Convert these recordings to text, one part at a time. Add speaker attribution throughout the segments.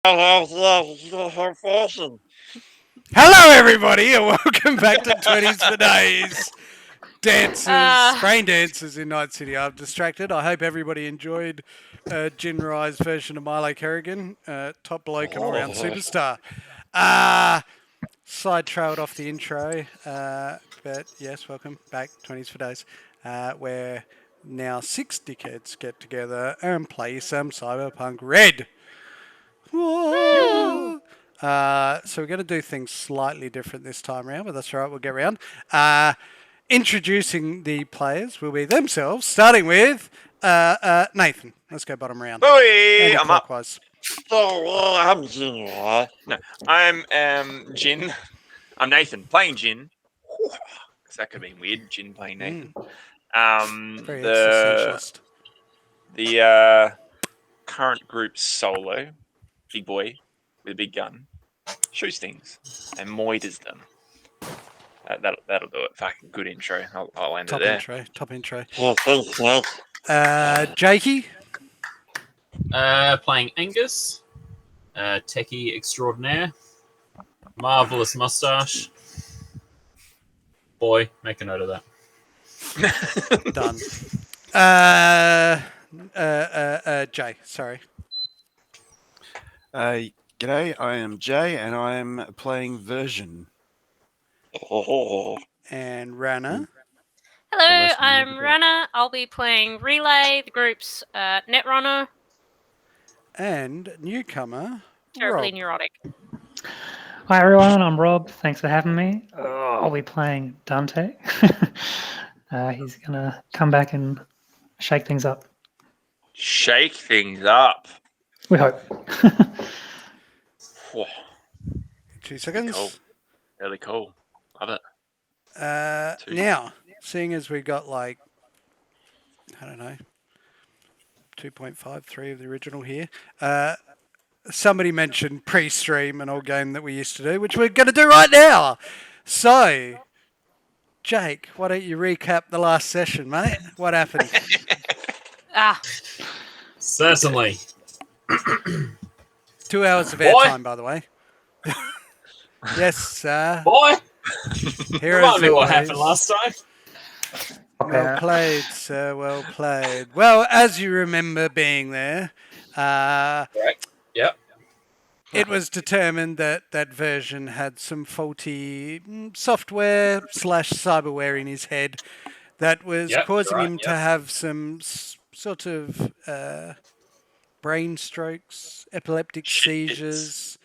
Speaker 1: Hello,
Speaker 2: everybody, and welcome back to 20s for Days. Brain dances in Nightcity. I'm distracted. I hope everybody enjoyed Jin Rai's version of Milo Kerrigan, top bloke and all-round superstar. Side-trailed off the intro, but yes, welcome back, 20s for Days, where now 6 dickheads get together and play some Cyberpunk Red. Whoa. So we're going to do things slightly different this time around, but that's all right, we'll get around. Introducing the players will be themselves, starting with Nathan. Let's go bottom round.
Speaker 1: Hey, I'm up.
Speaker 2: Clockwise.
Speaker 1: I'm Jin. No, I'm Jin. I'm Nathan playing Jin. Because that could have been weird. Jin playing Nathan.
Speaker 2: Very existentialist.
Speaker 1: The current group solo, big boy with a big gun, shoots things and moiders them. That'll do it. Fucking good intro. I'll end it there.
Speaker 2: Top intro.
Speaker 1: Thanks,
Speaker 2: Jakey.
Speaker 3: Playing Angus, techie extraordinaire, marvelous mustache. Boy, make a note of
Speaker 2: that. Done. Jay, sorry.
Speaker 4: G'day, I am Jay, and I am playing Version.
Speaker 2: And Rana.
Speaker 5: Hello, I'm Rana. I'll be playing Relay, the group's netrunner.
Speaker 2: And newcomer,
Speaker 5: Terribly
Speaker 2: Rob.
Speaker 5: neurotic.
Speaker 6: Hi everyone, I'm Rob. Thanks for having me. I'll be playing Dante. He's going to come back and shake things up.
Speaker 1: Shake things up.
Speaker 6: We hope.
Speaker 2: 2 seconds.
Speaker 1: Cool. Really cool. Love it.
Speaker 2: Now, seeing as we got like, I don't know, 2.53 of the original here, somebody mentioned pre-stream, an old game that we used to do, which we're going to do right now. So, Jake, why don't you recap the last session, mate? What happened?
Speaker 3: Certainly.
Speaker 2: 2 hours of airtime, by the way. Yes, sir.
Speaker 3: Boy!
Speaker 2: Remind
Speaker 3: me what happened last time.
Speaker 2: Well played, sir. Well played. Well, as you remember being there,
Speaker 3: Correct. Yep.
Speaker 2: It was determined that that version had some faulty software / cyberware in his head that was causing him to have some sort of brain strokes, epileptic seizures,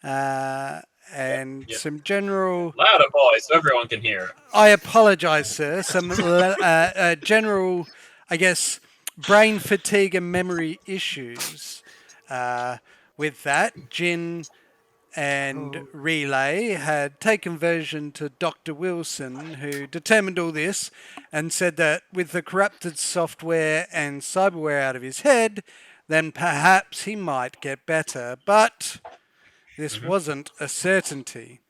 Speaker 2: and some general...
Speaker 3: Louder voice so everyone can hear it.
Speaker 2: I apologise, sir. Some general, I guess, brain fatigue and memory issues. With that, Jin and Relay had taken version to Dr. Wilson, who determined all this and said that with the corrupted software and cyberware out of his head, then perhaps he might get better. But this wasn't a certainty.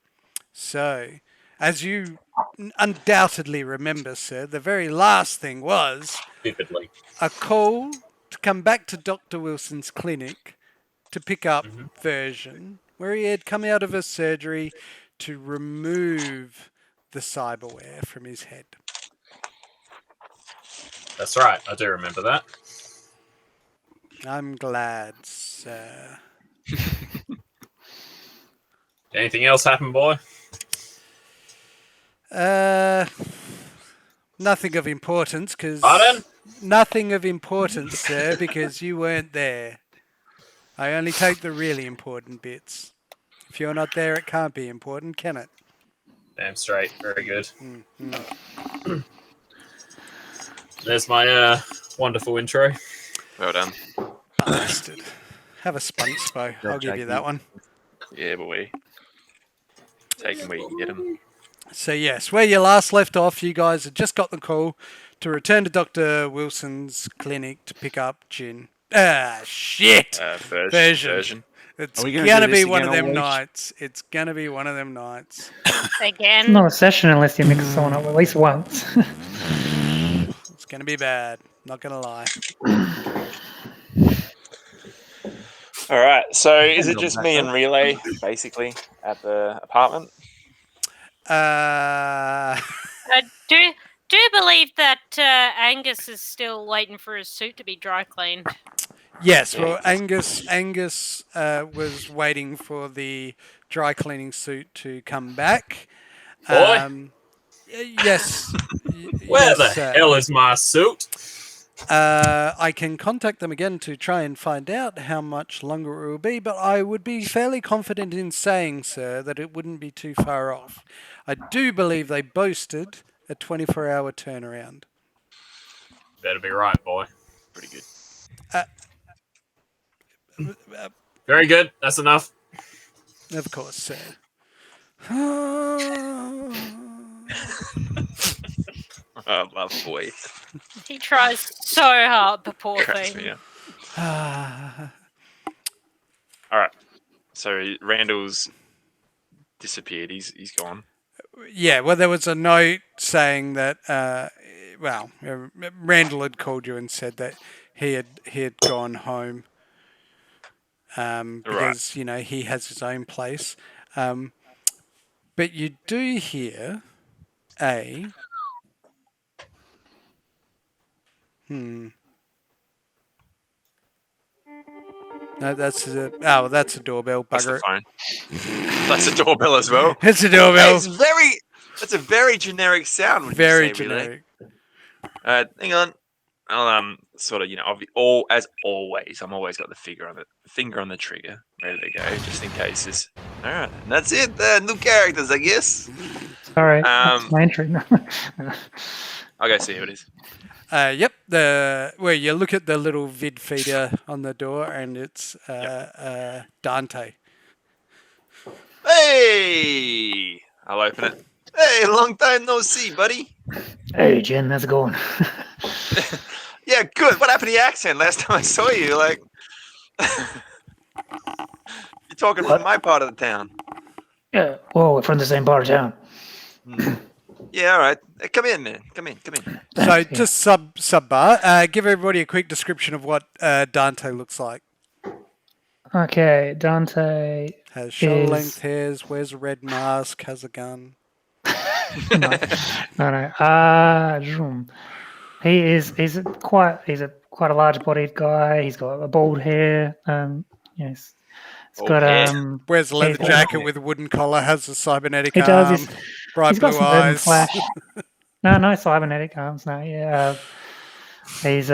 Speaker 2: So, as you undoubtedly remember, sir, the very last thing was
Speaker 3: vividly
Speaker 2: a call to come back to Dr. Wilson's clinic to pick up version, where he had come out of a surgery to remove the cyberware from his head.
Speaker 3: That's right, I do remember that.
Speaker 2: I'm glad, sir.
Speaker 3: Anything else happen, boy?
Speaker 2: Nothing of importance, because...
Speaker 3: Pardon?
Speaker 2: Nothing of importance, sir, because you weren't there. I only take the really important bits. If you're not there, it can't be important, can it?
Speaker 3: Damn straight. Very good.
Speaker 2: Mm-hmm.
Speaker 3: There's my wonderful intro.
Speaker 1: Well done.
Speaker 2: Bastard. Have a spunk spo. I'll give you that one.
Speaker 1: Yeah, boy. Take him where you get him.
Speaker 2: So yes, where you last left off, you guys had just got the call to return to Dr. Wilson's clinic to pick up Jin. Shit! Version. It's gonna be one of them nights. It's gonna be one of them nights.
Speaker 5: Again.
Speaker 6: It's not a session unless you mix someone up at least once.
Speaker 2: It's gonna be bad. Not gonna lie.
Speaker 1: All right. So is it
Speaker 4: Not
Speaker 1: just
Speaker 4: bad,
Speaker 1: me
Speaker 4: though.
Speaker 1: and Relay basically at the apartment?
Speaker 2: Uh,
Speaker 5: Do believe that Angus is still waiting for his suit to be dry cleaned.
Speaker 2: yes.
Speaker 1: Yeah,
Speaker 2: Well,
Speaker 1: yes.
Speaker 2: Angus was waiting for the dry cleaning suit to come back.
Speaker 3: Boy,
Speaker 2: Yes.
Speaker 3: where
Speaker 2: Yes,
Speaker 3: the
Speaker 2: sir.
Speaker 3: hell is my suit?
Speaker 2: I can contact them again to try and find out how much longer it will be, but I would be fairly confident in saying, sir, that it wouldn't be too far off. I do believe they boasted a 24-hour turnaround.
Speaker 3: Better be right, boy.
Speaker 1: Pretty good.
Speaker 3: Very good. That's enough.
Speaker 2: Of course, sir.
Speaker 1: Oh, my boy.
Speaker 5: He tries so hard, the poor
Speaker 1: Cracks
Speaker 5: thing.
Speaker 1: me up. All right. So Randall's disappeared. He's gone.
Speaker 2: Yeah, well, there was a note saying that, Randall had called you and said that he had gone home because, he has his own place. But you do hear a... No, that's a doorbell.
Speaker 1: That's the
Speaker 2: Bugger it.
Speaker 1: phone. That's a doorbell as well.
Speaker 2: It's a
Speaker 1: Hey,
Speaker 2: doorbell.
Speaker 1: That's a very generic sound. Would
Speaker 2: Very
Speaker 1: you say,
Speaker 2: generic.
Speaker 1: Relay? Hang on. I'll sort of as always, I'm always got the finger on the trigger, ready to go, just in case. This. All right, and that's it. New characters, I guess.
Speaker 6: Sorry, that's my entry.
Speaker 1: I'll go see who it is.
Speaker 2: Yep. Where you look at the little vid feeder on the door, and it's Dante.
Speaker 1: Hey, I'll open it. Hey, long time no see, buddy.
Speaker 6: Hey, Jen, how's it going?
Speaker 1: Yeah, good. What happened to your accent last time I saw you? Like, you're talking
Speaker 6: What?
Speaker 1: from my part of the town.
Speaker 6: Yeah, well, we're from the same part of town.
Speaker 1: Yeah, all right. Hey, come in, man. Come in.
Speaker 2: So just sub bar. Give everybody a quick description of what Dante looks like.
Speaker 6: Okay, Dante
Speaker 2: Has shoulder
Speaker 6: is...
Speaker 2: length hairs, wears a red mask, has a gun.
Speaker 6: No. He's quite a large bodied guy. He's got a bald hair. Yes. It's
Speaker 1: Bald
Speaker 6: got
Speaker 1: hair.
Speaker 2: Wears a leather
Speaker 6: he's got-
Speaker 2: jacket with a wooden collar, has a cybernetic
Speaker 6: He
Speaker 2: arm,
Speaker 6: does.
Speaker 2: bright
Speaker 6: He's got
Speaker 2: blue
Speaker 6: some urban
Speaker 2: eyes.
Speaker 6: flash. No cybernetic arms. No, yeah. He's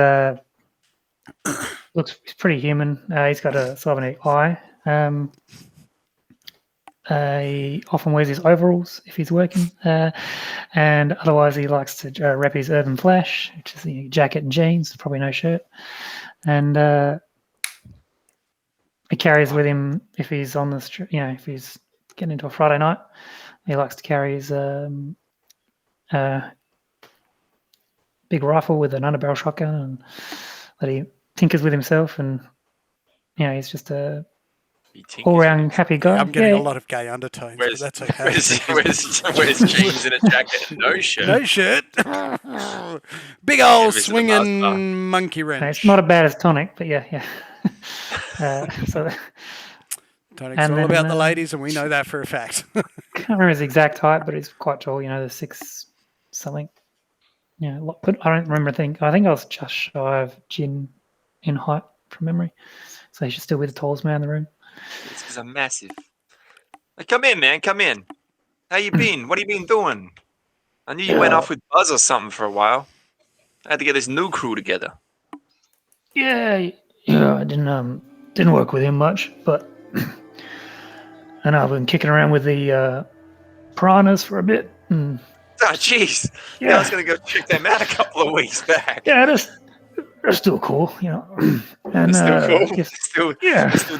Speaker 6: looks pretty human. He's got a cybernetic eye. He often wears his overalls if he's working, and otherwise he likes to rep his urban flash, which is jacket and jeans, probably no shirt, and he carries with him if he's on the street. If he's getting into a Friday night, he likes to carry his big rifle with an underbarrel shotgun, and that he tinkers with himself, and he's just a all-round happy guy.
Speaker 2: I'm getting a lot of gay undertones, but that's okay.
Speaker 1: Wears jeans and a jacket and no shirt.
Speaker 2: No shirt. Big old
Speaker 1: visit the
Speaker 2: swinging
Speaker 1: master.
Speaker 2: monkey wrench.
Speaker 6: No, it's not as bad as Tonic, but yeah. So
Speaker 2: Tonic's
Speaker 6: and
Speaker 2: all
Speaker 6: then,
Speaker 2: about the ladies, and we know that for a fact.
Speaker 6: can't remember his exact height, but he's quite tall. The 6 something. Yeah, but I don't remember. I think I was just shy of Jin in height from memory. So he should still be the tallest man in the room.
Speaker 1: It's because I'm massive. Hey, come in, man. Come in. How you been? What have you been doing? I knew you went off with Buzz or something for a while. I had to get this new crew together.
Speaker 6: Yeah. I didn't work with him much, but I know I've been kicking around with the piranhas for a bit. And,
Speaker 1: Oh, jeez. Yeah, I was going to go check them out a couple of weeks back.
Speaker 6: yeah, they're still cool, And
Speaker 1: It's still cool.
Speaker 6: I guess-
Speaker 1: Still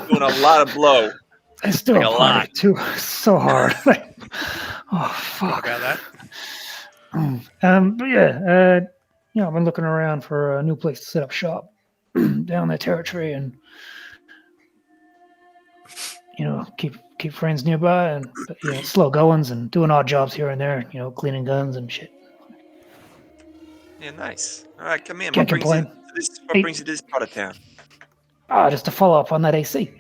Speaker 1: doing a lot of blow.
Speaker 6: They still
Speaker 1: Like a
Speaker 6: apply
Speaker 1: lot.
Speaker 6: too so hard. Oh fuck!
Speaker 2: about that.
Speaker 6: But yeah, I've been looking around for a new place to set up shop down their territory, and keep friends nearby, but slow goings and doing odd jobs here and there. Cleaning guns and shit.
Speaker 1: Yeah, nice. All right, come in.
Speaker 6: Can't complain.
Speaker 1: What brings you to this part of town?
Speaker 6: Just to follow up on that AC.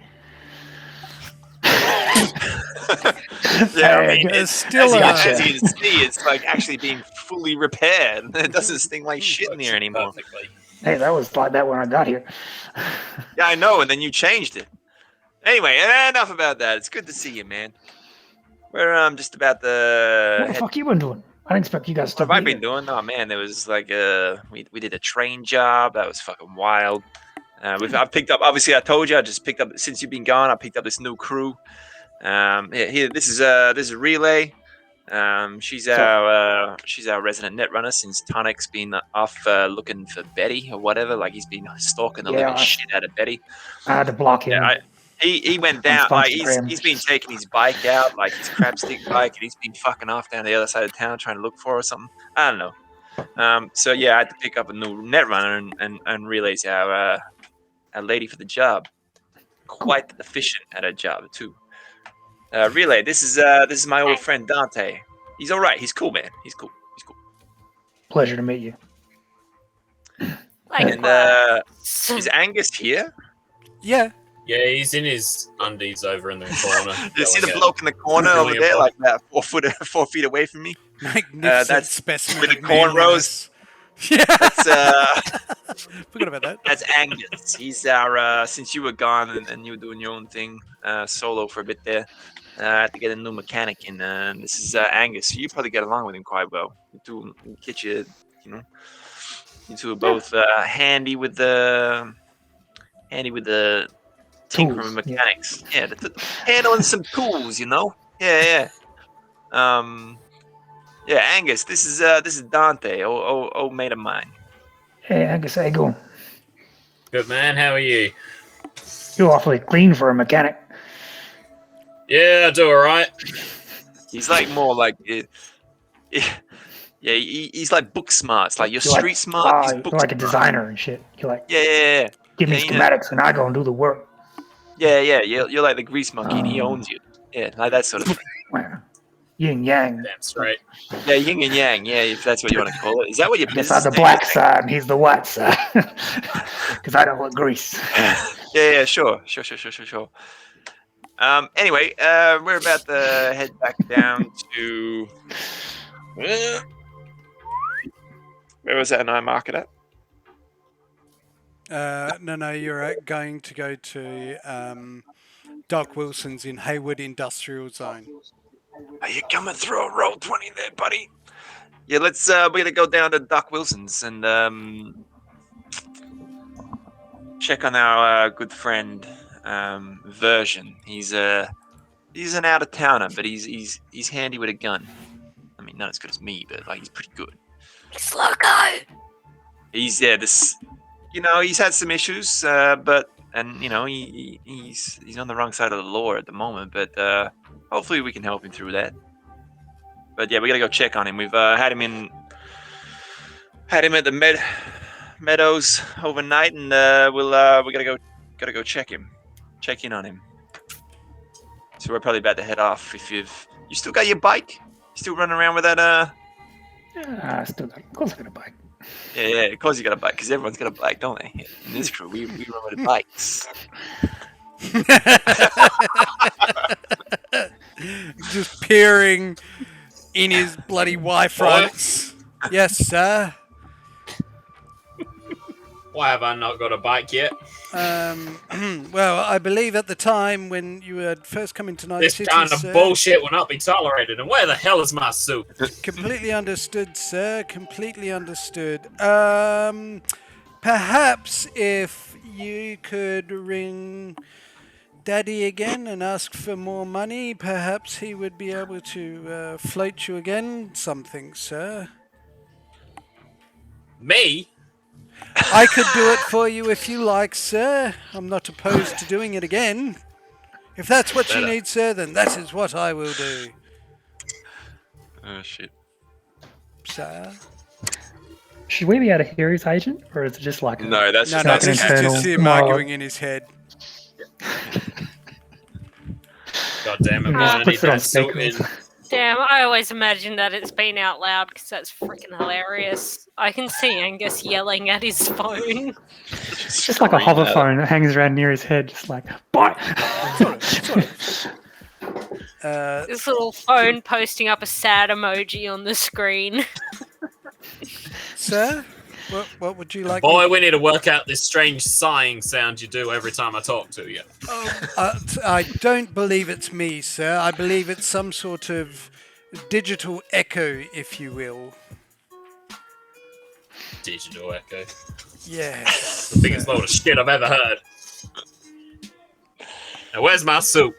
Speaker 1: Yeah, I mean,
Speaker 2: It's
Speaker 1: it's
Speaker 2: still
Speaker 1: as you can see, it's like actually being fully repaired. It doesn't sting like shit in here anymore.
Speaker 3: Perfectly.
Speaker 6: Hey, that was like that when I got here.
Speaker 1: Yeah, I know, and then you changed it. Anyway, enough about that. It's good to see you, man. We're just about the
Speaker 6: What the fuck you been doing? I didn't expect you guys to
Speaker 1: What have I
Speaker 6: be
Speaker 1: been doing? Oh man, there was like we did a train job. That was fucking wild. I picked up. Obviously, I told you. I just picked up since you've been gone. I picked up this new crew. Here, this is Relay. She's our resident net runner since Tonic's been off looking for Betty or whatever. Like he's been stalking the living shit out of Betty.
Speaker 6: I had to block him.
Speaker 1: Yeah, he went down. Like he's been taking his bike out, like his crab stick bike, and he's been fucking off down the other side of town trying to look for her or something. I don't know. So yeah, I had to pick up a new net runner and Relay's our lady for the job. Quite efficient at her job too. Relay, this is my old friend Dante. He's all right. He's cool, man. He's cool.
Speaker 6: Pleasure to meet you.
Speaker 1: And is Angus here?
Speaker 2: Yeah.
Speaker 3: Yeah, he's in his undies over in the corner.
Speaker 1: You see the bloke in the corner over there, like that, 4 feet away from me?
Speaker 2: Magnificent
Speaker 1: That's
Speaker 2: specimen
Speaker 1: with the
Speaker 2: of
Speaker 1: cornrows.
Speaker 2: Yeah.
Speaker 1: That's
Speaker 2: Forgot about that.
Speaker 1: That's Angus. He's our since you were gone and you were doing your own thing solo for a bit there. I had to get a new mechanic in. This is Angus. So you probably get along with him quite well. You two get you know. You two are both handy with the tinkering
Speaker 6: Tools,
Speaker 1: mechanics. Yeah, handling some tools, you know. Yeah. Yeah, Angus. This is Dante, old mate of mine.
Speaker 6: Hey, Angus, how you going?
Speaker 3: Good man, how are you?
Speaker 6: You're awfully clean for a mechanic.
Speaker 3: Yeah, I do all right.
Speaker 1: He's like more like, yeah, he's like book smart. It's like you're street smart. He's
Speaker 6: You're
Speaker 1: book
Speaker 6: like a
Speaker 1: smart.
Speaker 6: designer and shit. You're like,
Speaker 1: Yeah.
Speaker 6: give me schematics and I go and do the work.
Speaker 1: Yeah. You're like the grease monkey, and he owns you. Yeah, like that sort of thing.
Speaker 6: Well, yin yang.
Speaker 3: Damn straight.
Speaker 1: Yeah, yin and yang. Yeah, if that's what you want to call it. Is that what your
Speaker 6: Yes,
Speaker 1: business
Speaker 6: I'm the
Speaker 1: name
Speaker 6: black
Speaker 1: is?
Speaker 6: side and he's the white side. Because I don't want grease.
Speaker 1: Yeah, sure. Anyway, we're about to head back down to where was that an eye market at?
Speaker 2: No, you're going to go to Doc Wilson's in Hayward Industrial Zone.
Speaker 1: Are you coming through a roll 20 there, buddy? Yeah, we're gonna go down to Doc Wilson's and check on our good friend Version. He's an out of towner, but he's handy with a gun. I mean, not as good as me, but like he's pretty good.
Speaker 5: It's loco.
Speaker 1: He's he's had some issues, but he's on the wrong side of the law at the moment. But hopefully we can help him through that. But yeah, we gotta go check on him. We've had him at the Meadows overnight, and we gotta go check in on him. So we're probably about to head off. If you still got your bike, you still running around with that
Speaker 6: I still got, of course I got a bike.
Speaker 1: Yeah, of course you got a bike, because everyone's got a bike, don't they? In this crew, we run with bikes.
Speaker 2: Just peering in his bloody Y-fronts. Yes, sir.
Speaker 3: Why have I not got a bike yet?
Speaker 2: Well, I believe at the time when you had first come into Night
Speaker 3: This
Speaker 2: City,
Speaker 3: kind of
Speaker 2: sir,
Speaker 3: bullshit will not be tolerated. And where the hell is my suit?
Speaker 2: completely understood, sir. Completely understood. Perhaps if you could ring Daddy again and ask for more money, perhaps he would be able to float you again something, sir.
Speaker 3: Me?
Speaker 2: I could do it for you if you like, sir. I'm not opposed to doing it again. If that's what you need, sir, then that is what I will do.
Speaker 1: Oh, shit.
Speaker 2: Sir?
Speaker 6: Should we be able to hear his agent? Or is it just like...
Speaker 1: No, that's
Speaker 2: No,
Speaker 1: just
Speaker 2: this is
Speaker 6: internal
Speaker 2: just him
Speaker 6: monologue.
Speaker 2: arguing in his head.
Speaker 3: God damn it, man. I need
Speaker 6: Puts it on
Speaker 3: that suit in.
Speaker 6: speakers.
Speaker 5: Damn, I always imagine that it's been out loud because that's freaking hilarious. I can see Angus yelling at his phone.
Speaker 6: It's just like a hover phone that hangs around near his head, just like, bye!
Speaker 5: This little phone posting up a sad emoji on the screen.
Speaker 2: Sir, what would you like?
Speaker 3: Boy, we need to work out this strange sighing sound you do every time I talk to you.
Speaker 2: I don't believe it's me, sir. I believe it's some sort of digital echo, if you will.
Speaker 3: Digital echo.
Speaker 2: Yes.
Speaker 3: The biggest load of shit I've ever heard. Now, where's my soup?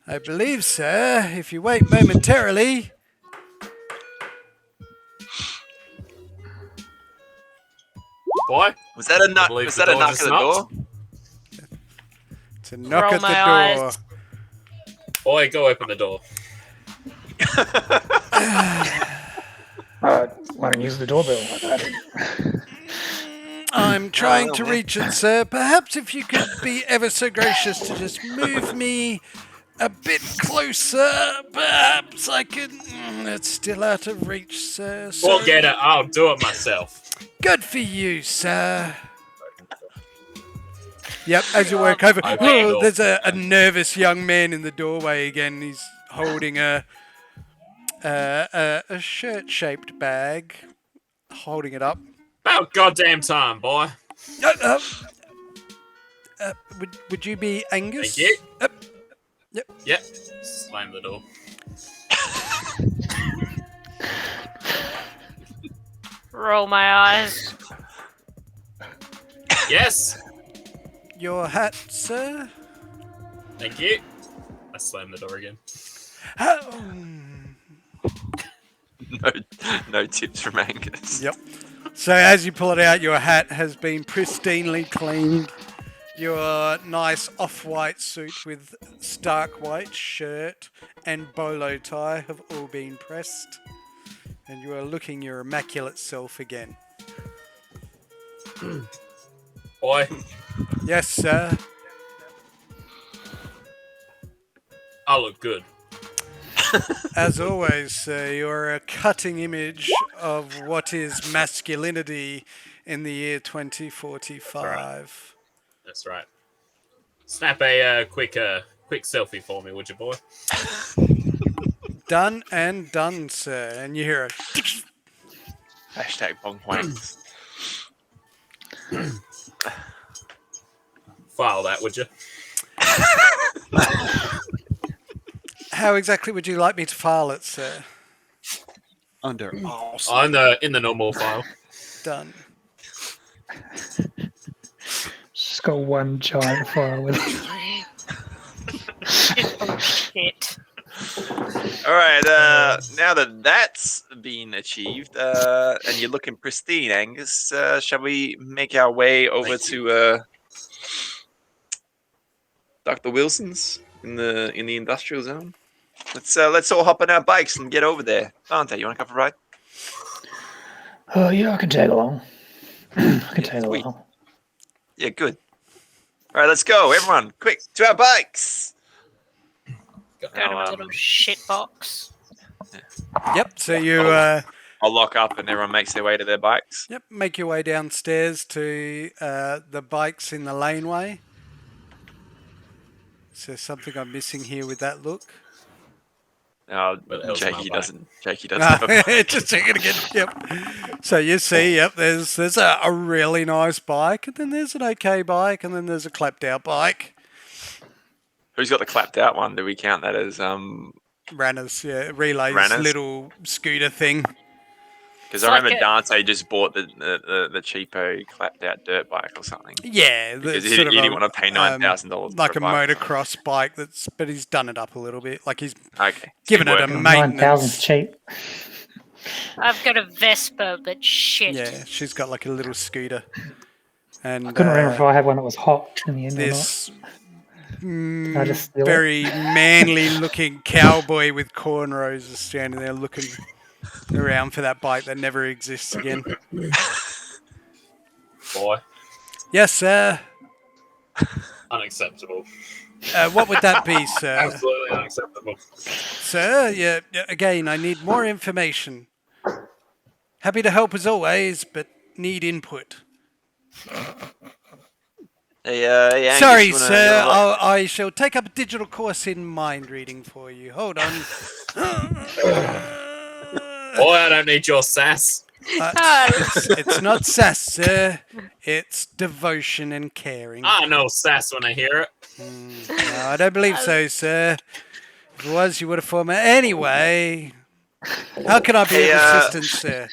Speaker 2: I believe, sir, if you wait momentarily.
Speaker 3: Boy,
Speaker 1: Was that a knock?
Speaker 3: believe
Speaker 1: Was
Speaker 3: the
Speaker 1: that a
Speaker 3: door
Speaker 1: knock at
Speaker 3: just
Speaker 1: the
Speaker 3: knocked.
Speaker 1: door?
Speaker 2: To knock
Speaker 5: Roll
Speaker 2: at
Speaker 5: my
Speaker 2: the door.
Speaker 5: eyes.
Speaker 3: boy, go open the door.
Speaker 6: Why don't you use the doorbell?
Speaker 2: I'm trying
Speaker 1: no,
Speaker 2: to
Speaker 1: man.
Speaker 2: reach it, sir. Perhaps if you could be ever so gracious to just move me a bit closer, perhaps I could. It's still out of reach, sir.
Speaker 3: Forget it, I'll do it myself.
Speaker 2: Good for you, sir. Yep, as you walk over,
Speaker 3: Open the door.
Speaker 2: there's a nervous young man in the doorway again. He's holding a shirt-shaped bag, holding it up.
Speaker 3: About goddamn time, boy.
Speaker 2: Would you be Angus?
Speaker 3: Thank you.
Speaker 2: Yep.
Speaker 3: Yep. Slam the door.
Speaker 5: Roll my eyes.
Speaker 3: Yes.
Speaker 2: Your hat, sir?
Speaker 3: Thank you. I slam the door again.
Speaker 1: No tips from Angus.
Speaker 2: Yep. So as you pull it out, your hat has been pristinely cleaned. Your nice off-white suit with stark white shirt and bolo tie have all been pressed. And you are looking your immaculate self again.
Speaker 3: Boy,
Speaker 2: Yes, sir.
Speaker 3: I look good.
Speaker 2: As always, sir, you're a cutting image of what is masculinity in the year 2045.
Speaker 3: That's right. Snap a quick selfie for me, would you, boy?
Speaker 2: Done and done, sir. And you hear a
Speaker 1: Hashtag bong wanks.
Speaker 3: File that, would you?
Speaker 2: How exactly would you like me to file it, sir?
Speaker 4: Under awesome.
Speaker 3: In the normal file.
Speaker 2: Done.
Speaker 6: Just got one giant file with
Speaker 5: Shit.
Speaker 1: All right. Now that that's been achieved, and you're looking pristine, Angus, shall we make our way over to Dr. Wilson's in the industrial zone? Let's all hop on our bikes and get over there. Dante, you want to come for a ride?
Speaker 6: Oh, yeah, I can tag along. I can tag
Speaker 1: sweet.
Speaker 6: along.
Speaker 1: Yeah, good. All right, let's go, everyone! Quick, to our bikes.
Speaker 5: Go to my little shit box.
Speaker 2: Yep, so you
Speaker 1: I'll lock up, and everyone makes their way to their bikes.
Speaker 2: make your way downstairs to the bikes in the laneway. Is there something I'm missing here with that look?
Speaker 1: Oh,
Speaker 3: Where the hell's my
Speaker 1: Jakey
Speaker 3: bike?
Speaker 1: doesn't. Jakey doesn't. have a-
Speaker 2: Just checking again. Yep. So you see, there's a really nice bike, and then there's an okay bike, and then there's a clapped out bike.
Speaker 1: Who's got the clapped out one? Do we count that as
Speaker 2: Rana's, Relay's
Speaker 1: Rana's?
Speaker 2: little scooter thing.
Speaker 1: Because
Speaker 5: It's
Speaker 1: I remember
Speaker 5: like
Speaker 1: Dante just bought the cheapo clapped out dirt bike or something.
Speaker 2: Yeah,
Speaker 1: Because
Speaker 2: that's
Speaker 1: he
Speaker 2: sort of
Speaker 1: didn't
Speaker 2: a,
Speaker 1: want to pay $9,000
Speaker 2: like
Speaker 1: for
Speaker 2: a
Speaker 1: a bike.
Speaker 2: motocross bike. But he's done it up a little bit. Like he's
Speaker 1: Okay.
Speaker 2: given it a
Speaker 1: Working.
Speaker 6: 9,000
Speaker 2: maintenance.
Speaker 6: cheap.
Speaker 5: I've got a Vespa, but shit.
Speaker 2: Yeah, she's got like a little scooter. And
Speaker 6: I couldn't remember if I had one that was hot in the end
Speaker 2: this
Speaker 6: I just steal it?
Speaker 2: very manly looking cowboy with cornrows is standing there looking around for that bike that never exists again.
Speaker 3: Boy,
Speaker 2: Yes, sir.
Speaker 3: unacceptable.
Speaker 2: What would that be, sir?
Speaker 3: Absolutely unacceptable.
Speaker 2: Sir, yeah, again, I need more information. Happy to help as always, but need input.
Speaker 1: Hey, Angus,
Speaker 2: Sorry,
Speaker 1: you wanna-
Speaker 2: sir.
Speaker 1: you wanna-
Speaker 2: I shall take up a digital course in mind reading for you. Hold on.
Speaker 3: Boy, I don't need your sass.
Speaker 2: It's not sass, sir. It's devotion and caring.
Speaker 3: I know sass when I hear it.
Speaker 2: No, I don't believe so, sir. If it was, you would have formed. Anyway, how can I be of assistance, sir?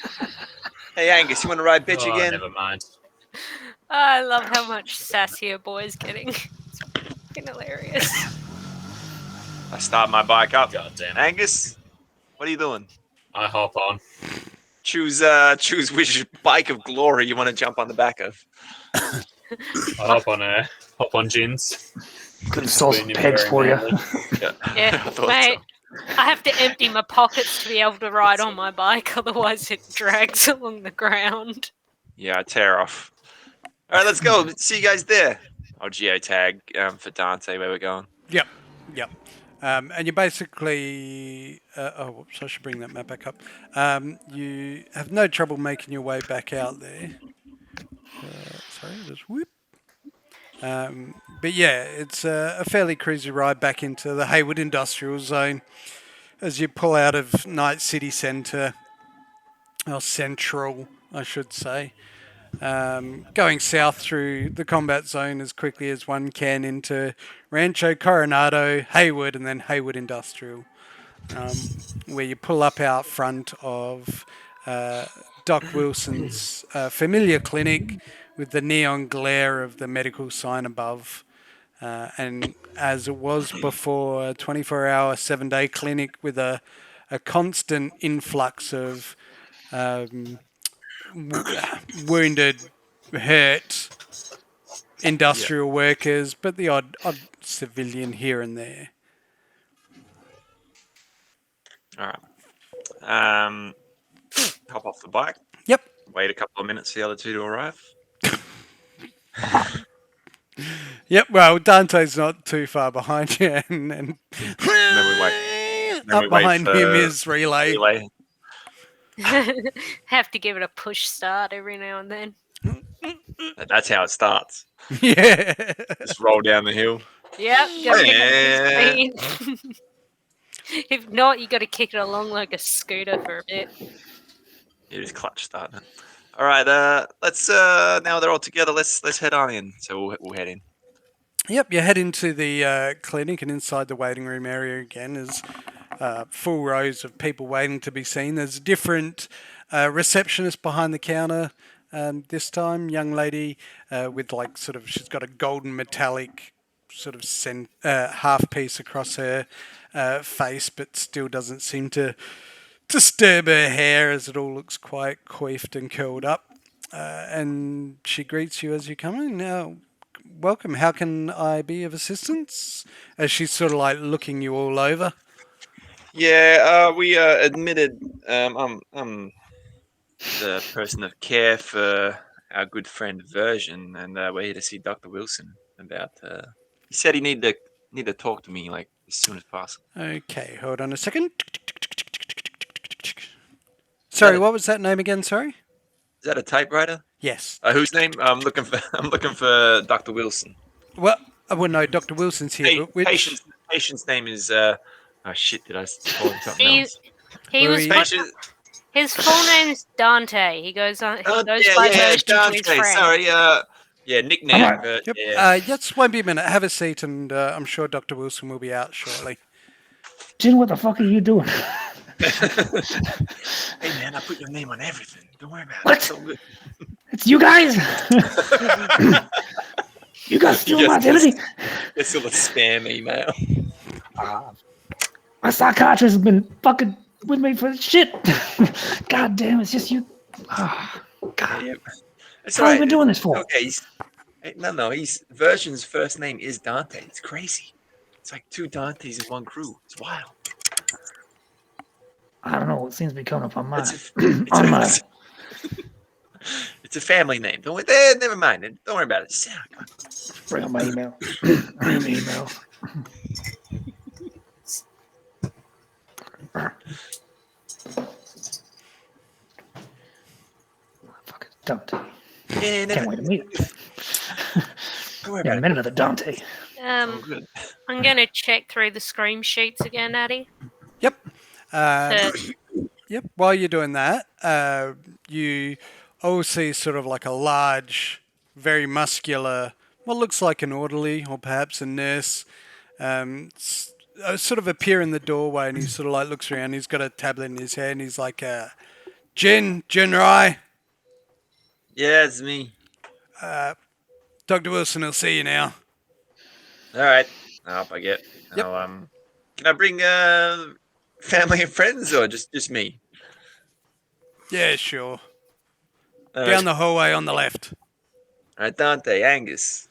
Speaker 1: Hey, Angus, you want to ride bitch
Speaker 3: Oh,
Speaker 1: again?
Speaker 3: never mind.
Speaker 5: I love how much sassier boy's getting. It's fucking hilarious.
Speaker 1: I start my bike up.
Speaker 3: God damn it.
Speaker 1: Angus, what are you doing?
Speaker 3: I hop on.
Speaker 1: Choose which bike of glory you want to jump on the back of.
Speaker 3: I hop on Jin's.
Speaker 6: Couldn't stall some pegs for you.
Speaker 1: Yeah,
Speaker 5: Yeah,
Speaker 1: I thought
Speaker 5: mate.
Speaker 1: so.
Speaker 5: I have to empty my pockets to be able to ride on my bike, otherwise it drags along the ground.
Speaker 1: Yeah, I tear off. All right, let's go. See you guys there. I'll geotag for Dante where we're going.
Speaker 2: Yep. And you basically... whoops, I should bring that map back up. You have no trouble making your way back out there. Sorry, just whoop. But yeah, it's a fairly cruisy ride back into the Hayward Industrial Zone as you pull out of Nightcity Centre, or Central, I should say. Going south through the combat zone as quickly as one can into Rancho Coronado, Hayward, and then Hayward Industrial, where you pull up out front of Doc Wilson's familiar clinic with the neon glare of the medical sign above. And as it was before, a 24-hour, 7-day clinic with a constant influx of wounded, hurt industrial workers, but the odd civilian here and there.
Speaker 1: All right. Hop off the bike.
Speaker 2: Yep.
Speaker 1: Wait a couple of minutes for the other two to arrive.
Speaker 2: Yep. Well, Dante's not too far behind you, and
Speaker 1: Then we wait. Then
Speaker 2: up
Speaker 1: we wait
Speaker 2: behind
Speaker 1: for
Speaker 2: him is Relay.
Speaker 1: Relay.
Speaker 5: Have to give it a push start every now and then.
Speaker 1: That's how it starts.
Speaker 2: Yeah.
Speaker 1: Just roll down the hill.
Speaker 5: Yep, gotta pick
Speaker 1: Yeah.
Speaker 5: up the speed. If not, you gotta kick it along like a scooter for a bit.
Speaker 1: You just clutch start it. All right. Let's now they're all together. Let's head on in. So we'll head in.
Speaker 2: Yep, you head into the clinic, and inside the waiting room area again is full rows of people waiting to be seen. There's a different receptionist behind the counter this time, young lady with she's got a golden metallic sort of half piece across her face, but still doesn't seem to disturb her hair as it all looks quite coiffed and curled up. And she greets you as you come in. Now, welcome. How can I be of assistance? As she's sort of like looking you all over.
Speaker 1: Yeah. We admitted. I'm the person of care for our good friend Version, and we're here to see Dr. Wilson about. He said he need to talk to me like as soon as possible.
Speaker 2: Okay, hold on a second. Sorry, what was that name again? Sorry.
Speaker 1: Is that a typewriter?
Speaker 2: Yes.
Speaker 1: Whose name? I'm looking for Dr. Wilson.
Speaker 2: Well, no, Dr. Wilson's here, but which...
Speaker 1: Patient's name is. Oh shit! Did I call him something else?
Speaker 5: He was.
Speaker 1: Patient.
Speaker 5: His full name's Dante. He goes on. He goes by Version to his
Speaker 1: Dante.
Speaker 5: friend.
Speaker 1: Sorry. Yeah, nickname.
Speaker 6: Alright.
Speaker 1: But,
Speaker 2: Yep.
Speaker 1: yeah.
Speaker 2: Just won't be a minute. Have a seat, and I'm sure Dr. Wilson will be out shortly.
Speaker 6: Jin, what the fuck are you doing?
Speaker 1: Hey man, I put your name on everything. Don't worry about it.
Speaker 6: What?
Speaker 1: It's all good.
Speaker 6: It's you guys! You guys steal my identity?
Speaker 1: It's still a spam email.
Speaker 6: My psychiatrist has been fucking with me for shit. God damn, it's just you. God.
Speaker 1: Yeah. That's
Speaker 6: How have you been doing this for?
Speaker 1: Okay, he's Version's first name is Dante. It's crazy. It's like two Dantes in one crew. It's wild.
Speaker 6: I don't know. It seems to be coming up on mine.
Speaker 1: It's a family name. Don't worry. Never mind. Don't worry about it.
Speaker 6: Bring up my email. I need an email. Fucking Dante.
Speaker 1: Yeah,
Speaker 6: Can't wait to meet him.
Speaker 1: Don't worry
Speaker 6: Yeah,
Speaker 1: about
Speaker 6: met another Dante.
Speaker 1: it. Good.
Speaker 5: I'm gonna check through the scream sheets again, Addy.
Speaker 2: Yep. Um,
Speaker 5: To,
Speaker 2: Yep. While you're doing that, you all see sort of like a large, very muscular, what looks like an orderly or perhaps a nurse, sort of appear in the doorway, and he sort of like looks around. He's got a tablet in his hand. He's like, "Jin Rye,
Speaker 1: Yeah, it's me.
Speaker 2: Dr. Wilson will see you now."
Speaker 1: All right. Up I get.
Speaker 2: Yep.
Speaker 1: Can I bring family and friends or just me?
Speaker 2: Yeah, sure.
Speaker 1: All
Speaker 2: Down
Speaker 1: right.
Speaker 2: the hallway on the left.
Speaker 1: All right, Dante, Angus.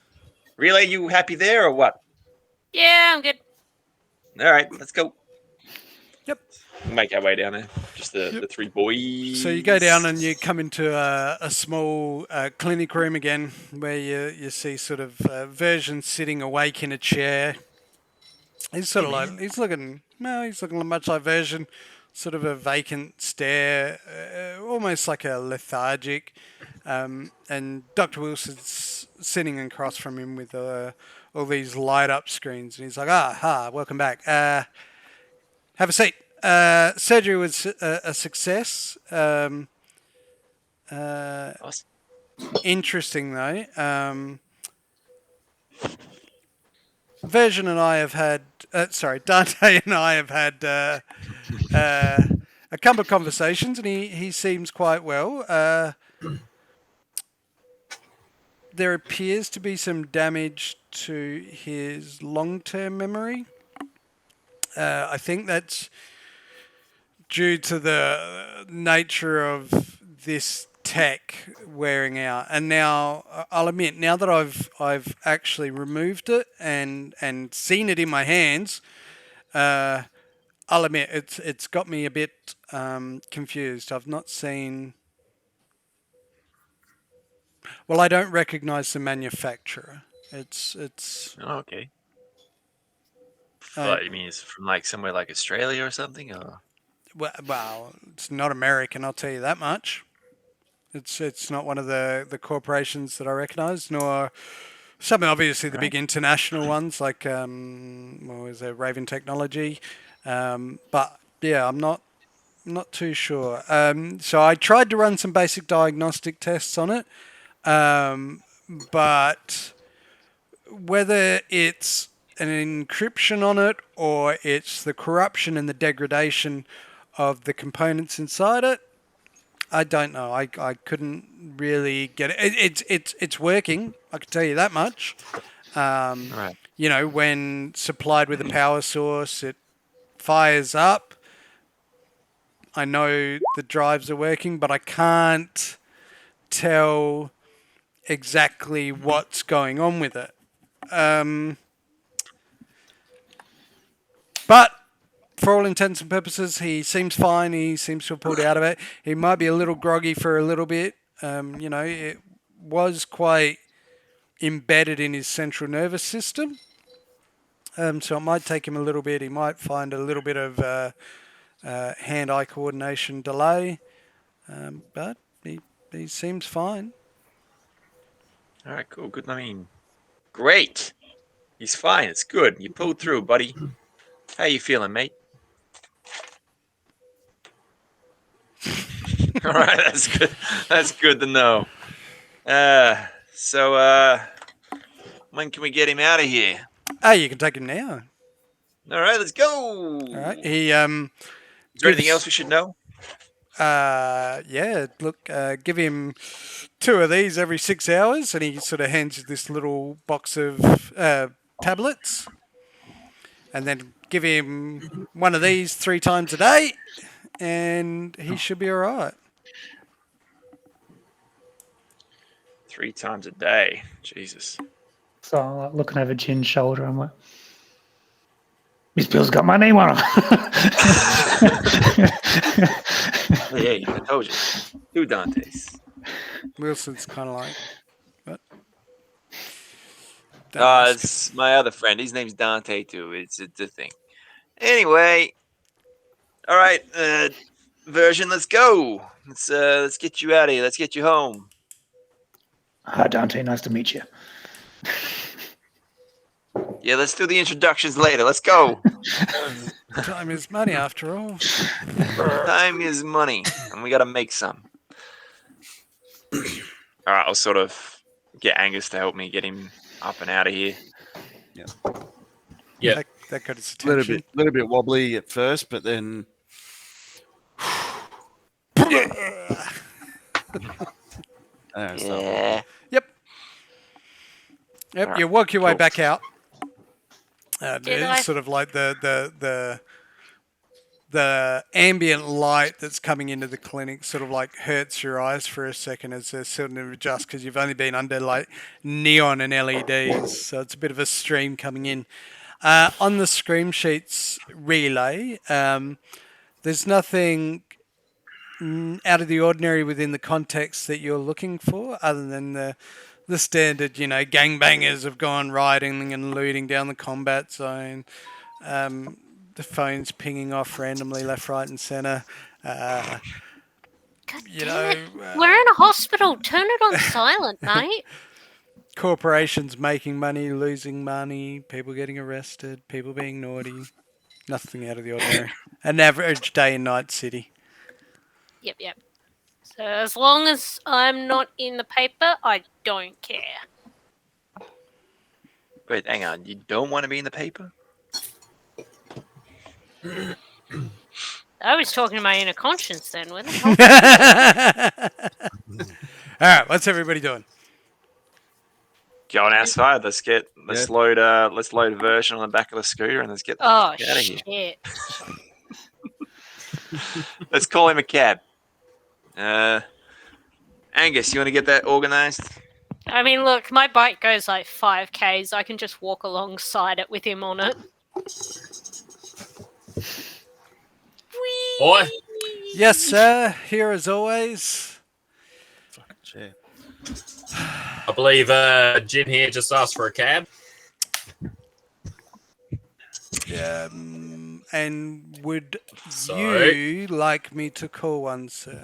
Speaker 1: Really, you happy there or what?
Speaker 5: yeah, I'm good.
Speaker 1: All right, let's go.
Speaker 2: Yep.
Speaker 1: We'll make our way down there. Just the three boys.
Speaker 2: So you go down and you come into a small clinic room again, where you see sort of Version sitting awake in a chair. He's sort of like he's looking much like Version, sort of a vacant stare, almost like a lethargic. And Dr. Wilson's sitting across from him with all these light up screens, and he's like, welcome back. Have a seat. Surgery was a success.
Speaker 1: Awesome.
Speaker 2: Interesting though. Version and I have had, Dante and I have had a couple of conversations, and he seems quite well. There appears to be some damage to his long-term memory. I think that's due to the nature of this tech wearing out. And now I'll admit, now that I've actually removed it and seen it in my hands, I'll admit it's got me a bit confused. I've not seen. Well, I don't recognise the manufacturer. It's.
Speaker 1: Oh, okay.
Speaker 2: Uh,
Speaker 1: What, you mean it's from like somewhere like Australia or something? Or
Speaker 2: Well, it's not American. I'll tell you that much. It's not one of the corporations that I recognise, nor some obviously the big international ones like what was it, Raven Technology, but yeah, I'm not too sure. So I tried to run some basic diagnostic tests on it, but whether it's an encryption on it or it's the corruption and the degradation of the components inside it, I don't know. I couldn't really get it. It's working. I can tell you that much.
Speaker 1: right.
Speaker 2: You know, when supplied with a power source, it fires up. I know the drives are working, but I can't tell exactly what's going on with it. But for all intents and purposes, he seems fine. He seems to have pulled out of it. He might be a little groggy for a little bit. You know, it was quite embedded in his central nervous system. So it might take him a little bit. He might find a little bit of hand-eye coordination delay. But he seems fine.
Speaker 1: All right, cool. Good. I mean, great. He's fine. It's good. You pulled through, buddy. How you feeling, mate? All right, that's good. That's good to know. So when can we get him out of here?
Speaker 2: You can take him now.
Speaker 1: All right, let's go.
Speaker 2: All right. He
Speaker 1: Is there anything else we should know?
Speaker 2: yeah, look, give him 2 of these every 6 hours, and he sort of hands you this little box of tablets, and then give him 1 of these 3 times a day, and he should be all right.
Speaker 1: 3 times a day. Jesus.
Speaker 6: So I'm like looking over Jin's shoulder. I'm like, this pill's got my name on it.
Speaker 1: Hey, I told you. 2 Dantes.
Speaker 2: Wilson's kind of like, what?
Speaker 1: It's my other friend. His name's Dante too. It's a thing. Anyway, all right, Version. Let's go. Let's get you out of here. Let's get you home.
Speaker 6: Hi, Dante. Nice to meet you.
Speaker 1: Yeah, let's do the introductions later. Let's go.
Speaker 2: Time is money, after all.
Speaker 1: Time is money, and we got to make some. All right, I'll sort of get Angus to help me get him up and out of here.
Speaker 3: Yeah.
Speaker 2: That got his
Speaker 4: A
Speaker 2: attention.
Speaker 4: little bit wobbly at first, but then
Speaker 1: Yeah.
Speaker 2: Yep.
Speaker 1: Alright,
Speaker 2: You work your way
Speaker 1: cool.
Speaker 2: back out.
Speaker 5: Did
Speaker 2: It's
Speaker 5: I-
Speaker 2: sort of like the ambient light that's coming into the clinic sort of like hurts your eyes for a second as they sort of adjust because you've only been under like neon and LEDs, so it's a bit of a stream coming in. On the scream sheets relay, there's nothing out of the ordinary within the context that you're looking for, other than the standard, gangbangers have gone riding and looting down the combat zone. The phone's pinging off randomly left, right, and centre.
Speaker 5: God damn it. We're in a hospital. Turn it on silent, mate.
Speaker 2: Corporations making money, losing money, people getting arrested, people being naughty. Nothing out of the ordinary. An average day in Nightcity.
Speaker 5: Yep. So as long as I'm not in the paper, I don't care.
Speaker 1: Wait, hang on. You don't want to be in the paper?
Speaker 5: I was talking to my inner conscience then, wasn't I?
Speaker 2: All right, what's everybody doing?
Speaker 1: Going outside. Let's load a version on the back of the scooter and let's get the
Speaker 5: Oh,
Speaker 1: fuck out of here.
Speaker 5: shit.
Speaker 1: Let's call him a cab. Angus, you want to get that organized?
Speaker 5: I mean, look, my bike goes like 5Ks. I can just walk alongside it with him on it.
Speaker 3: Boy,
Speaker 2: Yes, sir. Here as always.
Speaker 4: fucking chair.
Speaker 3: I believe Jin here just asked for a cab.
Speaker 2: And would
Speaker 3: Sorry.
Speaker 2: you like me to call one, sir?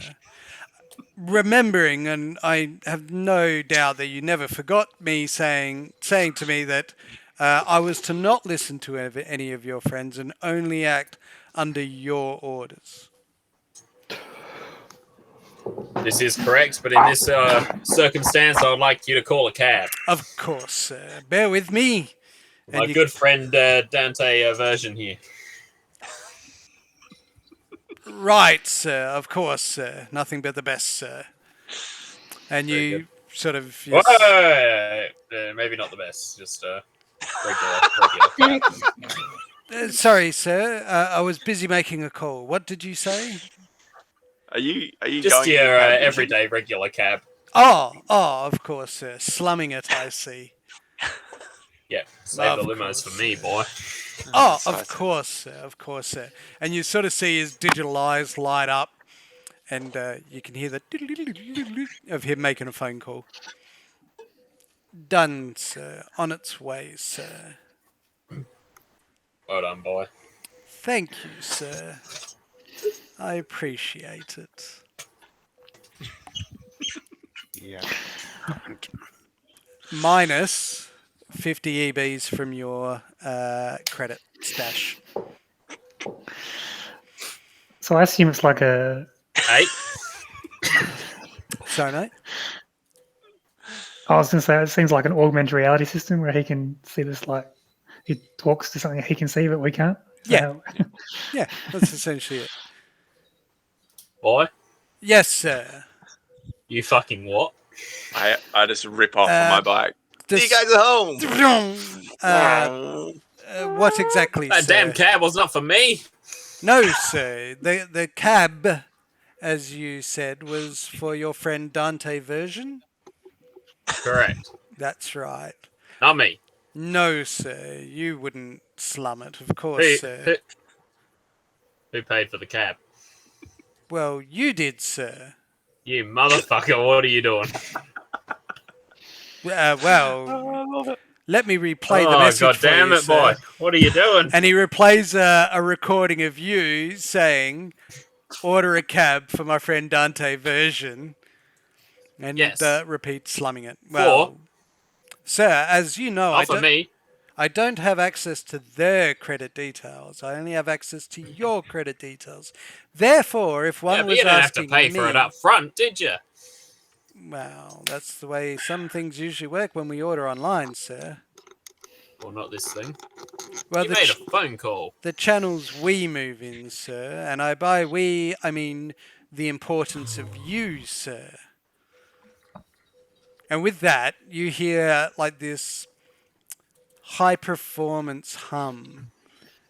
Speaker 2: Remembering, and I have no doubt that you never forgot me saying to me that I was to not listen to any of your friends and only act under your orders.
Speaker 3: This is correct, but in this circumstance, I would like you to call a cab.
Speaker 2: Of course, sir. Bear with me.
Speaker 3: My good friend Dante version here.
Speaker 2: Right, sir. Of course, sir. Nothing but the best, sir. And
Speaker 3: Very
Speaker 2: you
Speaker 3: good.
Speaker 2: sort of...
Speaker 3: Whoa! Maybe not the best, just regular.
Speaker 2: sorry, sir. I was busy making a call. What did you say?
Speaker 1: Are you
Speaker 3: Just
Speaker 1: going
Speaker 3: your
Speaker 1: in the cab?
Speaker 3: everyday regular cab.
Speaker 2: Oh, of course, sir. Slumming it, I see.
Speaker 3: Yeah, save the
Speaker 2: Of
Speaker 3: limos
Speaker 2: course.
Speaker 3: for me, boy.
Speaker 2: Oh,
Speaker 1: Sorry,
Speaker 2: of course, sir. Of course, sir. And you sort of see his digital eyes light up, and you can hear the of him making a phone call. Done, sir. On its way, sir.
Speaker 3: Well done, boy.
Speaker 2: Thank you, sir. I appreciate it.
Speaker 4: Yeah.
Speaker 2: Minus 50 EBs from your credit stash.
Speaker 6: So I assume it's like a.
Speaker 3: 8.
Speaker 2: Sorry, mate.
Speaker 6: I was going to say it seems like an augmented reality system where he can see this, like he talks to something he can see but we can't. Is that
Speaker 2: Yeah.
Speaker 6: how-
Speaker 2: Yeah, that's essentially it.
Speaker 3: Boy,
Speaker 2: Yes, sir.
Speaker 3: you fucking what?
Speaker 1: I just rip off on my bike.
Speaker 2: This-
Speaker 1: You guys are home.
Speaker 2: What exactly,
Speaker 3: That
Speaker 2: sir?
Speaker 3: damn cab was not for me.
Speaker 2: No, sir. The cab, as you said, was for your friend Dante version.
Speaker 3: Correct.
Speaker 2: That's right.
Speaker 3: Not me.
Speaker 2: No, sir. You wouldn't slum it, of course,
Speaker 3: Who,
Speaker 2: sir.
Speaker 3: who paid for the cab?
Speaker 2: Well, you did, sir.
Speaker 3: You motherfucker, what are you doing?
Speaker 2: Well, let me replay the
Speaker 3: Oh,
Speaker 2: message
Speaker 3: god
Speaker 2: for
Speaker 3: damn
Speaker 2: you,
Speaker 3: it,
Speaker 2: sir.
Speaker 3: boy. What are you doing?
Speaker 2: And he replays a recording of you saying, "Order a cab for my friend Dante version," and
Speaker 3: Yes.
Speaker 2: repeat slumming it. Well, sir, as you know,
Speaker 3: Not for me.
Speaker 2: I don't have access to their credit details. I only have access to your credit details. Therefore, if one
Speaker 3: Yeah, but
Speaker 2: was
Speaker 3: you didn't have to
Speaker 2: asking
Speaker 3: pay
Speaker 2: me,
Speaker 3: for it up front, did you?
Speaker 2: well, that's the way some things usually work when we order online, sir.
Speaker 3: Well, not this thing.
Speaker 2: Well,
Speaker 3: You made a phone call.
Speaker 2: the channels we move in, sir, and by we, I mean the importance of you, sir. And with that, you hear like this high performance hum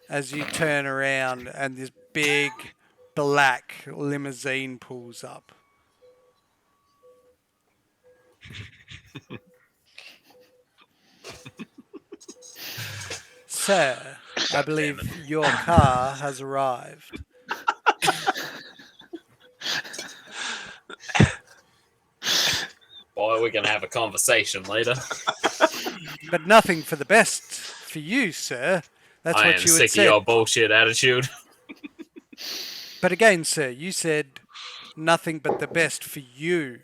Speaker 2: as you turn around and this big black limousine pulls up. Sir, I believe your car has arrived.
Speaker 3: Boy, we're gonna have a conversation later.
Speaker 2: But nothing for the best for you, sir. That's
Speaker 3: I
Speaker 2: what
Speaker 3: am
Speaker 2: you had
Speaker 3: sick of
Speaker 2: said.
Speaker 3: your bullshit attitude.
Speaker 2: But again, sir, you said nothing but the best for you.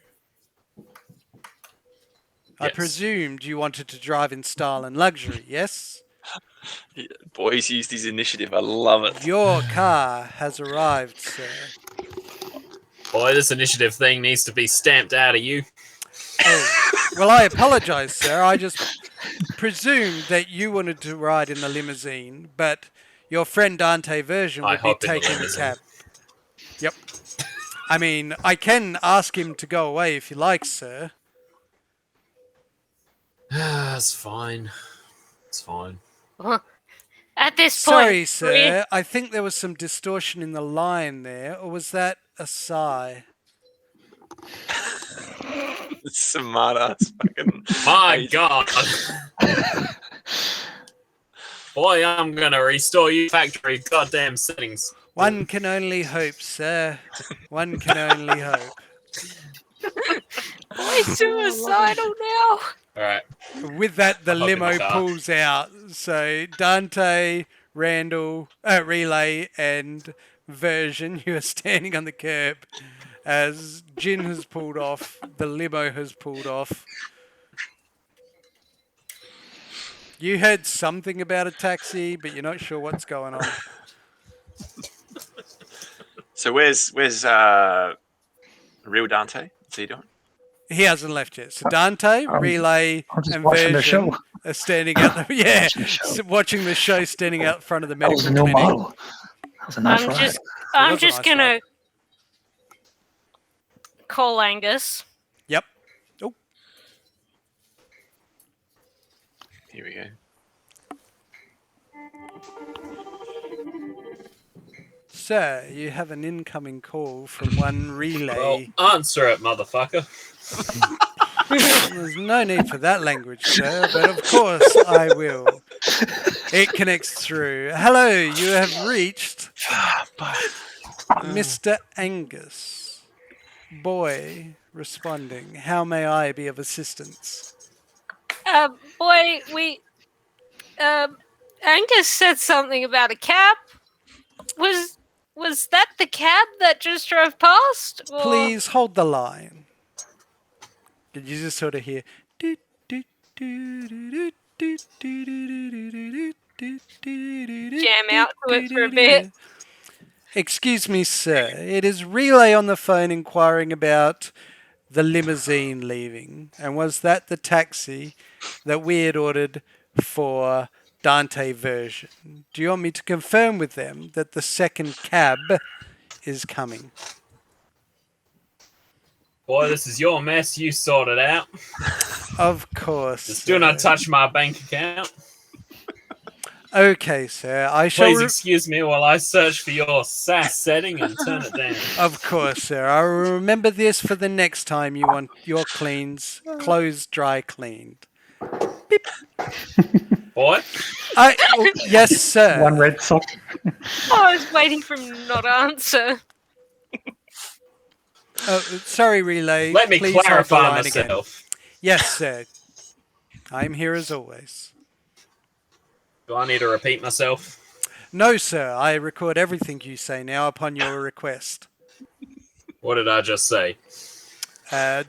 Speaker 2: I
Speaker 3: Yes.
Speaker 2: presumed you wanted to drive in style and luxury, yes?
Speaker 1: Yeah, boys used his initiative. I love it.
Speaker 2: Your car has arrived, sir.
Speaker 3: Boy, this initiative thing needs to be stamped out of you.
Speaker 2: Oh, well, I apologize, sir. I just presumed that you wanted to ride in the limousine, but your friend Dante Version
Speaker 3: I
Speaker 2: would be
Speaker 3: hop in the
Speaker 2: taking the
Speaker 3: limousine.
Speaker 2: cab. Yep. I mean, I can ask him to go away if you like, sir.
Speaker 3: It's fine. It's fine.
Speaker 5: At this
Speaker 2: Sorry,
Speaker 5: point,
Speaker 2: sir. I think there was some distortion in the line there, or was that a sigh?
Speaker 1: It's smart ass fucking.
Speaker 3: My God. Boy, I'm gonna restore you factory goddamn settings.
Speaker 2: One can only hope, sir. One can only hope.
Speaker 5: boy, suicidal now.
Speaker 3: Alright.
Speaker 2: With that, the
Speaker 3: I'll hop in the
Speaker 2: limo
Speaker 3: car.
Speaker 2: pulls out. So Dante, Randall, Relay, and Version, you are standing on the curb as Jin has pulled off. The limo has pulled off. You heard something about a taxi, but you're not sure what's going on.
Speaker 1: So where's real Dante? What's he doing?
Speaker 2: He hasn't left yet. So Dante, Relay,
Speaker 6: I'm just
Speaker 2: and
Speaker 6: watching the
Speaker 2: Version
Speaker 6: show.
Speaker 2: are standing out. Yeah,
Speaker 6: Watching the show.
Speaker 2: watching the show, standing out front of the
Speaker 6: That was
Speaker 2: medical
Speaker 6: a new
Speaker 2: clinic.
Speaker 6: model. That was a nice ride.
Speaker 5: I'm
Speaker 2: was a
Speaker 5: just
Speaker 2: nice
Speaker 5: gonna
Speaker 2: ride.
Speaker 5: call Angus.
Speaker 2: Yep. Oh,
Speaker 1: Here we go.
Speaker 2: sir, you have an incoming call from one Relay.
Speaker 3: Well, answer it, motherfucker.
Speaker 2: There's no need for that language, sir, but of course I will. It connects through. Hello, you have reached Mr. Angus. Boy, responding. How may I be of assistance?
Speaker 5: Boy, Angus said something about a cab. Was that the cab that just drove past? Or-
Speaker 2: Please hold the line. Did you just sort of hear? Jam
Speaker 5: out to it for a bit.
Speaker 2: Excuse me, sir. It is Relay on the phone inquiring about the limousine leaving. And was that the taxi that we had ordered for Dante Version? Do you want me to confirm with them that the second cab is coming?
Speaker 3: Boy, this is your mess. You sort it out.
Speaker 2: Of course.
Speaker 3: Just do not touch my bank account.
Speaker 2: Okay, sir. I shall.
Speaker 3: Please excuse me while I search for your SAS setting and turn it down.
Speaker 2: Of course, sir. I will remember this for the next time you want your clothes dry cleaned. Beep.
Speaker 3: Boy,
Speaker 2: Yes, sir.
Speaker 6: One red sock.
Speaker 5: I was waiting for him to not answer.
Speaker 2: Oh, sorry, Relay.
Speaker 3: let me
Speaker 2: Please hold the
Speaker 3: clarify
Speaker 2: line again.
Speaker 3: myself.
Speaker 2: Yes, sir. I'm here as always.
Speaker 3: Do I need to repeat myself?
Speaker 2: No, sir. I record everything you say now upon your request.
Speaker 3: What did I just say?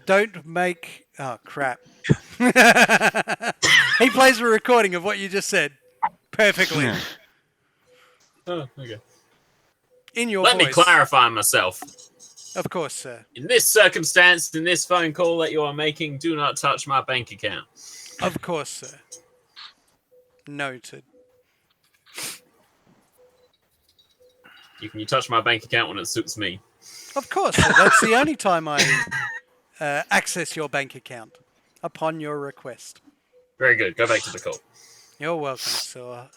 Speaker 2: Don't make... Oh, crap. He plays a recording of what you just said perfectly
Speaker 4: Yeah.
Speaker 3: Oh, okay.
Speaker 2: in your
Speaker 3: Let
Speaker 2: voice.
Speaker 3: me clarify myself.
Speaker 2: Of course, sir.
Speaker 3: In this circumstance, in this phone call that you are making, do not touch my bank account.
Speaker 2: Of course, sir. Noted.
Speaker 3: You can touch my bank account when it suits me.
Speaker 2: Of course, sir. That's the only time I access your bank account upon your request.
Speaker 3: Very good. Go back to the call.
Speaker 2: You're welcome, sir.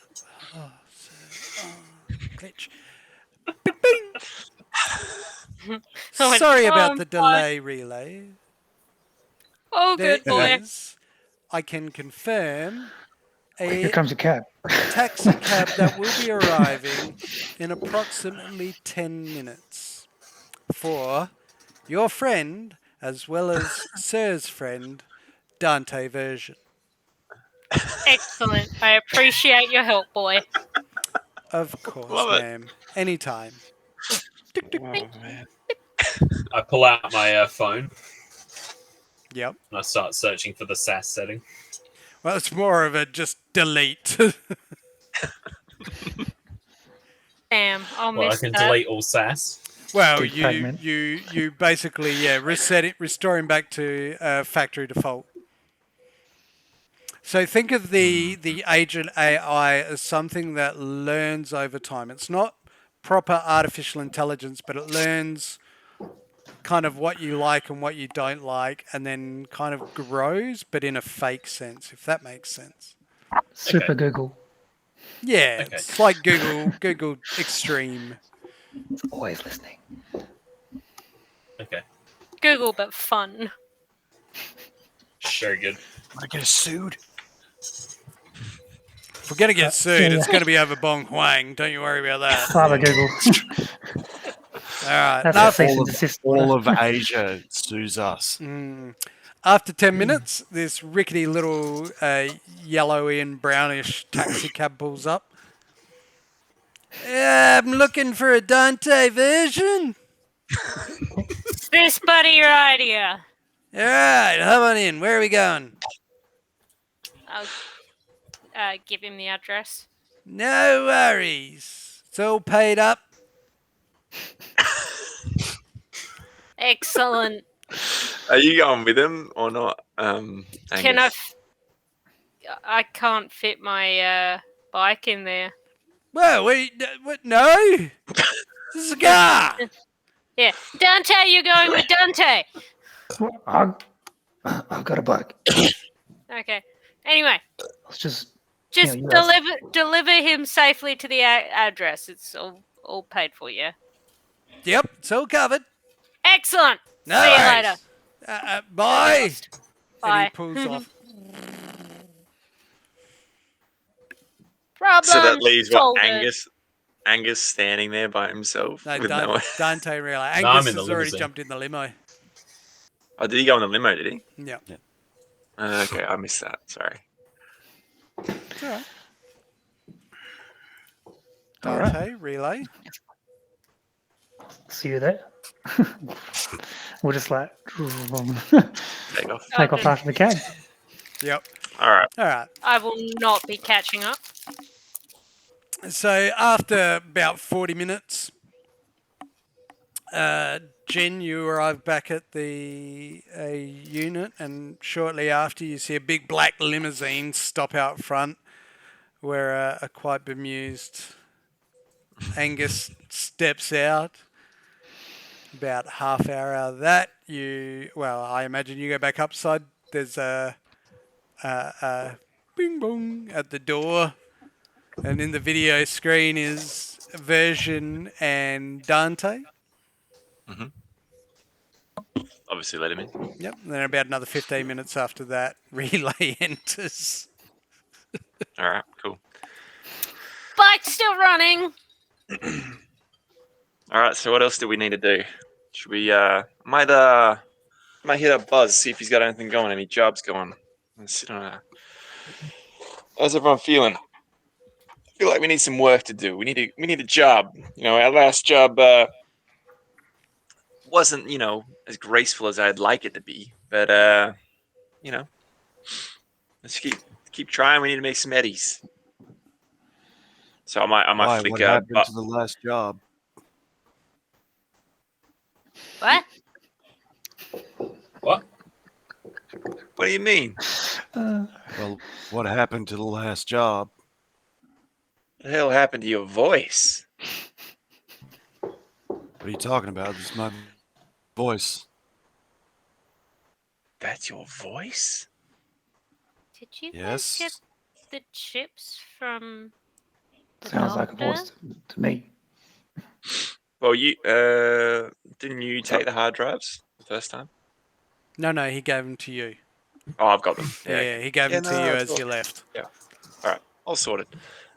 Speaker 2: Glitch. Bing, bing. Sorry about the delay, relay.
Speaker 5: Oh,
Speaker 2: There
Speaker 5: good boy.
Speaker 2: is, I can confirm,
Speaker 6: Here
Speaker 2: a
Speaker 6: comes a cab.
Speaker 2: taxi cab that will be arriving in approximately 10 minutes for your friend as well as Sir's friend, Dante version.
Speaker 5: Excellent. I appreciate your help, boy.
Speaker 2: Of course,
Speaker 1: Love it.
Speaker 2: ma'am. Anytime. Tick, tick,
Speaker 1: Oh,
Speaker 2: tick.
Speaker 1: man.
Speaker 3: I pull out my phone
Speaker 2: Yep.
Speaker 3: and I start searching for the SAS setting.
Speaker 2: Well, it's more of a just delete.
Speaker 5: Damn, I'll
Speaker 3: Well, I
Speaker 5: miss
Speaker 3: can
Speaker 5: that.
Speaker 3: delete all SAS.
Speaker 2: Well,
Speaker 6: Defragment.
Speaker 2: you basically restore him back to factory default. So think of the agent AI as something that learns over time. It's not proper artificial intelligence, but it learns kind of what you like and what you don't like, and then kind of grows, but in a fake sense, if that makes sense.
Speaker 6: Super
Speaker 3: Okay.
Speaker 6: Google.
Speaker 2: Yeah,
Speaker 3: Okay.
Speaker 2: it's like Google Extreme.
Speaker 6: It's always listening.
Speaker 3: Okay.
Speaker 5: Google, but fun.
Speaker 3: Very good.
Speaker 4: I get sued.
Speaker 2: If we're gonna get sued,
Speaker 6: yeah.
Speaker 2: it's gonna be over Bong Huang. Don't you worry about that.
Speaker 6: Father Google.
Speaker 2: All right.
Speaker 6: That's
Speaker 2: Now,
Speaker 6: a cease and desist
Speaker 4: All
Speaker 6: order.
Speaker 4: of Asia sues us.
Speaker 2: after 10 minutes, this rickety little yellowy and brownish taxi cab pulls up. I'm looking for a Dante version.
Speaker 5: Is this buddy your idea?
Speaker 2: All right, hop on in. Where are we going?
Speaker 5: I'll give him the address.
Speaker 2: No worries. It's all paid up.
Speaker 5: Excellent.
Speaker 1: Are you going with him or not?
Speaker 5: Can
Speaker 1: Angus?
Speaker 5: I can't fit my bike in there.
Speaker 2: Whoa, what? No? This is a car.
Speaker 5: Yeah. Dante, you're going with Dante.
Speaker 6: I've got a bike.
Speaker 5: Okay. Anyway,
Speaker 6: It's just
Speaker 5: just
Speaker 6: you asked.
Speaker 5: deliver him safely to the address. It's all paid for, yeah.
Speaker 2: Yep, it's all covered.
Speaker 5: Excellent.
Speaker 2: No
Speaker 5: See you
Speaker 2: worries.
Speaker 5: later.
Speaker 2: Bye. And
Speaker 5: Bye.
Speaker 2: he pulls off.
Speaker 5: Problem
Speaker 1: So that leaves what
Speaker 5: solved.
Speaker 1: Angus standing there by himself
Speaker 2: No,
Speaker 1: with no one.
Speaker 2: Dante realized.
Speaker 3: No, I'm
Speaker 2: Angus
Speaker 3: in the
Speaker 2: has already
Speaker 3: limousine.
Speaker 2: jumped in the limo.
Speaker 1: Oh, did he go in the limo? Did he?
Speaker 2: Yep.
Speaker 1: Okay, I missed that. Sorry.
Speaker 2: It's all right.
Speaker 6: All right.
Speaker 2: Dante, relay.
Speaker 6: See you there. We'll just like
Speaker 1: Take off.
Speaker 6: take off after the cab.
Speaker 2: Yep.
Speaker 1: All right.
Speaker 2: All right.
Speaker 5: I will not be catching up.
Speaker 2: So after about 40 minutes, Jen, you arrive back at the unit, and shortly after you see a big black limousine stop out front where a quite bemused Angus steps out. About half hour out of that, I imagine you go back upside. There's a bing bong at the door, and in the video screen is Version and Dante.
Speaker 1: Obviously, let him in.
Speaker 2: Yep. And then about another 15 minutes after that, Relay enters.
Speaker 1: All right. Cool.
Speaker 5: Bike's still running.
Speaker 1: All right. So what else do we need to do? Should we? Might hit up Buzz, see if he's got anything going, any jobs going. Let's sit on a. How's everyone feeling? I feel like we need some work to do. We need a job. You know, our last job wasn't, as graceful as I'd like it to be. But let's keep Keep trying. We need to make some eddies. So I might
Speaker 4: Why?
Speaker 1: flick
Speaker 4: What
Speaker 1: a
Speaker 4: happened
Speaker 1: butt.
Speaker 4: to the last job?
Speaker 5: What?
Speaker 3: What?
Speaker 1: What do you mean?
Speaker 4: Well, what happened to the last job?
Speaker 1: What the hell happened to your voice?
Speaker 4: What are you talking about? This is my voice.
Speaker 1: That's your voice?
Speaker 5: Did you guys
Speaker 4: Yes.
Speaker 5: get the chips from the
Speaker 6: Sounds like a
Speaker 5: doctor?
Speaker 6: voice to me.
Speaker 1: Well, you didn't you take the hard drives the first time?
Speaker 2: No, he gave them to you.
Speaker 1: Oh, I've got them.
Speaker 2: Yeah,
Speaker 1: Yeah,
Speaker 2: he gave
Speaker 1: Yeah,
Speaker 2: them to
Speaker 1: no,
Speaker 2: you
Speaker 1: it's
Speaker 2: as
Speaker 1: all-
Speaker 2: you left.
Speaker 1: All right, all sorted.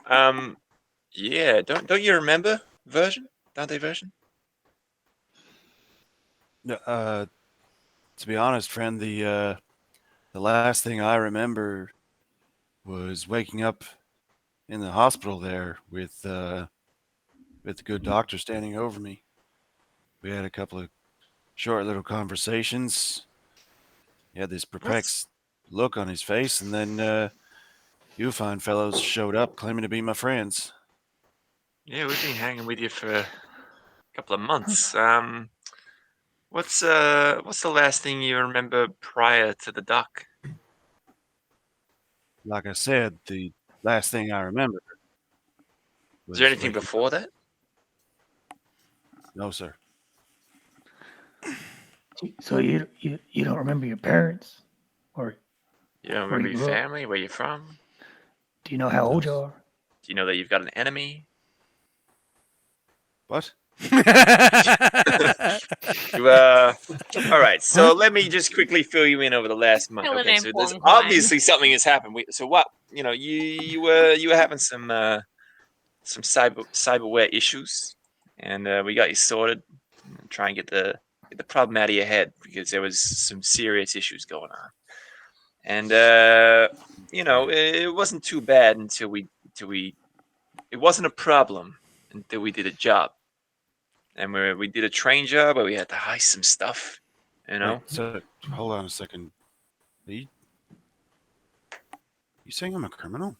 Speaker 1: Yeah, don't you remember version? Dante version?
Speaker 4: No, to be honest, friend, the last thing I remember was waking up in the hospital there with the good doctor standing over me. We had a couple of short little conversations. He had this perplexed look on his face, and then you fine fellows showed up claiming to be my friends.
Speaker 1: Yeah, we've been hanging with you for a couple of months. What's the last thing you remember prior to the duck?
Speaker 4: Like I said, the last thing I remember
Speaker 1: Is
Speaker 4: was
Speaker 1: there anything
Speaker 4: waking-
Speaker 1: before that?
Speaker 4: No, sir.
Speaker 6: So you don't remember your parents, or
Speaker 1: You don't
Speaker 6: Where
Speaker 1: remember
Speaker 6: you
Speaker 1: your
Speaker 6: grew up?
Speaker 1: family, where you're from?
Speaker 6: do you know how old you are?
Speaker 1: Do you know that you've got an enemy?
Speaker 4: What?
Speaker 1: You, all right, so let me just quickly fill you in over the last month.
Speaker 5: Helen
Speaker 1: Okay,
Speaker 5: and
Speaker 1: so there's
Speaker 5: Blonde
Speaker 1: obviously something has happened. So what? You were having some cyberware issues, and we got you sorted. Try and get the problem out of your head because there was some serious issues going on, and it wasn't too bad until we it wasn't a problem until we did a job. And we did a train job where we had to heist some stuff,
Speaker 4: Wait, so hold on a second. Are you saying I'm a criminal?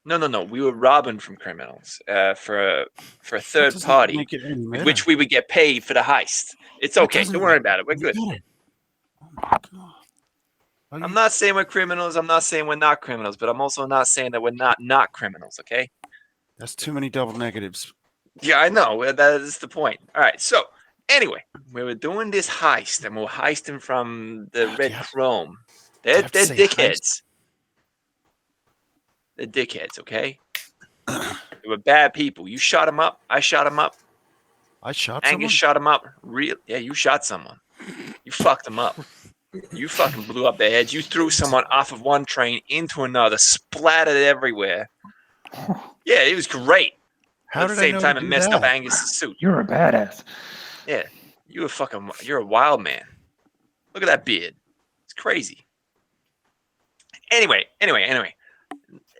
Speaker 1: No. We were robbing from criminals for a
Speaker 4: That
Speaker 1: third
Speaker 4: doesn't
Speaker 1: party
Speaker 4: make it any
Speaker 1: with
Speaker 4: better.
Speaker 1: which we would get paid for the heist. It's
Speaker 4: That
Speaker 1: okay.
Speaker 4: doesn't
Speaker 1: Don't worry
Speaker 4: make
Speaker 1: about it. We're
Speaker 4: it
Speaker 1: good.
Speaker 4: better. Oh my god. Are
Speaker 1: I'm
Speaker 4: you-
Speaker 1: not saying we're criminals. I'm not saying we're not criminals, but I'm also not saying that we're not criminals. Okay?
Speaker 4: That's too many double negatives.
Speaker 1: Yeah, I know. That is the point. All right. So anyway, we were doing this heist, and we we're heisting from the Red
Speaker 4: Yeah.
Speaker 1: Chrome.
Speaker 4: you
Speaker 1: They're
Speaker 4: have to say heist?
Speaker 1: dickheads. They're dickheads. Okay? They were bad people. You shot them up. I shot them up.
Speaker 4: I shot
Speaker 1: Angus
Speaker 4: someone?
Speaker 1: shot him up. Yeah, you shot someone. You fucked him up. You fucking blew up their heads. You threw someone off of one train into another, splattered everywhere. Yeah, it was great.
Speaker 4: How
Speaker 1: At the
Speaker 4: did I
Speaker 1: same
Speaker 4: know
Speaker 1: time,
Speaker 4: to
Speaker 1: it
Speaker 4: do
Speaker 1: messed up
Speaker 4: that?
Speaker 1: Angus's suit.
Speaker 6: You're a badass.
Speaker 1: Yeah, you're a wild man. Look at that beard. It's crazy. Anyway.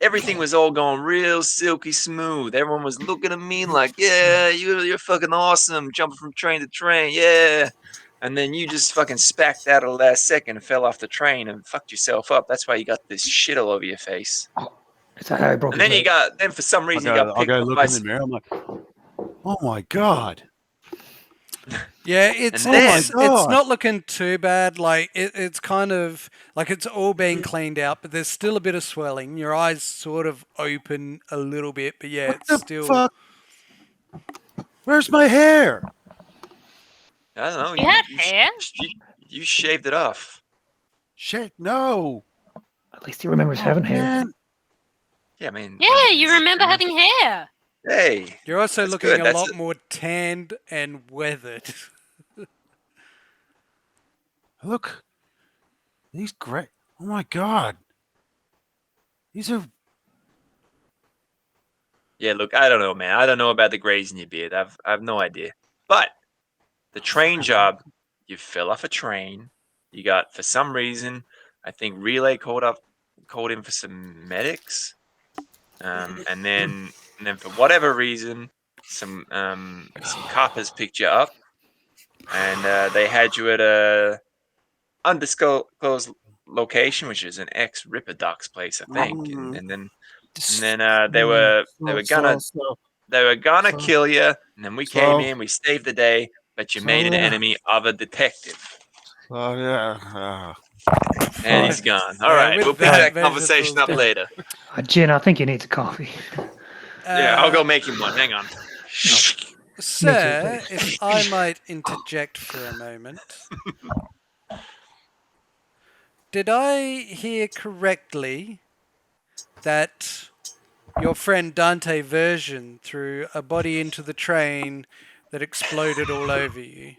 Speaker 1: Everything was all going real silky smooth. Everyone was looking at me like, yeah, you're fucking awesome, jumping from train to train, yeah. And then you just fucking spacked out at the last second and fell off the train and fucked yourself up. That's why you got this shit all over your face.
Speaker 6: Is that how I broke
Speaker 1: And
Speaker 6: his
Speaker 1: then
Speaker 6: leg?
Speaker 1: for some reason, you got
Speaker 4: I'll
Speaker 1: picked
Speaker 4: go
Speaker 1: up
Speaker 4: look
Speaker 1: by.
Speaker 4: in the mirror. I'm like, oh my god.
Speaker 2: Yeah, it's
Speaker 1: And then-
Speaker 2: it's,
Speaker 4: Oh my
Speaker 2: it's
Speaker 4: God.
Speaker 2: not looking too bad. Like it's kind of like it's all being cleaned out, but there's still a bit of swelling. Your eyes sort of open a little bit, but yeah,
Speaker 4: What
Speaker 2: it's
Speaker 4: the
Speaker 2: still.
Speaker 4: fuck? Where's my hair?
Speaker 1: I don't know.
Speaker 5: You had hair?
Speaker 1: You shaved it off.
Speaker 4: Shit, no.
Speaker 6: At least he remembers having hair.
Speaker 4: Man.
Speaker 1: Yeah, I mean.
Speaker 5: Yeah, you remember having hair.
Speaker 1: Hey.
Speaker 2: You're also
Speaker 1: That's
Speaker 2: looking
Speaker 1: good.
Speaker 2: a
Speaker 1: That's
Speaker 2: lot
Speaker 1: it.
Speaker 2: more tanned and weathered.
Speaker 4: Look. These great. Oh my god. These are.
Speaker 1: Yeah, look, I don't know, man. I don't know about the grays in your beard. I've no idea. But the train job, you fell off a train. You got, for some reason, I think Relay called in for some medics. And then for whatever reason, some coppers picked you up, and they had you at a undisclosed location, which is an ex-Ripperduck's place, I think,
Speaker 4: Mm.
Speaker 1: and then they were gonna kill you, and then we came in, we saved the day, but you made an enemy of a detective,
Speaker 4: Oh yeah.
Speaker 1: and he's gone. All
Speaker 2: Yeah,
Speaker 1: right,
Speaker 2: with
Speaker 1: we'll pick
Speaker 2: that
Speaker 1: that conversation up
Speaker 2: vegetables-
Speaker 1: later.
Speaker 6: Jen, I think you need a coffee.
Speaker 1: Yeah, I'll go make him one. Hang on.
Speaker 2: Sir,
Speaker 6: please.
Speaker 2: if I might interject for a moment. Did I hear correctly that your friend Dante Version threw a body into the train that exploded all over you?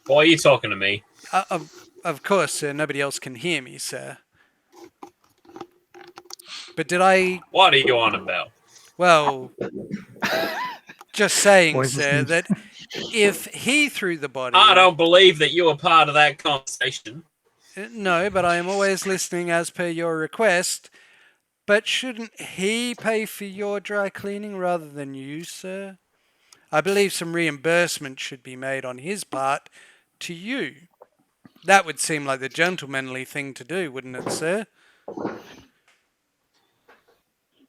Speaker 3: Why are you talking to me?
Speaker 2: Of course, sir. Nobody else can hear me, sir. But did I...
Speaker 3: What are you on about?
Speaker 2: Well, just saying,
Speaker 6: Voices
Speaker 2: sir,
Speaker 6: need-
Speaker 2: that if he threw the body...
Speaker 3: I don't believe that you were part of that conversation.
Speaker 2: No, but I am always listening as per your request. But shouldn't he pay for your dry cleaning rather than you, sir? I believe some reimbursement should be made on his part to you. That would seem like the gentlemanly thing to do, wouldn't it, sir?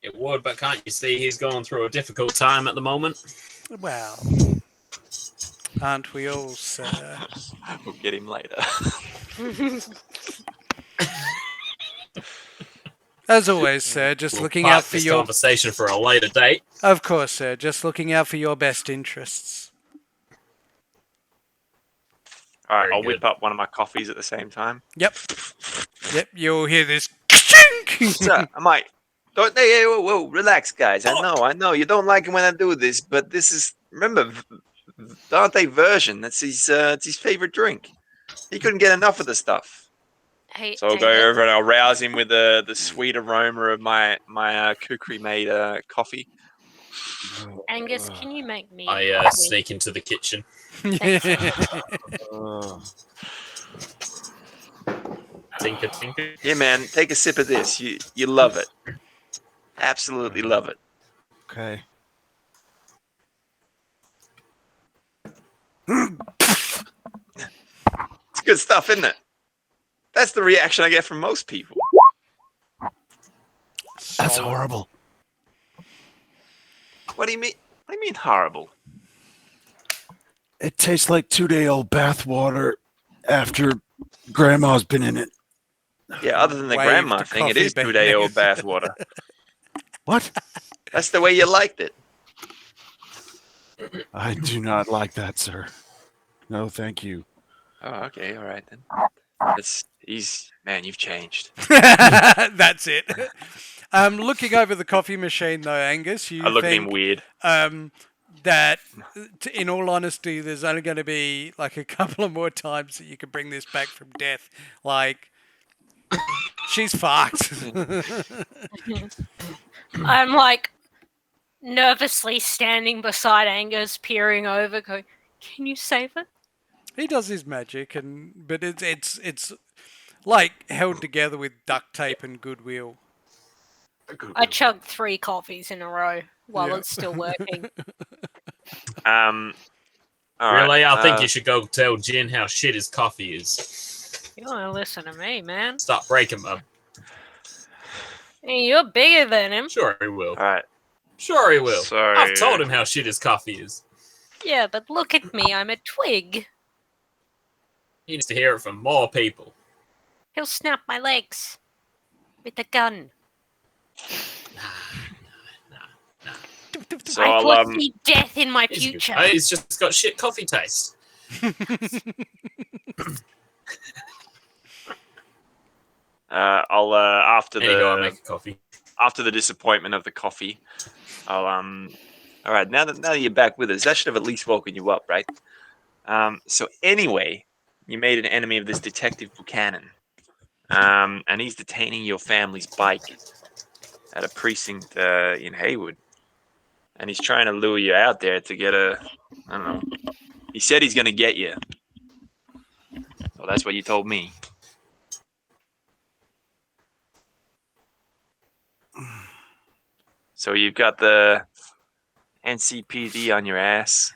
Speaker 3: It would, but can't you see he's going through a difficult time at the moment?
Speaker 2: Well, aren't we all, sir?
Speaker 1: We'll get him later.
Speaker 2: As always, sir, just
Speaker 3: We'll
Speaker 2: looking
Speaker 3: park
Speaker 2: out for
Speaker 3: this
Speaker 2: your...
Speaker 3: conversation for a later date.
Speaker 2: Of course, sir, just looking out for your best interests.
Speaker 1: All right,
Speaker 3: Very
Speaker 1: I'll
Speaker 3: good.
Speaker 1: whip up one of my coffees at the same time.
Speaker 2: Yep, you'll hear this...
Speaker 1: Sir, I might. Don't, hey, whoa, relax, guys. I know. You don't like it when I do this, but this is... Remember, Dante Version, that's it's his favorite drink. He couldn't get enough of the stuff.
Speaker 5: Hey,
Speaker 1: So I'll go
Speaker 5: Angus,
Speaker 1: over and I'll rouse him with the sweet aroma of my kukri-made coffee.
Speaker 5: Angus, can you make me?
Speaker 3: I
Speaker 5: a coffee?
Speaker 3: sneak into the kitchen. Tinker.
Speaker 1: Yeah, man, take a sip of this. You love it. Absolutely love it.
Speaker 4: Okay.
Speaker 1: It's good stuff, isn't it? That's the reaction I get from most people.
Speaker 4: That's horrible.
Speaker 1: What do you mean? What do you mean horrible?
Speaker 4: It tastes like 2-day-old bathwater after grandma's been in it.
Speaker 1: Yeah, other than the
Speaker 2: Waved
Speaker 1: grandma
Speaker 2: the
Speaker 1: thing, it
Speaker 2: coffee
Speaker 1: is
Speaker 2: back.
Speaker 1: 2-day-old bathwater.
Speaker 4: What?
Speaker 1: That's the way you liked it.
Speaker 4: I do not like that, sir. No, thank you.
Speaker 1: Oh, okay, all right then. Man, you've changed.
Speaker 2: That's it. Looking over the coffee machine, though, Angus, you
Speaker 1: I look at him
Speaker 2: think
Speaker 1: weird.
Speaker 2: that, in all honesty, there's only going to be like a couple of more times that you can bring this back from death. Like, she's fucked.
Speaker 5: I'm like nervously standing beside Angus, peering over, going, "Can you save it?"
Speaker 2: He does his magic, but it's like held together with duct tape and goodwill.
Speaker 5: I chugged 3 coffees in a row while
Speaker 2: Yeah.
Speaker 5: it's still working.
Speaker 1: All
Speaker 3: Really,
Speaker 1: right,
Speaker 3: I think you should go tell Jin how shit his coffee is.
Speaker 5: You don't listen to me, man.
Speaker 3: Stop breaking him.
Speaker 5: Hey, you're bigger than him.
Speaker 3: Sure he will.
Speaker 1: All right.
Speaker 3: Sure he will.
Speaker 1: So-
Speaker 3: I've told him how shit his coffee is.
Speaker 5: Yeah, but look at me. I'm a twig.
Speaker 3: He needs to hear it from more people.
Speaker 5: He'll snap my legs with a gun.
Speaker 1: So
Speaker 5: I
Speaker 1: I'll
Speaker 5: foresee death in my future.
Speaker 3: He's just got shit coffee taste.
Speaker 1: I'll after
Speaker 3: There you go, I'll
Speaker 1: the
Speaker 3: make a coffee.
Speaker 1: after the disappointment of the coffee, I'll All right, now that you're back with us, that should have at least woken you up, right? So anyway, you made an enemy of this detective Buchanan, and he's detaining your family's bike at a precinct in Haywood, and he's trying to lure you out there to get I don't know. He said he's going to get you. Well, that's what you told me. So you've got the NCPD on your ass.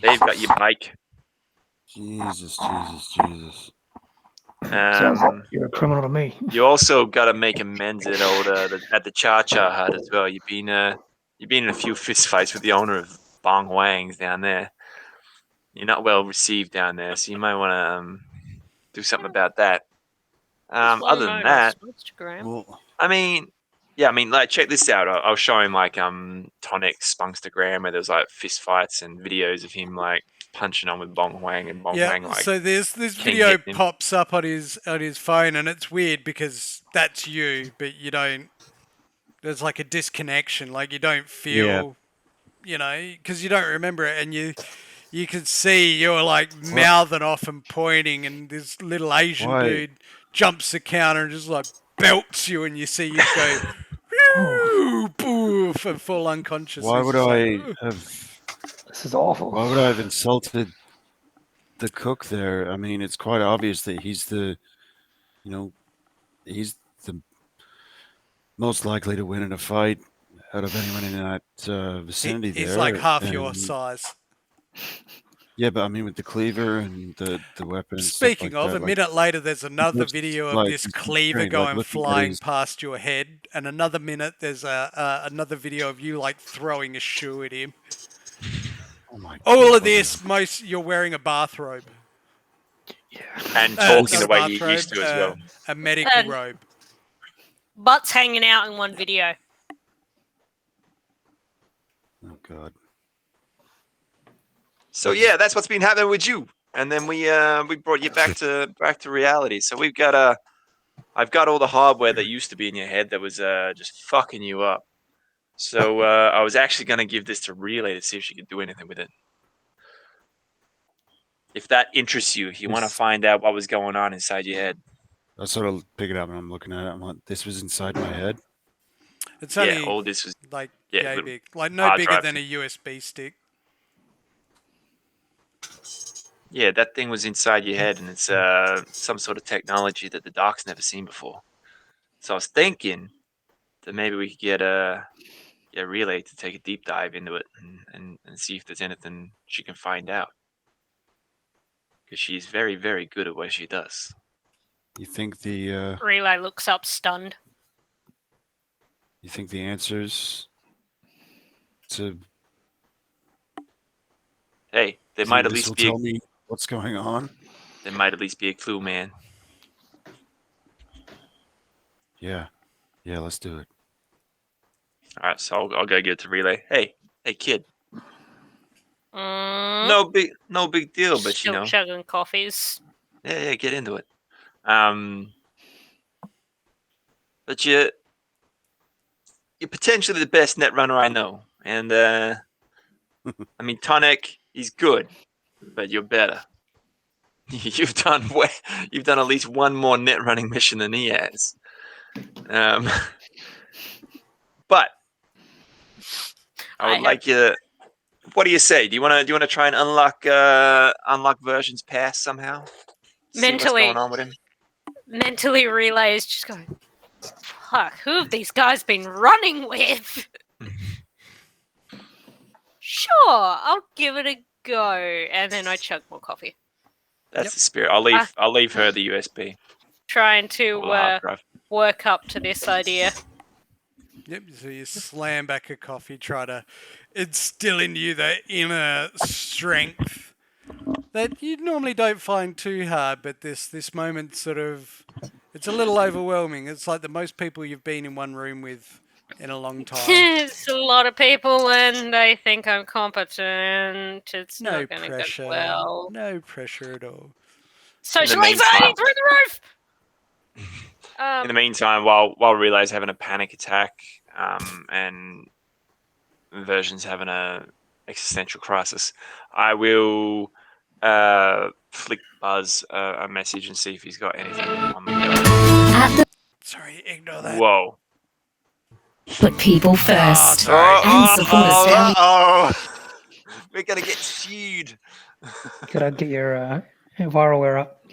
Speaker 1: They've got your bike.
Speaker 4: Jesus.
Speaker 6: Sounds like
Speaker 1: Um,
Speaker 6: you're a criminal to me.
Speaker 1: you also got to make amends at at the Cha Cha Hut as well. You've been in a few fist fights with the owner of Bong Wang's down there. You're not well received down there, so you might want to do something about that.
Speaker 5: Follow
Speaker 1: Other than
Speaker 5: my
Speaker 1: that,
Speaker 5: Instagram.
Speaker 4: Well,
Speaker 1: like check this out. I'll show him like Tonic's Spunkstagram where there's like fist fights and videos of him like punching on with Bong Wang and Bong Wang
Speaker 2: Yeah,
Speaker 1: like
Speaker 2: so this
Speaker 1: king
Speaker 2: video
Speaker 1: hitting him.
Speaker 2: pops up on his phone, and it's weird because that's you, but you don't. There's like a disconnection, like you don't feel, because you don't remember it, and you can see you're like mouthing off and pointing, and this little Asian
Speaker 4: Why?
Speaker 2: dude jumps the counter and just like belts you, and you see you go, "Whew," poof, and fall unconscious.
Speaker 4: Why
Speaker 2: It's
Speaker 4: would
Speaker 2: just like,
Speaker 4: I
Speaker 2: "Ugh."
Speaker 4: have?
Speaker 6: This is awful.
Speaker 4: Why would I have insulted the cook there? I mean, it's quite obvious that he's he's the most likely to win in a fight out of anyone in that vicinity there.
Speaker 2: He's like half your
Speaker 4: and-
Speaker 2: size.
Speaker 4: Yeah, but I mean, with the cleaver and the weapon. And
Speaker 2: Speaking
Speaker 4: stuff like
Speaker 2: of,
Speaker 4: that,
Speaker 2: a minute later, there's another
Speaker 4: looks
Speaker 2: video of
Speaker 4: like
Speaker 2: this
Speaker 4: he's
Speaker 2: cleaver
Speaker 4: trained, like,
Speaker 2: going
Speaker 4: looking at
Speaker 2: flying
Speaker 4: his-
Speaker 2: past your head, and another minute there's another video of you like throwing a shoe at him.
Speaker 4: Oh my
Speaker 2: All
Speaker 4: God.
Speaker 2: of this, you're wearing a bathrobe,
Speaker 1: And talking
Speaker 2: not
Speaker 1: the
Speaker 2: a
Speaker 1: way you
Speaker 2: bathrobe,
Speaker 1: used to as well.
Speaker 2: a medical
Speaker 5: Um,
Speaker 2: robe.
Speaker 5: Butts hanging out in one video.
Speaker 4: Oh God.
Speaker 1: So yeah, that's what's been happening with you. And then we brought you back to reality. So I've got all the hardware that used to be in your head that was just fucking you up. So I was actually going to give this to Relay to see if she could do anything with it. If that interests you, if you want to
Speaker 4: Yes.
Speaker 1: find out what was going on inside your head.
Speaker 4: I sort of pick it up and I'm looking at it. I'm like, this was inside my head.
Speaker 2: It's
Speaker 1: Yeah,
Speaker 2: only
Speaker 1: all this was
Speaker 2: like
Speaker 1: yeah,
Speaker 2: yay
Speaker 1: little
Speaker 2: big, like no
Speaker 1: hard
Speaker 2: bigger
Speaker 1: drive
Speaker 2: than
Speaker 1: thing.
Speaker 2: a USB stick.
Speaker 1: yeah, that thing was inside your head, and it's some sort of technology that the doc's never seen before. So I was thinking that maybe we could get a Relay to take a deep dive into it and see if there's anything she can find out. Because she's very, very good at what she does.
Speaker 4: You think the
Speaker 5: Relay looks up stunned.
Speaker 4: answers to
Speaker 1: Hey, there
Speaker 4: you
Speaker 1: might
Speaker 4: think
Speaker 1: at
Speaker 4: this
Speaker 1: least
Speaker 4: will
Speaker 1: be
Speaker 4: tell me what's going on?
Speaker 1: there might at least be a clue, man.
Speaker 4: Yeah, let's do it.
Speaker 1: All right, so I'll go give it to Relay. Hey, kid.
Speaker 5: Mm,
Speaker 1: No big deal, but you
Speaker 5: still
Speaker 1: know,
Speaker 5: chugging coffees.
Speaker 1: yeah, get into it. But you're potentially the best net runner I know, and I mean Tonic, he's good, but you're better. You've done at least one more net running mission than he has. But I would like you to. What do you say? Do you want to try and unlock versions past somehow? See what's
Speaker 5: Mentally.
Speaker 1: going on with him.
Speaker 5: Mentally, Relay is just going, fuck, who have these guys been running with? Sure, I'll give it a go. And then I chug more coffee.
Speaker 1: That's the spirit. I'll leave her the USB
Speaker 5: Trying
Speaker 1: or the
Speaker 5: to
Speaker 1: hard drive.
Speaker 5: work up to this idea.
Speaker 2: Yep. So you slam back a coffee, try to instill in you the inner strength that you normally don't find too hard, but this moment sort of, it's a little overwhelming. It's like the most people you've been in one room with in a long time.
Speaker 5: It's a lot of people, and I think I'm competent. It's
Speaker 2: No
Speaker 5: not going to
Speaker 2: pressure.
Speaker 5: go well.
Speaker 2: No pressure at all.
Speaker 5: Social
Speaker 1: meantime-
Speaker 5: anxiety through the roof.
Speaker 1: In the meantime, while Relay's having a panic attack, and Version's having a existential crisis, I will flick Buzz a message and see if he's got anything on the go.
Speaker 2: Sorry, ignore that.
Speaker 1: Whoa.
Speaker 7: Put people first.
Speaker 2: sorry.
Speaker 7: And support us down.
Speaker 1: We're gonna get sued.
Speaker 6: Gotta get your viralware up.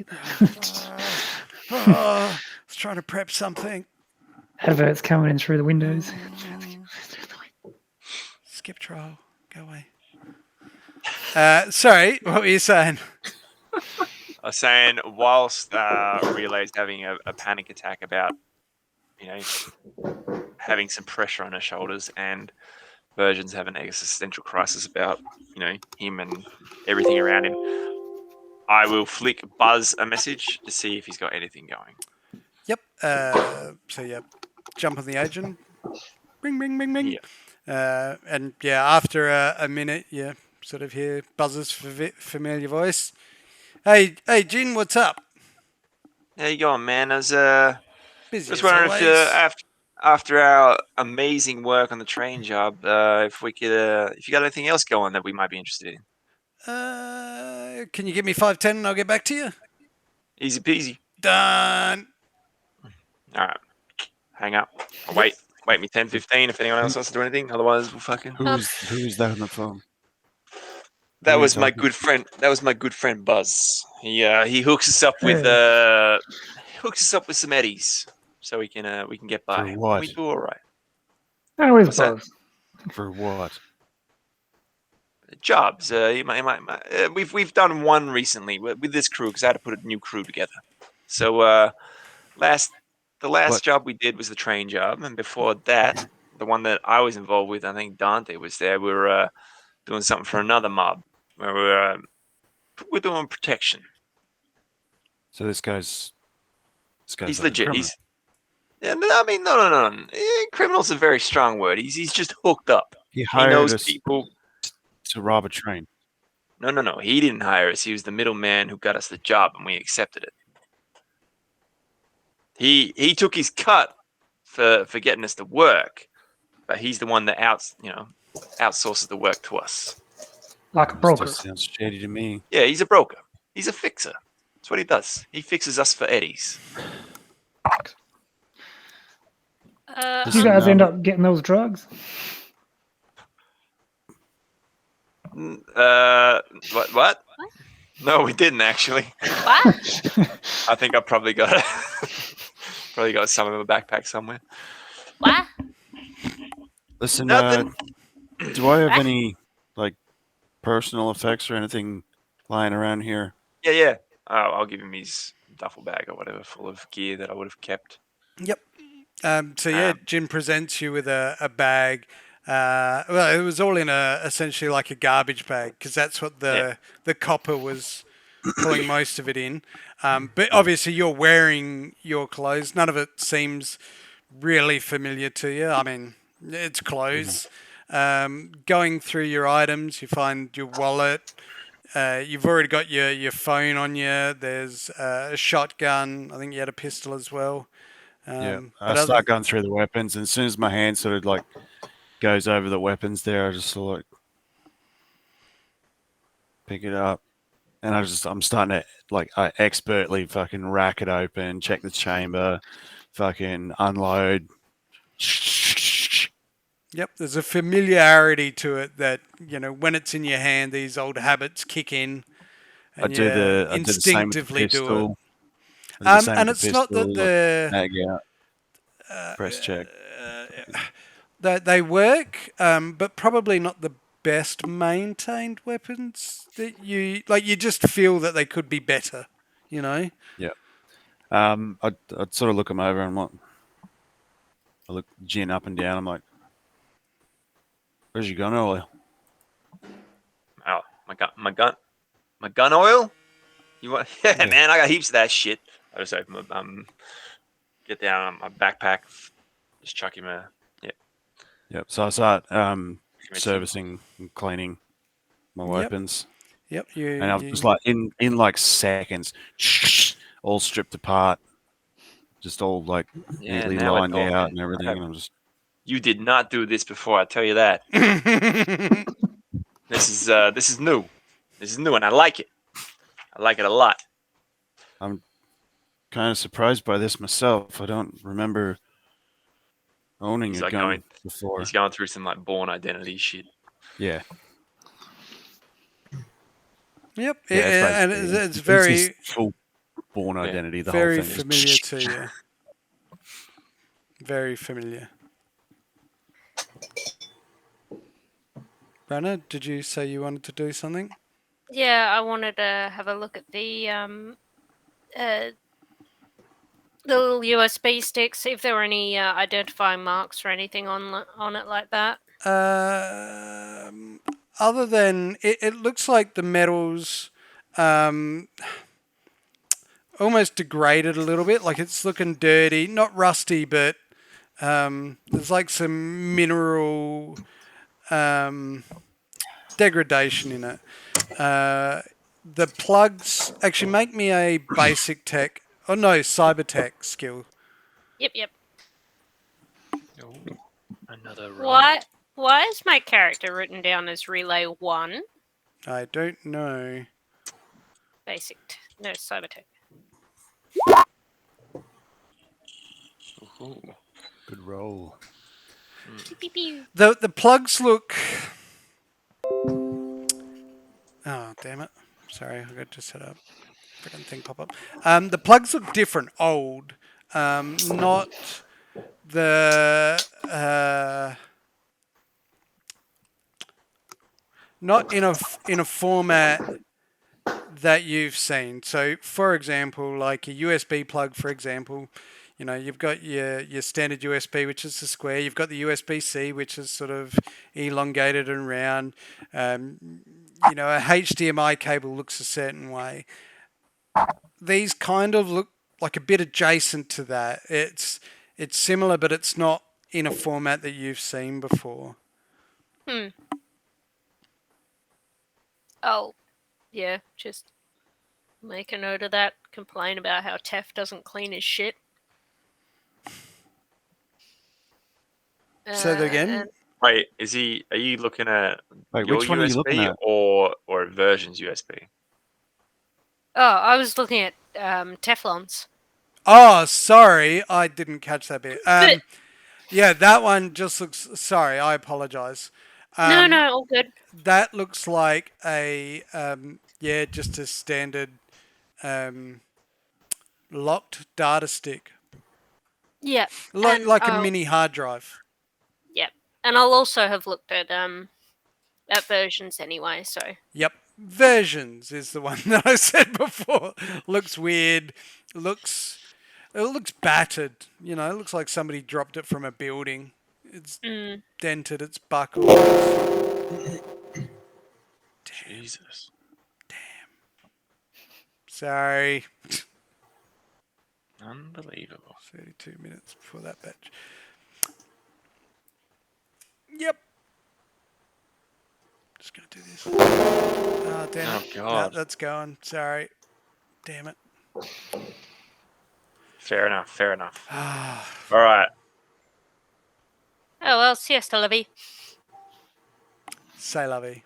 Speaker 2: I was trying to prep something.
Speaker 6: Adverts coming in through the windows.
Speaker 2: Skip trial. Go away. Sorry, what were you saying?
Speaker 1: I was saying, whilst Relay's having a panic attack about, having some pressure on her shoulders, and Virgin's having an existential crisis about, him and everything around him, I will flick Buzz a message to see if he's got anything going.
Speaker 2: Yep. Jump on the agent. Bing, bing, bing, bing. And after a minute, sort of hear Buzz's familiar voice. Hey, Jin, what's up?
Speaker 1: How you going, man? I was
Speaker 2: Busy
Speaker 1: just
Speaker 2: as
Speaker 1: wondering
Speaker 2: always.
Speaker 1: if after our amazing work on the train job, if we could, if you got anything else going that we might be interested in.
Speaker 2: Can you give me 5-10 and I'll get back to you?
Speaker 1: Easy peasy.
Speaker 2: Done.
Speaker 1: All right, hang up. I'll wait me 10-15 if anyone else wants to do anything. Otherwise, we'll fucking.
Speaker 4: Who's that on the phone?
Speaker 1: That
Speaker 4: Who are
Speaker 1: was
Speaker 4: you
Speaker 1: my
Speaker 4: talking-
Speaker 1: good friend. That was my good friend Buzz. He hooks us up with some eddies, so we can get by.
Speaker 4: For what?
Speaker 1: We do all right.
Speaker 6: How is
Speaker 1: What's that?
Speaker 6: Buzz?
Speaker 4: For what?
Speaker 1: Jobs. We've done one recently with this crew because I had to put a new crew together. So the last job we did was the train job, and before that, the one that I was involved with, I think Dante was there. We were doing something for another mob where we're doing protection.
Speaker 4: So this guy's
Speaker 1: He's
Speaker 4: like a
Speaker 1: legit.
Speaker 4: criminal.
Speaker 1: No. Criminal's a very strong word. He's just hooked up.
Speaker 4: He
Speaker 1: He
Speaker 4: hired
Speaker 1: knows
Speaker 4: us
Speaker 1: people.
Speaker 4: to rob a train.
Speaker 1: No. He didn't hire us. He was the middleman who got us the job, and we accepted it. He took his cut for getting us to work, but he's the one that outsources the work to us.
Speaker 6: Like a broker.
Speaker 4: Still sounds shady to me.
Speaker 1: Yeah, he's a broker. He's a fixer. That's what he does. He fixes us for eddies.
Speaker 6: Do you guys end up getting those drugs?
Speaker 1: What? No, we didn't actually.
Speaker 5: What?
Speaker 1: I think I probably got some in my backpack somewhere.
Speaker 5: What?
Speaker 4: Listen,
Speaker 1: Nothing.
Speaker 4: do I have any like personal effects or anything lying around here?
Speaker 1: Yeah. I'll give him his duffel bag or whatever full of gear that I would have kept.
Speaker 2: Yep. Jin presents you with a bag. It was all in essentially like a garbage bag because that's what the copper was pulling most of it in. But obviously you're wearing your clothes. None of it seems really familiar to you. I mean, it's clothes. Going through your items, you find your wallet. You've already got your phone on you. There's a shotgun. I think you had a pistol as well.
Speaker 4: I start going through the weapons, and as soon as my hand sort of like goes over the weapons there, I just sort of like pick it up, and I'm starting to I expertly fucking rack it open, check the chamber, fucking unload.
Speaker 2: Yep, there's a familiarity to it that when it's in your hand, these old habits kick in, and
Speaker 4: I do the same with the
Speaker 2: instinctively do it.
Speaker 4: pistol. I do the same
Speaker 2: And
Speaker 4: with the
Speaker 2: it's not that
Speaker 4: pistol,
Speaker 2: the
Speaker 4: mag out, press check.
Speaker 2: they work, but probably not the best maintained weapons that you like. You just feel that they could be better,
Speaker 4: Yeah. I'd sort of look them over and I look Jin up and down. I'm like, "Where's your gun oil?"
Speaker 1: Oh, my gun oil. You want? Yeah,
Speaker 4: Yeah.
Speaker 1: man, I got heaps of that shit. I just open my get down on my backpack, just chuck him a
Speaker 4: Yep. So I start servicing and cleaning my weapons.
Speaker 2: Yep.
Speaker 4: And I'm just like in like seconds, all stripped apart, just all like neatly
Speaker 1: now we're
Speaker 4: lined out
Speaker 1: talking.
Speaker 4: and everything. And I'm just
Speaker 1: You did not do this before. I tell you that. This is new. This is new, and I like it. I like it a lot.
Speaker 4: I'm kind of surprised by this myself. I don't remember owning
Speaker 1: He's
Speaker 4: a
Speaker 1: like
Speaker 4: gun before.
Speaker 1: He's going through some like born identity shit.
Speaker 4: Yeah.
Speaker 2: Yep.
Speaker 4: Yeah,
Speaker 2: And
Speaker 4: basically-
Speaker 2: it's very
Speaker 4: his full born identity. The
Speaker 2: very
Speaker 4: whole thing.
Speaker 2: familiar to you. Very familiar. Brenna, did you say you wanted to do something?
Speaker 5: Yeah, I wanted to have a look at the little USB sticks, see if there were any identifying marks or anything on it like that.
Speaker 2: Other than it looks like the metals almost degraded a little bit. Like it's looking dirty, not rusty, but there's like some mineral degradation in it. The plugs actually make me a basic tech. Oh no, cyber tech skill.
Speaker 5: Yep.
Speaker 1: Ooh, another roll.
Speaker 5: Why is my character written down as relay 1?
Speaker 2: I don't know.
Speaker 5: No, cybertech.
Speaker 1: Ooh.
Speaker 4: Good roll.
Speaker 5: Pew, pew, pew.
Speaker 2: The plugs look. Oh damn it! Sorry, I got to set up. Freaking thing pop up. The plugs look different, old. Not the not in a format that you've seen. So, for example, like a USB plug, for example, you've got your standard USB, which is the square. You've got the USB-C, which is sort of elongated and round. A HDMI cable looks a certain way. These kind of look like a bit adjacent to that. It's similar, but it's not in a format that you've seen before.
Speaker 5: Oh, yeah, just make a note of that. Complain about how Tef doesn't clean his shit.
Speaker 2: Say that again.
Speaker 5: and-
Speaker 1: Wait, are you looking at
Speaker 4: Wait,
Speaker 1: your
Speaker 4: which one are you looking
Speaker 1: USB
Speaker 4: at?
Speaker 1: or a version's USB?
Speaker 5: Oh, I was looking at Teflons.
Speaker 2: Oh, sorry, I didn't catch that bit.
Speaker 5: But-
Speaker 2: Yeah, that one just looks. Sorry, I apologize.
Speaker 5: No, all good.
Speaker 2: That looks like just a standard locked data stick,
Speaker 5: Yep.
Speaker 2: like a mini hard drive.
Speaker 5: Yep. And I'll also have looked at versions anyway, so.
Speaker 2: Yep, versions is the one that I said before. Looks weird. It looks battered. It looks like somebody dropped it from a building. It's dented. It's buckled.
Speaker 1: Jesus.
Speaker 2: Sorry.
Speaker 1: Unbelievable.
Speaker 2: 32 minutes before that batch. Yep. Just going to do this. Oh, damn
Speaker 1: Oh,
Speaker 2: it.
Speaker 1: God.
Speaker 2: No, that's going. Sorry. Damn it.
Speaker 1: Fair enough. All right.
Speaker 5: Oh, well, siesta, Levy.
Speaker 2: Say lovey.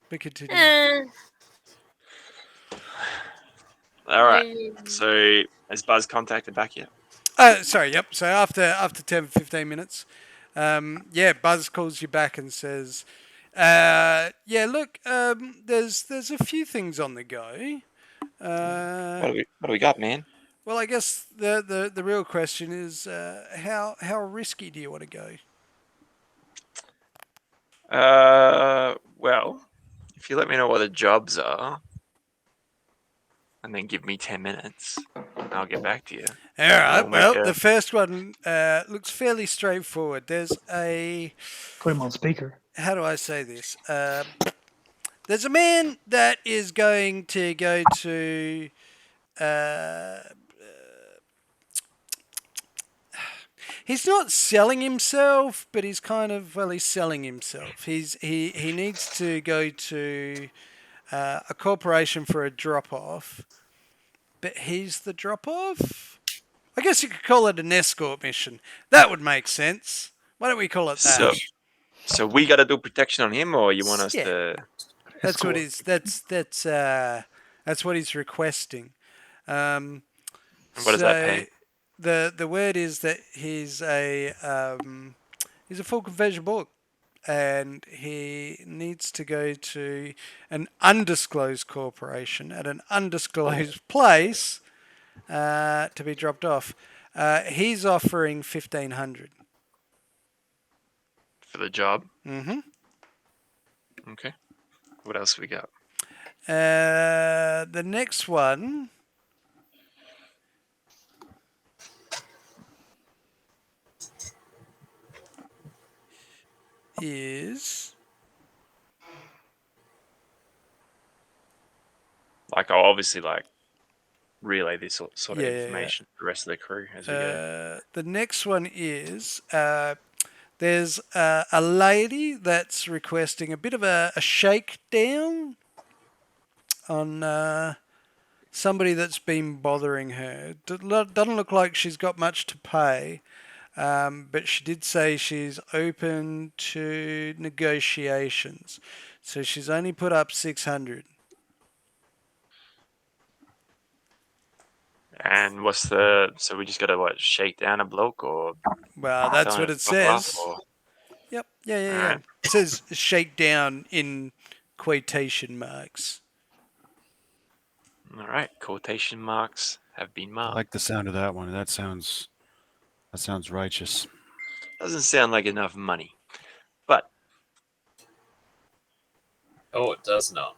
Speaker 2: But continue.
Speaker 1: All right. So, has Buzz contacted back yet?
Speaker 2: Sorry, yep. So after 10, 15 minutes, Buzz calls you back and says, look, there's a few things on the go.
Speaker 1: What do we got, man?
Speaker 2: Well, I guess the real question is, how risky do you want to go?
Speaker 1: Well, if you let me know what the jobs are, and then give me 10 minutes, I'll get back to you.
Speaker 2: All right.
Speaker 1: We'll
Speaker 2: The first one looks fairly straightforward. There's a.
Speaker 6: Put him on speaker.
Speaker 2: How do I say this? There's a man that is going to go to. He's not selling himself, but he's he's selling himself. He needs to go to a corporation for a drop off, but he's the drop off. I guess you could call it an escort mission. That would make sense. Why don't we call it that?
Speaker 1: So we got to do protection on him, or you want us to?
Speaker 2: That's what he's. That's what he's requesting.
Speaker 1: What does that pay?
Speaker 2: The word is that he's a full conversion book, and he needs to go to an undisclosed corporation at an undisclosed place to be dropped off. He's offering 1,500
Speaker 1: For the job.
Speaker 2: Mm-hmm.
Speaker 1: Okay. What else we got?
Speaker 2: The next one is
Speaker 1: Like, I'll obviously like relay this sort of
Speaker 2: Yeah.
Speaker 1: information to the rest of the crew as we go.
Speaker 2: The next one is there's a lady that's requesting a bit of a shakedown on somebody that's been bothering her. Doesn't look like she's got much to pay, but she did say she's open to negotiations. So she's only put up 600.
Speaker 1: And what's so we just gotta shake down a bloke or
Speaker 2: Well, that's
Speaker 1: tell him
Speaker 2: what
Speaker 1: to
Speaker 2: it
Speaker 1: fuck off,
Speaker 2: says.
Speaker 1: or
Speaker 2: Yep. Yeah.
Speaker 1: Alright.
Speaker 2: It says shakedown in quotation marks.
Speaker 1: all right, quotation marks have been
Speaker 4: I
Speaker 1: marked.
Speaker 4: like the sound of that one. That sounds righteous.
Speaker 1: Doesn't sound like enough money, but
Speaker 3: Oh, it does not.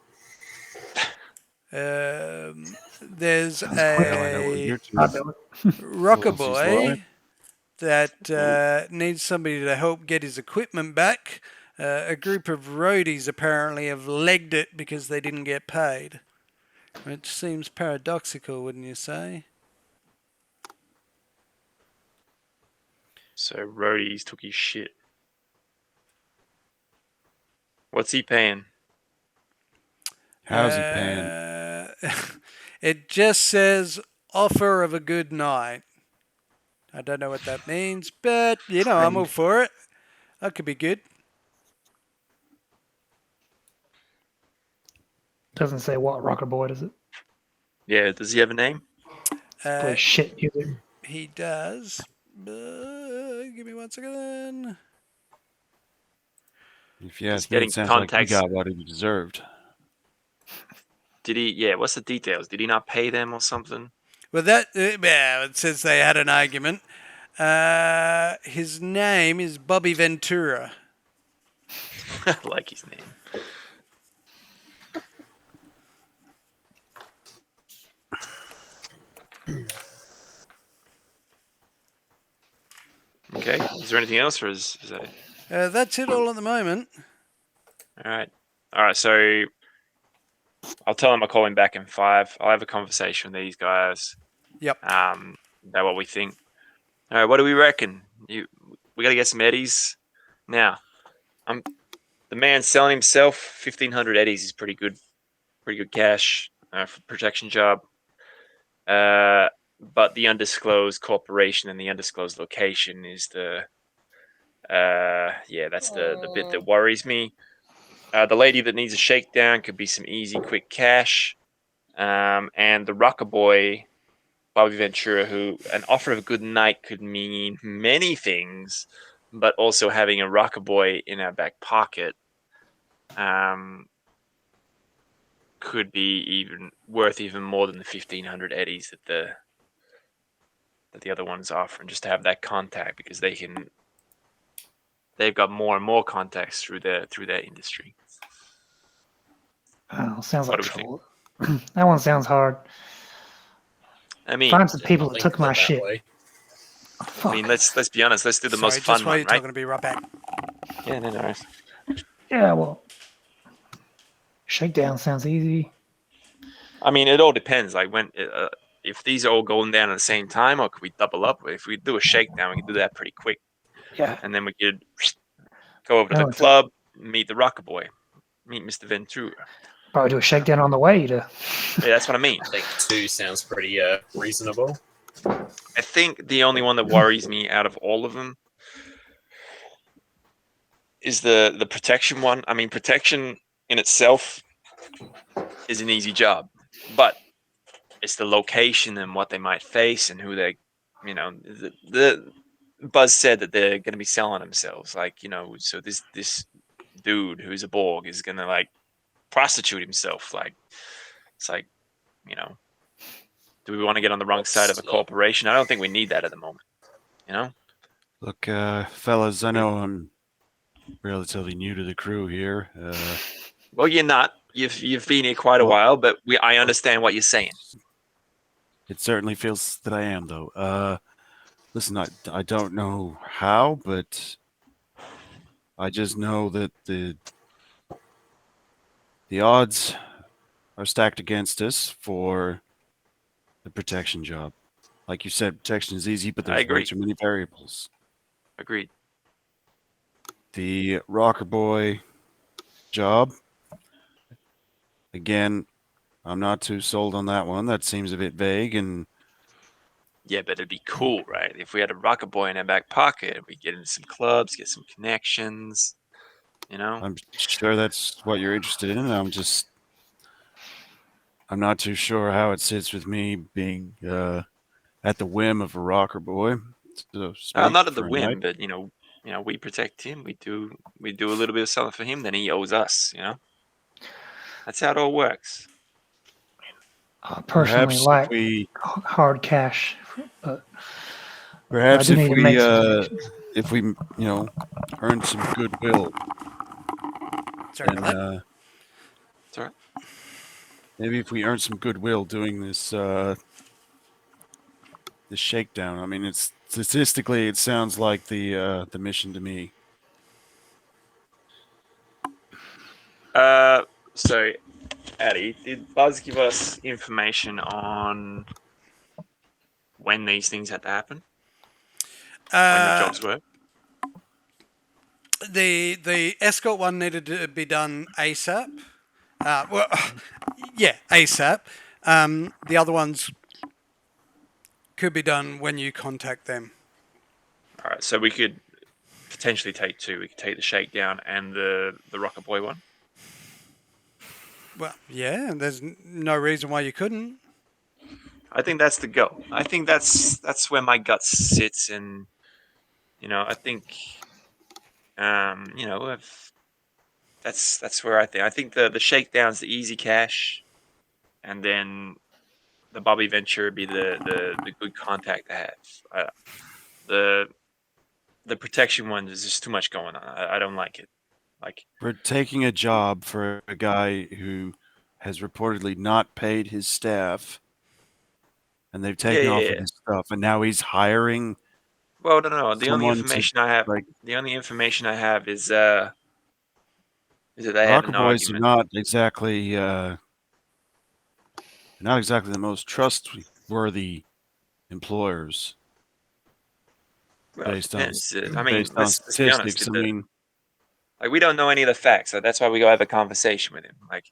Speaker 2: There's
Speaker 4: Well, I know what
Speaker 2: a
Speaker 4: you're
Speaker 6: I
Speaker 4: doing.
Speaker 6: do it.
Speaker 2: rocker
Speaker 4: Felicie's live.
Speaker 2: boy that needs somebody to help get his equipment back. A group of roadies apparently have legged it because they didn't get paid. Which seems paradoxical, wouldn't you say?
Speaker 1: so Rhodey's took his shit. What's he paying?
Speaker 4: How's he paying?
Speaker 2: It just says offer of a good night. I don't know what that means, but I'm all for it. That could be good.
Speaker 6: Doesn't say what rocker boy, does it?
Speaker 1: Yeah, does he have a name?
Speaker 6: Probably shit music.
Speaker 2: He does. Give me 1 second.
Speaker 4: If you ask me,
Speaker 1: getting
Speaker 4: it sounds like he
Speaker 1: contacts.
Speaker 4: got what he deserved.
Speaker 1: Did he? Yeah. What's the details? Did he not pay them or something?
Speaker 2: Well, it says they had an argument. His name is Bobby Ventura.
Speaker 1: I like his name. Okay. Is there anything else, or is that it?
Speaker 2: That's it all at the moment.
Speaker 1: All right. So I'll tell him I'll call him back in 5. I'll have a conversation with these guys.
Speaker 2: Yep.
Speaker 1: About what we think. All right. What do we reckon? We got to get some eddies now. The man selling himself 1,500 eddies is pretty good cash for protection job. But the undisclosed corporation and the undisclosed location is that's the bit that worries me. The lady that needs a shakedown could be some easy, quick cash. And the rocker boy, Bobby Ventura, who an offer of a good night could mean many things, but also having a rocker boy in our back pocket could be even worth even more than the 1,500 eddies that the other one's offering, just to have that contact, because they've got more and more contacts through their industry.
Speaker 6: Oh, sounds
Speaker 1: What
Speaker 6: like
Speaker 1: do we
Speaker 6: trouble. That one sounds hard.
Speaker 1: I mean,
Speaker 6: Find some
Speaker 3: Did
Speaker 6: people
Speaker 3: not
Speaker 6: that
Speaker 3: think
Speaker 6: took
Speaker 3: of
Speaker 6: my
Speaker 3: it that
Speaker 6: shit.
Speaker 3: way.
Speaker 6: Oh, fuck.
Speaker 1: I mean, let's be honest. Let's do the most
Speaker 2: Sorry,
Speaker 1: fun
Speaker 2: just while
Speaker 1: one,
Speaker 2: you're
Speaker 1: right?
Speaker 2: talking, to be right back.
Speaker 1: Yeah, no worries.
Speaker 6: Yeah, well, shakedown sounds easy.
Speaker 1: I mean, it all depends. Like if these are all going down at the same time, or could we double up? If we do a shakedown, we can do that pretty quick,
Speaker 6: Yeah.
Speaker 1: and then we could go over to
Speaker 6: Oh,
Speaker 1: the
Speaker 6: it's
Speaker 1: club, meet the rocker boy, meet Mr. Ventura.
Speaker 6: Probably do a shakedown on the way to.
Speaker 1: Yeah, that's what I mean.
Speaker 3: I think 2 sounds pretty reasonable.
Speaker 1: I think the only one that worries me out of all of them is the protection one. I mean, protection in itself is an easy job, but it's the location and what they might face and who they, the Buzz said that they're going to be selling themselves, so this dude who's a Borg is going to prostitute himself. It's do we want to get on the wrong side of a corporation? I don't think we need that at the moment.
Speaker 4: Look, fellas, I know I'm relatively new to the crew here.
Speaker 1: Well, you're not. You've been here quite a
Speaker 4: Well-
Speaker 1: while, but I understand what you're saying.
Speaker 4: It certainly feels that I am, though. Listen, I don't know how, but I just know that the odds are stacked against us for the protection job. Like you said, protection is easy, but
Speaker 1: I
Speaker 4: there's way
Speaker 1: agree.
Speaker 4: too many variables.
Speaker 1: Agreed.
Speaker 4: The rocker boy job, again, I'm not too sold on that one. That seems a bit vague, and
Speaker 1: Yeah, but it'd be cool, right? If we had a rocket boy in our back pocket, we get into some clubs, get some connections. You know.
Speaker 4: I'm sure that's what you're interested in. I'm not too sure how it sits with me being at the whim of a rocker boy, so to speak,
Speaker 1: Not at the
Speaker 4: for a night.
Speaker 1: whim, but we protect him. We do a little bit of something for him, then he owes us. That's how it all works.
Speaker 6: I personally
Speaker 4: Perhaps if
Speaker 6: like
Speaker 4: we,
Speaker 6: hard cash, but I
Speaker 4: perhaps
Speaker 6: do need to make some
Speaker 4: if we, earn some goodwill,
Speaker 2: Sorry
Speaker 4: and
Speaker 2: about that.
Speaker 1: It's all right.
Speaker 4: maybe if we earn some goodwill doing this shakedown. I mean, it's statistically, it sounds like the mission to me.
Speaker 1: So, Addy, did Buzz give us information on when these things had to happen? When the jobs were?
Speaker 2: The escort one needed to be done ASAP. Yeah, ASAP. The other ones could be done when you contact them.
Speaker 1: All right, so we could potentially take two. We could take the shakedown and the rocket boy one.
Speaker 2: Well, yeah, there's no reason why you couldn't.
Speaker 1: I think that's the go. I think that's where my gut sits, and I think, if that's where I think the shakedown's the easy cash, and then the Bobby Venture would be the good contact to have. The protection one is just too much going on. I don't like it. Like,
Speaker 4: We're taking a job for a guy who has reportedly not paid his staff, and they've taken off with
Speaker 1: yeah.
Speaker 4: his stuff, and now he's hiring
Speaker 1: Well, no. The only
Speaker 4: someone to
Speaker 1: information I have,
Speaker 4: like.
Speaker 1: is that they had
Speaker 4: Rocker
Speaker 1: an
Speaker 4: boys are
Speaker 1: argument.
Speaker 4: not exactly the most trustworthy employers
Speaker 1: Well, it
Speaker 4: based on
Speaker 1: depends. I mean,
Speaker 4: based on
Speaker 1: let's be honest.
Speaker 4: statistics. I mean,
Speaker 1: Like, we don't know any of the facts, so that's why we go have a conversation with him. Like,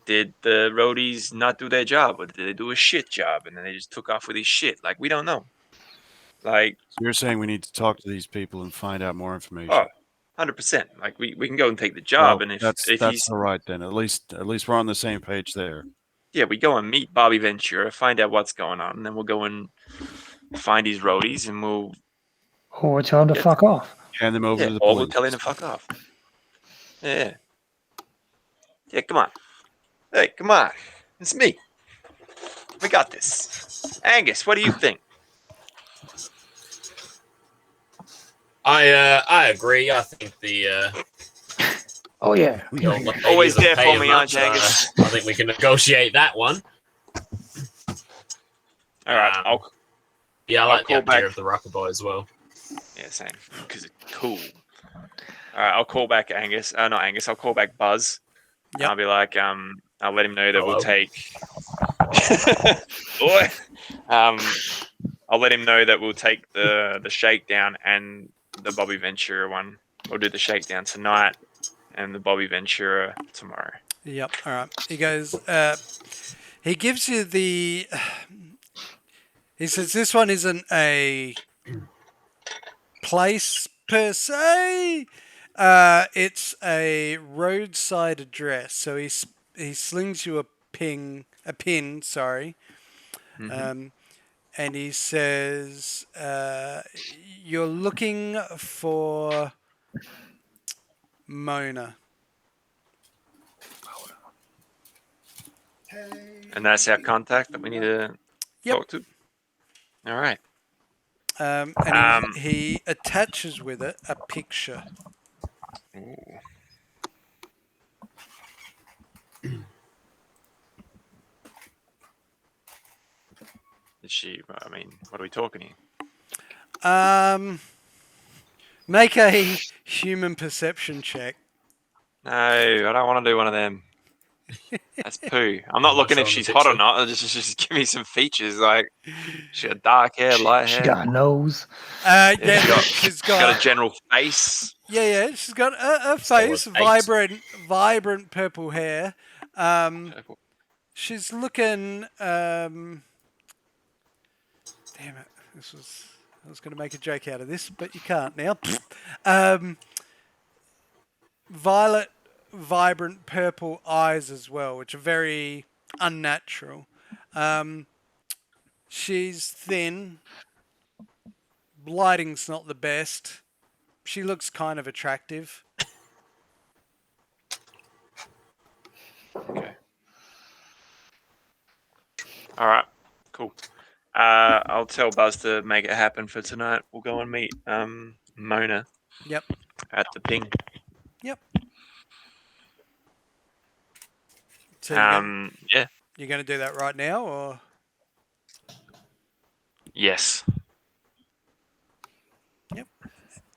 Speaker 1: did the roadies not do their job, or did they do a shit job, and then they just took off with his shit? Like, we don't know. Like,
Speaker 4: so you're saying we need to talk to these people and find out more information.
Speaker 1: oh, 100%. Like, we can go and take the job,
Speaker 4: Well,
Speaker 1: and if
Speaker 4: that's
Speaker 1: he's
Speaker 4: all right then. At least we're on the same page there.
Speaker 1: yeah, we go and meet Bobby Ventura, find out what's going on, and then we'll go and find his roadies, and we'll
Speaker 6: or tell him to
Speaker 1: Yeah.
Speaker 6: fuck off.
Speaker 4: Hand them over to the
Speaker 1: or
Speaker 4: police.
Speaker 1: we'll tell him to fuck off. Yeah. Yeah, come on. Hey, come on. It's me. We got this. Angus, what do you think?
Speaker 3: I agree. I think
Speaker 6: Oh yeah,
Speaker 3: the old
Speaker 1: Always
Speaker 3: ladies are
Speaker 1: there for
Speaker 3: paying
Speaker 1: me,
Speaker 3: much,
Speaker 1: aren't you, Angus?
Speaker 3: I think we can negotiate that one.
Speaker 1: All right,
Speaker 3: Um,
Speaker 1: I'll
Speaker 3: Yeah, I like the
Speaker 1: call back.
Speaker 3: idea of the rocker boy as well.
Speaker 1: Yeah, same. Because it's cool. All right, I'll call back Angus. Not Angus. I'll call back Buzz. And
Speaker 2: Yep.
Speaker 1: I'll be like, I'll let him know that we'll
Speaker 3: Hello.
Speaker 1: take. Boy. I'll let him know that we'll take the shakedown and the Bobby Ventura one. We'll do the shakedown tonight and the Bobby Ventura tomorrow.
Speaker 2: Yep. All right. He goes. He gives you the. He says this one isn't a place per se. It's a roadside address. So he slings you a pin. Sorry.
Speaker 1: Mhm.
Speaker 2: And he says you're looking for Mona.
Speaker 1: And that's our contact that we need to
Speaker 2: Yep.
Speaker 1: talk to. All right.
Speaker 2: And he attaches with it a picture.
Speaker 1: Ooh. Is she? I mean, what are we talking here?
Speaker 2: Make a human perception check.
Speaker 1: No, I don't want to do one of them. That's poo. I'm not
Speaker 3: I'm not
Speaker 1: looking
Speaker 3: sure
Speaker 1: if
Speaker 3: on the
Speaker 1: she's hot or
Speaker 3: picture.
Speaker 1: not. Just give me some features. Like she got dark hair, light
Speaker 6: She
Speaker 1: hair.
Speaker 6: got a nose.
Speaker 2: Yeah,
Speaker 1: She's got a general face.
Speaker 2: Yeah. She's got a
Speaker 3: Solid
Speaker 2: face,
Speaker 3: eight.
Speaker 2: vibrant purple hair.
Speaker 1: Purple.
Speaker 2: She's looking. Damn it! I was going to make a joke out of this, but you can't now. Violet, vibrant purple eyes as well, which are very unnatural. She's thin. Lighting's not the best. She looks kind of attractive.
Speaker 1: Okay. All right. Cool. I'll tell Buzz to make it happen for tonight. We'll go and meet Mona.
Speaker 2: Yep.
Speaker 1: At the ping.
Speaker 2: Yep. So
Speaker 1: Yeah.
Speaker 2: you're going to do that right now, or?
Speaker 1: Yes.
Speaker 2: Yep.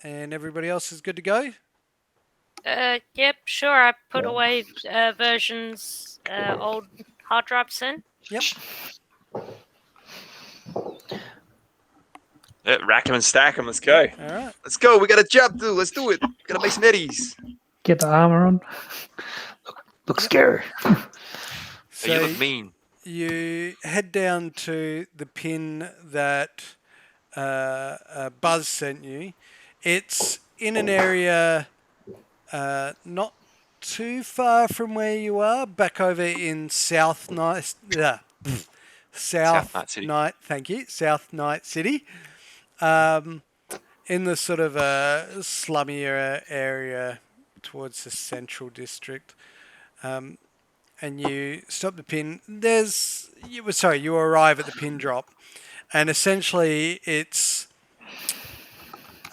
Speaker 2: And everybody else is good to go?
Speaker 5: Yep, sure. I put away versions, old hard drives in.
Speaker 2: Yep.
Speaker 1: Yeah, rack 'em and stack 'em. Let's go.
Speaker 2: All right.
Speaker 1: Let's go. We got a job to do. Let's do it. Gotta make some eddies.
Speaker 6: Get the armor on. Look scary.
Speaker 1: So you look mean.
Speaker 2: You head down to the pin that Buzz sent you. It's in an area not too far from where you are, back over in South Night. South
Speaker 1: Night City.
Speaker 2: Thank you, South Night City. In the sort of slummier area towards the central district. And you stop the pin. You arrive at the pin drop, and essentially it's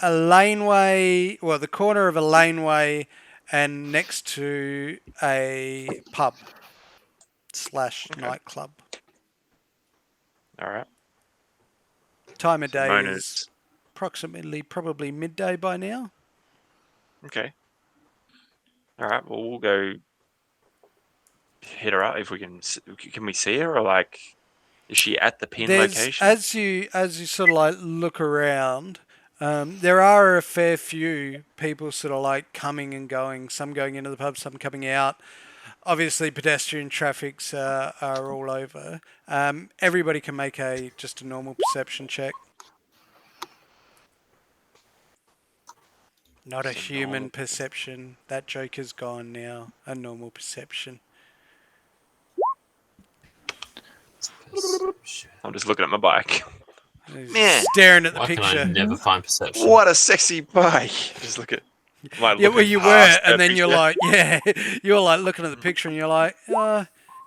Speaker 2: a laneway, well, the corner of a laneway, and next to a pub / nightclub.
Speaker 1: All right.
Speaker 2: Time of day
Speaker 1: Mona's.
Speaker 2: is approximately probably midday by now.
Speaker 1: Okay. All right. Well, we'll go hit her up if we can. Can we see her, or like, is she at the pin location?
Speaker 2: As you sort of like look around, there are a fair few people sort of like coming and going. Some going into the pub, some coming out. Obviously, pedestrian traffics are all over. Everybody can make just a normal perception check. Not a human perception. That joke is gone now. A normal perception.
Speaker 1: I'm just looking at my bike.
Speaker 2: Man, staring at the
Speaker 3: Why
Speaker 2: picture.
Speaker 3: can I never find perception?
Speaker 1: What a sexy bike! Just look at.
Speaker 2: Yeah, well, you were, and then you're like, you're like looking at the picture, and you're like,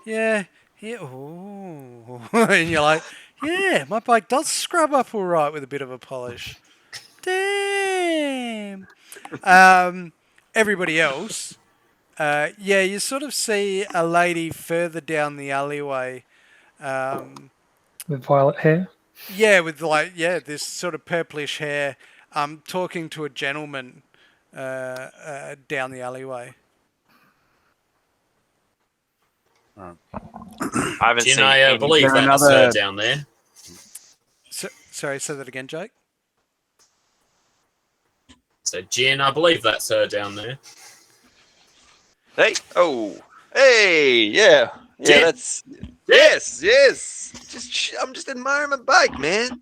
Speaker 2: yeah, ooh, and you're like, yeah, my bike does scrub up all right with a bit of a polish. Damn. Everybody else, you sort of see a lady further down the alleyway.
Speaker 6: With violet hair.
Speaker 2: Yeah, with this sort of purplish hair. Talking to a gentleman down the alleyway.
Speaker 1: I haven't
Speaker 3: Jin,
Speaker 1: seen.
Speaker 3: I believe that's down there.
Speaker 2: Sorry, say that again, Jake.
Speaker 3: So, Jin, I believe that's her down there.
Speaker 1: Hey! Oh! Hey! Yeah!
Speaker 3: Jin?
Speaker 1: That's. Yes! I'm just admiring my bike, man.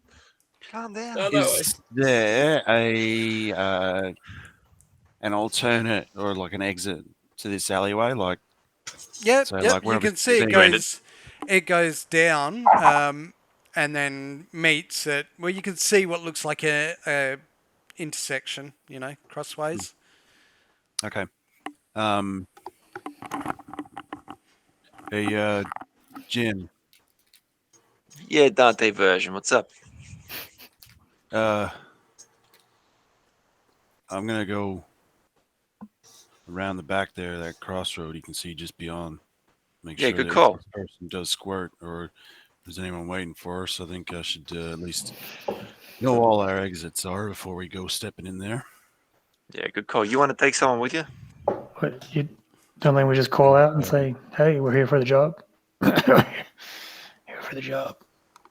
Speaker 1: Calm down.
Speaker 4: Is there an alternate or like an exit to this alleyway? Like,
Speaker 2: Yep.
Speaker 4: like
Speaker 2: You can see it goes down, and then meets at. Well, you can see what looks like a intersection. Crossways.
Speaker 4: Okay. Hey, Jin.
Speaker 1: Yeah, Dante version. What's up?
Speaker 4: I'm gonna go around the back there, that crossroad you can see just beyond. Make
Speaker 1: Yeah,
Speaker 4: sure
Speaker 1: good
Speaker 4: that
Speaker 1: call.
Speaker 4: this person does squirt, or there's anyone waiting for us. I think I should at least know all our exits are before we go stepping in there.
Speaker 1: Yeah, good call. You want to take someone with you?
Speaker 6: What, you don't think we just call out and say, "Hey, we're here for the job." Here for the job.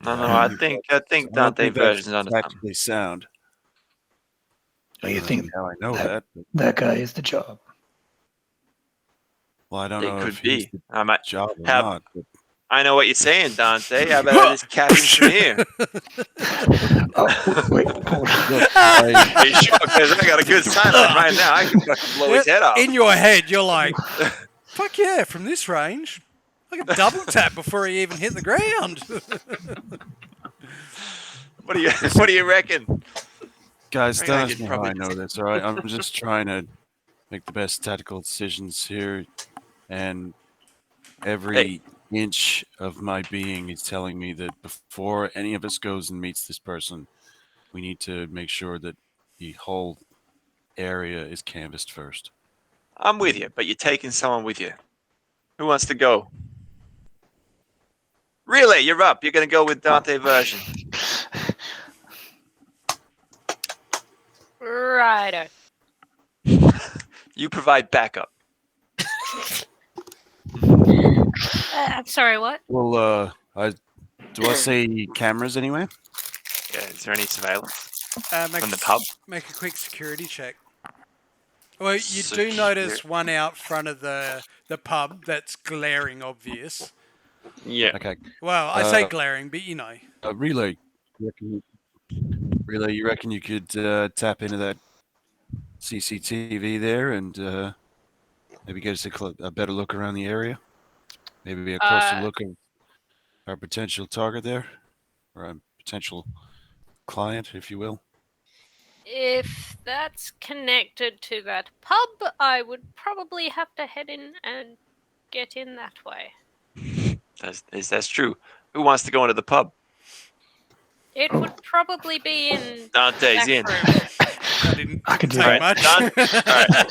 Speaker 1: No, I think
Speaker 4: I don't
Speaker 1: Dante
Speaker 4: think that's
Speaker 1: version's onto something.
Speaker 4: tactically sound.
Speaker 6: Oh, you
Speaker 4: I
Speaker 6: think
Speaker 4: don't know how I know that? But,
Speaker 6: that guy is the job?
Speaker 4: well, I don't
Speaker 1: It
Speaker 4: know
Speaker 1: could
Speaker 4: if he's
Speaker 1: be.
Speaker 4: the
Speaker 1: I might
Speaker 4: job or
Speaker 1: have.
Speaker 4: not. But
Speaker 1: I know what you're saying, Dante. How about I just cap him from here?
Speaker 6: Oh, wait, hold on.
Speaker 4: look,
Speaker 1: Are you sure? Because I got a good sideline right now. I can fucking blow his head off.
Speaker 2: In your head, you're like, fuck yeah, from this range. I can double tap before he even hit the ground.
Speaker 1: What do you reckon?
Speaker 4: guys,
Speaker 1: I
Speaker 4: don't
Speaker 1: could
Speaker 4: ask me how
Speaker 1: probably
Speaker 4: I know this. All right, I'm just trying to make the best tactical decisions here, and every inch of my being is telling me that before any of us goes and meets this person, we need to make sure that the whole area is canvassed first.
Speaker 1: I'm with you, but you're taking someone with you. Who wants to go? Really, you're up. You're going to go with Dante version.
Speaker 5: Righto.
Speaker 1: You provide backup.
Speaker 5: I'm sorry, what?
Speaker 4: Well, I say cameras anyway?
Speaker 1: Yeah, is there any surveillance
Speaker 2: Make,
Speaker 1: from the pub?
Speaker 2: make a quick security check. Well, you do notice one out front of the pub that's glaring obvious.
Speaker 1: Yeah.
Speaker 4: Okay.
Speaker 2: Well, I say glaring, but you know.
Speaker 4: Relay. Relay, you reckon you could tap into that CCTV there and maybe get us a better look around the area? Maybe a closer look at our potential target there, or a potential client, if you will.
Speaker 5: If that's connected to that pub, I would probably have to head in and get in that way.
Speaker 1: That's true. Who wants to go into the pub?
Speaker 5: It would probably be in
Speaker 1: Dante's
Speaker 5: back
Speaker 1: in.
Speaker 5: room.
Speaker 2: I didn't
Speaker 6: I could do
Speaker 2: take
Speaker 6: that.
Speaker 2: much.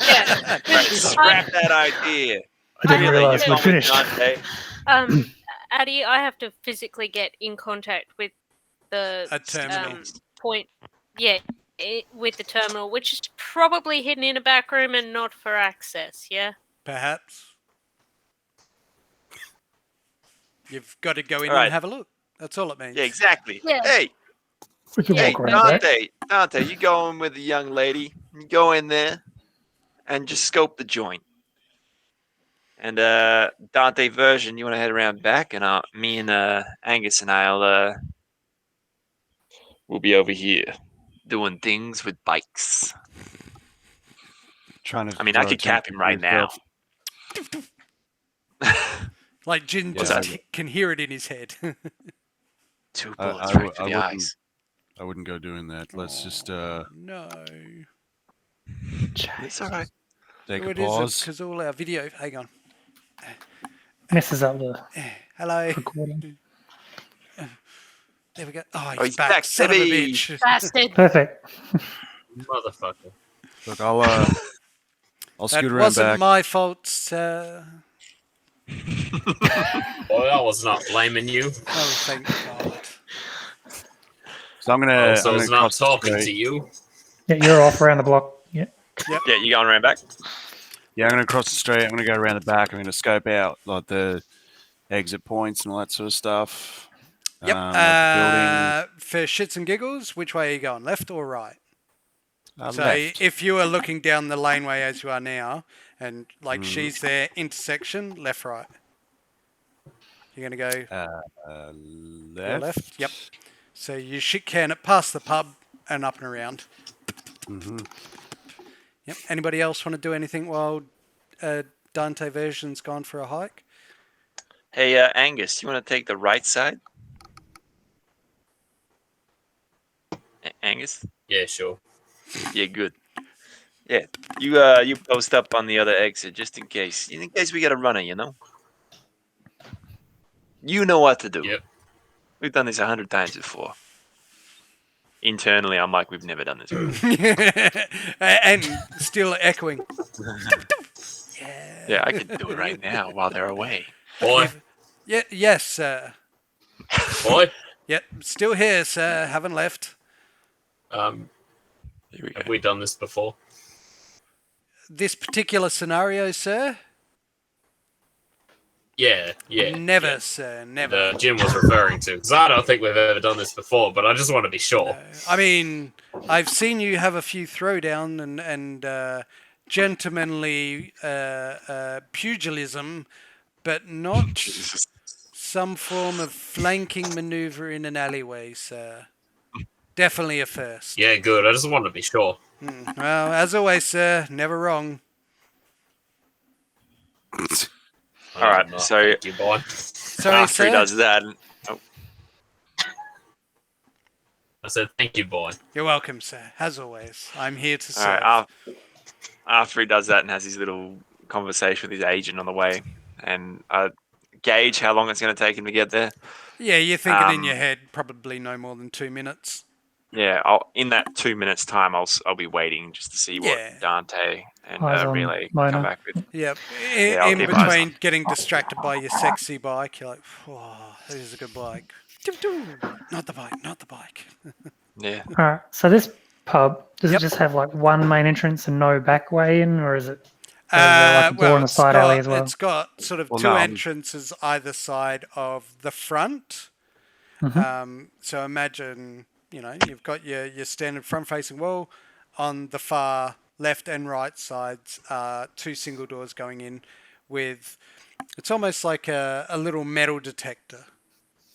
Speaker 5: Yeah.
Speaker 1: Right, scrap that idea.
Speaker 6: I didn't
Speaker 1: Really,
Speaker 6: realize
Speaker 1: you're
Speaker 6: we'd
Speaker 1: going with
Speaker 6: finished.
Speaker 1: Dante.
Speaker 5: Addie, I have to physically get in contact with the
Speaker 2: A terminal.
Speaker 5: point. Yeah, with the terminal, which is probably hidden in a back room and not for access. Yeah.
Speaker 2: Perhaps. You've got to go in
Speaker 1: All right.
Speaker 2: and have a look. That's all it means.
Speaker 1: Yeah, exactly.
Speaker 5: Yeah.
Speaker 1: Hey,
Speaker 6: We can
Speaker 1: hey,
Speaker 6: walk around back.
Speaker 1: Dante, you go in with the young lady. You go in there and just scope the joint. And Dante version, you want to head around back, and me and Angus and I'll we'll be over here doing things with bikes.
Speaker 4: Trying to.
Speaker 1: I mean, I could cap him right now.
Speaker 2: Like Jin
Speaker 4: Yeah,
Speaker 2: just can hear it in his head.
Speaker 1: 2
Speaker 4: I-
Speaker 1: bullets
Speaker 4: I
Speaker 1: right for the
Speaker 4: wouldn't-
Speaker 1: eyes.
Speaker 4: I wouldn't go doing that. Let's just
Speaker 2: No.
Speaker 1: It's all right.
Speaker 4: take a
Speaker 2: What is it?
Speaker 4: pause.
Speaker 2: Because all our video... Hang on.
Speaker 6: Messes up the
Speaker 2: Hello.
Speaker 6: recording.
Speaker 2: There we go. Oh,
Speaker 1: Oh,
Speaker 2: he's back. Son of a
Speaker 1: baby.
Speaker 2: bitch.
Speaker 5: Bastard.
Speaker 6: Perfect.
Speaker 3: Motherfucker.
Speaker 4: Look, I'll
Speaker 2: That
Speaker 4: scoot around
Speaker 2: wasn't
Speaker 4: back.
Speaker 2: my fault, sir.
Speaker 3: Well, I was not blaming you.
Speaker 2: Oh, thank God.
Speaker 4: So I'm gonna.
Speaker 3: So I
Speaker 4: I'm
Speaker 3: was
Speaker 4: gonna
Speaker 3: not
Speaker 4: cross the
Speaker 3: talking
Speaker 4: street.
Speaker 3: to you.
Speaker 6: Yeah, you're off around the block. Yeah.
Speaker 1: Yeah, you going around back?
Speaker 4: Yeah, I'm gonna cross the street. I'm gonna go around the back. I'm gonna scope out like the exit points and all that sort of stuff.
Speaker 2: Yep.
Speaker 4: Like the building.
Speaker 2: For shits and giggles, which way are you going? Left or right? So
Speaker 4: Left.
Speaker 2: if you are looking down the laneway as you are now, and like she's there, intersection, left, right. You're going to go
Speaker 4: Left.
Speaker 2: left? Yep. So you shit can it past the pub and up and around.
Speaker 4: Mm-hmm.
Speaker 2: Yep. Anybody else want to do anything while Dante version's gone for a hike?
Speaker 1: Hey, Angus, you want to take the right side? Angus?
Speaker 3: Yeah, sure.
Speaker 1: Yeah, good. Yeah, you post up on the other exit just in case. In case we get a runner, you know? You know what to do.
Speaker 3: Yep.
Speaker 1: We've done this 100 times before. Internally, I'm like, we've never done this before.
Speaker 2: And still echoing.
Speaker 1: Yeah, I could do it right now while they're away.
Speaker 3: Boy,
Speaker 2: Yeah, yes, sir.
Speaker 3: Boy,
Speaker 2: Yep, still here, sir. Haven't left.
Speaker 1: Here we go.
Speaker 3: have we done this before?
Speaker 2: This particular scenario, sir?
Speaker 3: Yeah.
Speaker 2: Never,
Speaker 3: yeah.
Speaker 2: sir. Never.
Speaker 3: The Jim was referring to. Because I don't think we've ever done this before, but I just want to be sure.
Speaker 2: I mean, I've seen you have a few throwdown and gentlemanly pugilism, but not
Speaker 1: Jesus.
Speaker 2: some form of flanking maneuver in an alleyway, sir. Definitely a first.
Speaker 3: Yeah, good. I just wanted to be sure.
Speaker 2: Well, as always, sir, never wrong.
Speaker 1: All right,
Speaker 3: No,
Speaker 1: so
Speaker 3: thank you, boy.
Speaker 2: Sorry,
Speaker 1: after he
Speaker 2: sir.
Speaker 1: does that,
Speaker 3: I said thank you, boy.
Speaker 2: You're welcome, sir. As always, I'm here to
Speaker 1: all
Speaker 2: serve.
Speaker 1: right, after he does that and has his little conversation with his agent on the way, and gauge how long it's going to take him to get there.
Speaker 2: Yeah, you're thinking in your head probably no more than 2 minutes.
Speaker 1: Yeah, in that 2 minutes time, I'll be waiting just to see what
Speaker 2: Yeah.
Speaker 1: Dante and
Speaker 6: Eyes on
Speaker 1: Relay
Speaker 6: Mona.
Speaker 1: come back with.
Speaker 2: Yep.
Speaker 1: Yeah, I'll
Speaker 2: In
Speaker 1: keep eyes
Speaker 2: between getting distracted by your sexy bike, you're like, oh, that is a good bike. Not the bike, not the bike.
Speaker 1: Yeah,
Speaker 6: All right. So this pub, does
Speaker 2: Yep.
Speaker 6: it just have like one main entrance and no back way in, or is it? Or is there like a door on the side alley as well?
Speaker 2: It's got sort of
Speaker 4: Well,
Speaker 2: two
Speaker 4: no.
Speaker 2: entrances either side of the front.
Speaker 6: Mhm.
Speaker 2: So imagine, you've got your standard front-facing wall. On the far left and right sides are two single doors going in with, it's almost like a little metal detector.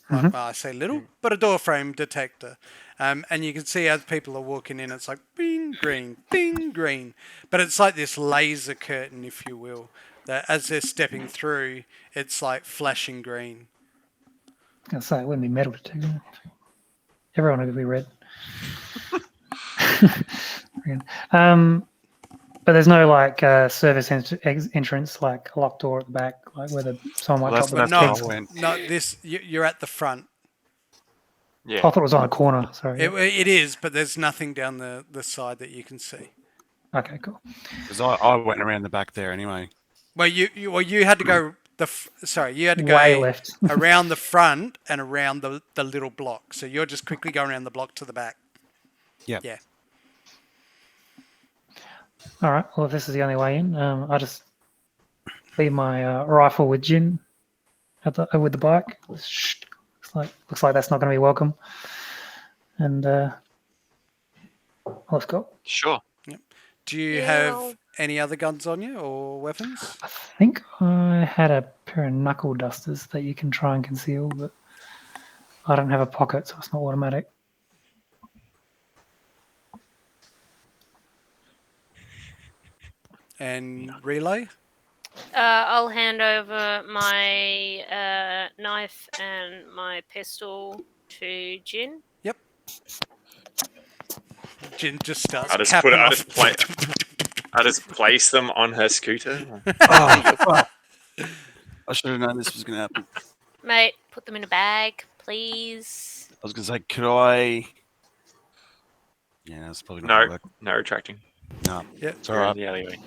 Speaker 2: Well, I say little, but a door frame detector. And you can see as people are walking in, it's like bing, green, bing, green. But it's like this laser curtain, if you will, that as they're stepping through, it's like flashing green.
Speaker 6: I was gonna say it wouldn't be metal detector. Everyone would be red. But there's no like service entrance, like a locked door at the back, like where someone might
Speaker 4: Well,
Speaker 6: drop the
Speaker 2: But
Speaker 4: that's
Speaker 6: keys.
Speaker 4: where I went.
Speaker 2: not this. You're at the front.
Speaker 1: yeah.
Speaker 6: I thought it was on a corner. Sorry.
Speaker 2: It is, but there's nothing down the side that you can see.
Speaker 6: Okay, cool.
Speaker 4: Because I went around the back there anyway.
Speaker 2: Well, you had to go you had to
Speaker 6: Way
Speaker 2: go
Speaker 6: left.
Speaker 2: around the front and around the little block. So you're just quickly going around the block to the back.
Speaker 4: Yeah.
Speaker 2: Yeah.
Speaker 6: All right. Well, if this is the only way in, I just leave my rifle with Jin with the bike. Looks like that's not going to be welcome. And let's go.
Speaker 1: Sure.
Speaker 2: Do you
Speaker 5: Yeah.
Speaker 2: have any other guns on you or weapons?
Speaker 6: I think I had a pair of knuckle dusters that you can try and conceal, but I don't have a pocket, so it's not automatic.
Speaker 2: And relay?
Speaker 5: I'll hand over my knife and my pistol to Jin.
Speaker 2: Yep. Jin just starts
Speaker 1: I just
Speaker 2: capping
Speaker 1: put it.
Speaker 2: off.
Speaker 1: I just place them on her scooter.
Speaker 4: Oh, fuck. I should have known this was going to happen.
Speaker 5: Mate, put them in a bag, please.
Speaker 4: I was going to say, could I? Yeah, that's probably not
Speaker 1: No,
Speaker 4: gonna work.
Speaker 1: no retracting.
Speaker 4: No,
Speaker 2: Yeah.
Speaker 4: it's all
Speaker 1: You're in
Speaker 4: right.
Speaker 1: the alleyway.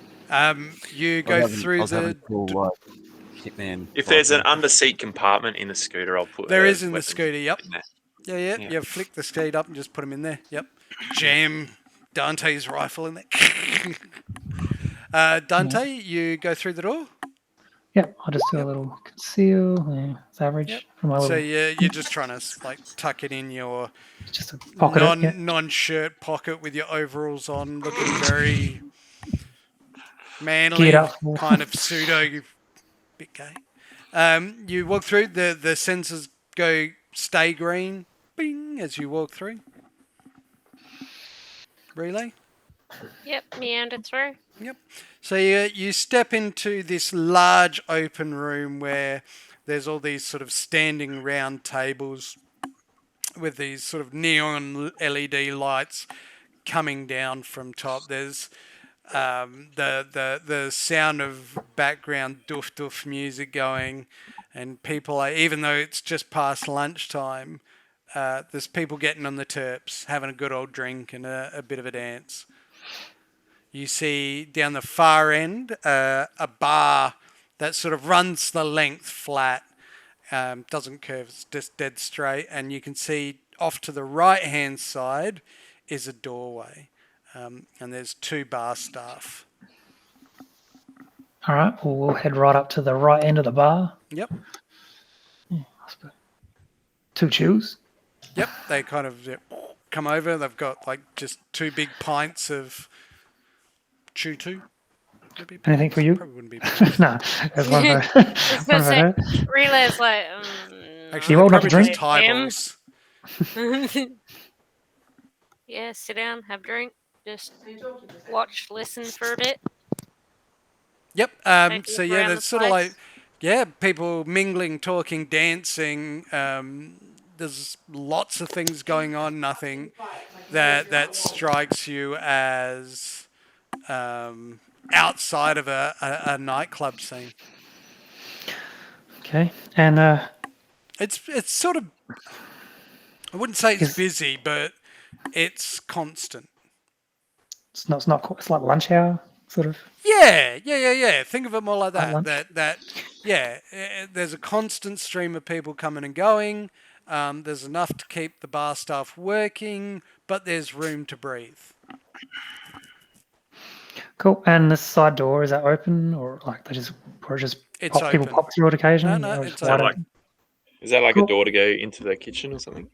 Speaker 2: You
Speaker 4: I
Speaker 2: go
Speaker 4: was having- I
Speaker 2: through
Speaker 4: was having
Speaker 2: the.
Speaker 4: a cool, hitman.
Speaker 1: If there's an underseat compartment in the scooter, I'll put.
Speaker 2: There
Speaker 1: her
Speaker 2: is in the
Speaker 1: weapons
Speaker 2: scooter. Yep.
Speaker 1: in there.
Speaker 2: Yeah.
Speaker 1: Yeah.
Speaker 2: You flick the skate up and just put them in there. Yep. Jam Dante's rifle in there. Dante, you go through the door.
Speaker 6: Yeah, I'll just do a little conceal. Yeah, it's average
Speaker 2: Yep.
Speaker 6: for my
Speaker 2: So
Speaker 6: little.
Speaker 2: you're just trying to tuck it in your
Speaker 6: Just a pocket. Yeah.
Speaker 2: non-shirt pocket with your overalls on, looking very manly,
Speaker 6: Geared up.
Speaker 2: kind of pseudo bit gay. You walk through, the sensors stay green, bing, as you walk through. Relay.
Speaker 5: Yep, meander through.
Speaker 2: Yep. So you step into this large open room where there's all these sort of standing round tables with these sort of neon LED lights coming down from top. There's the sound of background doof doof music going, and people are, even though it's just past lunchtime, there's people getting on the terps, having a good old drink and a bit of a dance. You see down the far end a bar that sort of runs the length flat, doesn't curve, it's just dead straight, and you can see off to the right-hand side is a doorway, and there's 2 bar staff.
Speaker 6: All right, well, we'll head right up to the right end of the bar.
Speaker 2: Yep.
Speaker 6: I suppose. 2 chews.
Speaker 2: Yep, they kind of come over. They've got like just 2 big pints of chew two.
Speaker 6: Anything for you?
Speaker 2: Probably wouldn't be pints.
Speaker 6: No, there's one for,
Speaker 5: I was
Speaker 6: one
Speaker 5: gonna
Speaker 6: for
Speaker 5: say,
Speaker 6: her.
Speaker 5: Relay's like,
Speaker 2: Actually,
Speaker 6: You all
Speaker 2: they're
Speaker 6: not to
Speaker 2: probably just
Speaker 6: drink?
Speaker 2: tie balls.
Speaker 5: yeah, sit down, have a drink, just watch, listen for a bit.
Speaker 2: Yep.
Speaker 5: Take a
Speaker 2: So
Speaker 5: look
Speaker 2: yeah,
Speaker 5: around
Speaker 2: there's
Speaker 5: the
Speaker 2: sort of like
Speaker 5: place.
Speaker 2: people mingling, talking, dancing. There's lots of things going on. Nothing that strikes you as outside of a nightclub scene.
Speaker 6: Okay, and
Speaker 2: It's sort of, I wouldn't say it's
Speaker 6: Is-
Speaker 2: busy, but it's constant.
Speaker 6: it's not quite, it's like lunch hour, sort of.
Speaker 2: Yeah. Think of it more like
Speaker 6: Like
Speaker 2: that.
Speaker 6: lunch.
Speaker 2: There's a constant stream of people coming and going. There's enough to keep the bar staff working, but there's room to breathe.
Speaker 6: Cool. And the side door, is that open, or like
Speaker 2: It's
Speaker 6: people
Speaker 2: open.
Speaker 6: pop through it occasionally?
Speaker 2: No,
Speaker 6: or
Speaker 2: it's
Speaker 6: wide
Speaker 2: open.
Speaker 1: Is that like
Speaker 6: Cool.
Speaker 1: a door to go into the kitchen or something?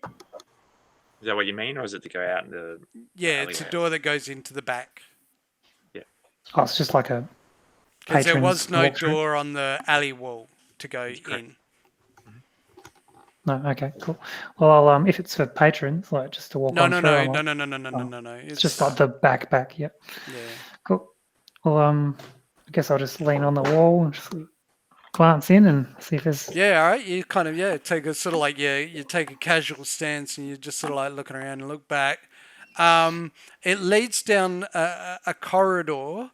Speaker 1: Is that what you mean, or is it to go out in the?
Speaker 2: Yeah, it's a door that goes into the back.
Speaker 6: Oh, it's just like a.
Speaker 2: Because there
Speaker 6: patrons
Speaker 2: was no
Speaker 6: walk through?
Speaker 2: door on the alley wall to go
Speaker 1: Correct.
Speaker 2: in.
Speaker 6: No, okay, cool. Well, if it's for patrons, like just to walk
Speaker 2: No.
Speaker 6: on through. I'm like,
Speaker 2: No.
Speaker 6: It's just like the back. Yeah.
Speaker 2: Yeah.
Speaker 6: Cool. Well, I guess I'll just lean on the wall and just glance in and see if there's.
Speaker 2: Yeah, all right. You kind of take a sort of like you take a casual stance and you're just sort of like looking around and look back. It leads down a corridor.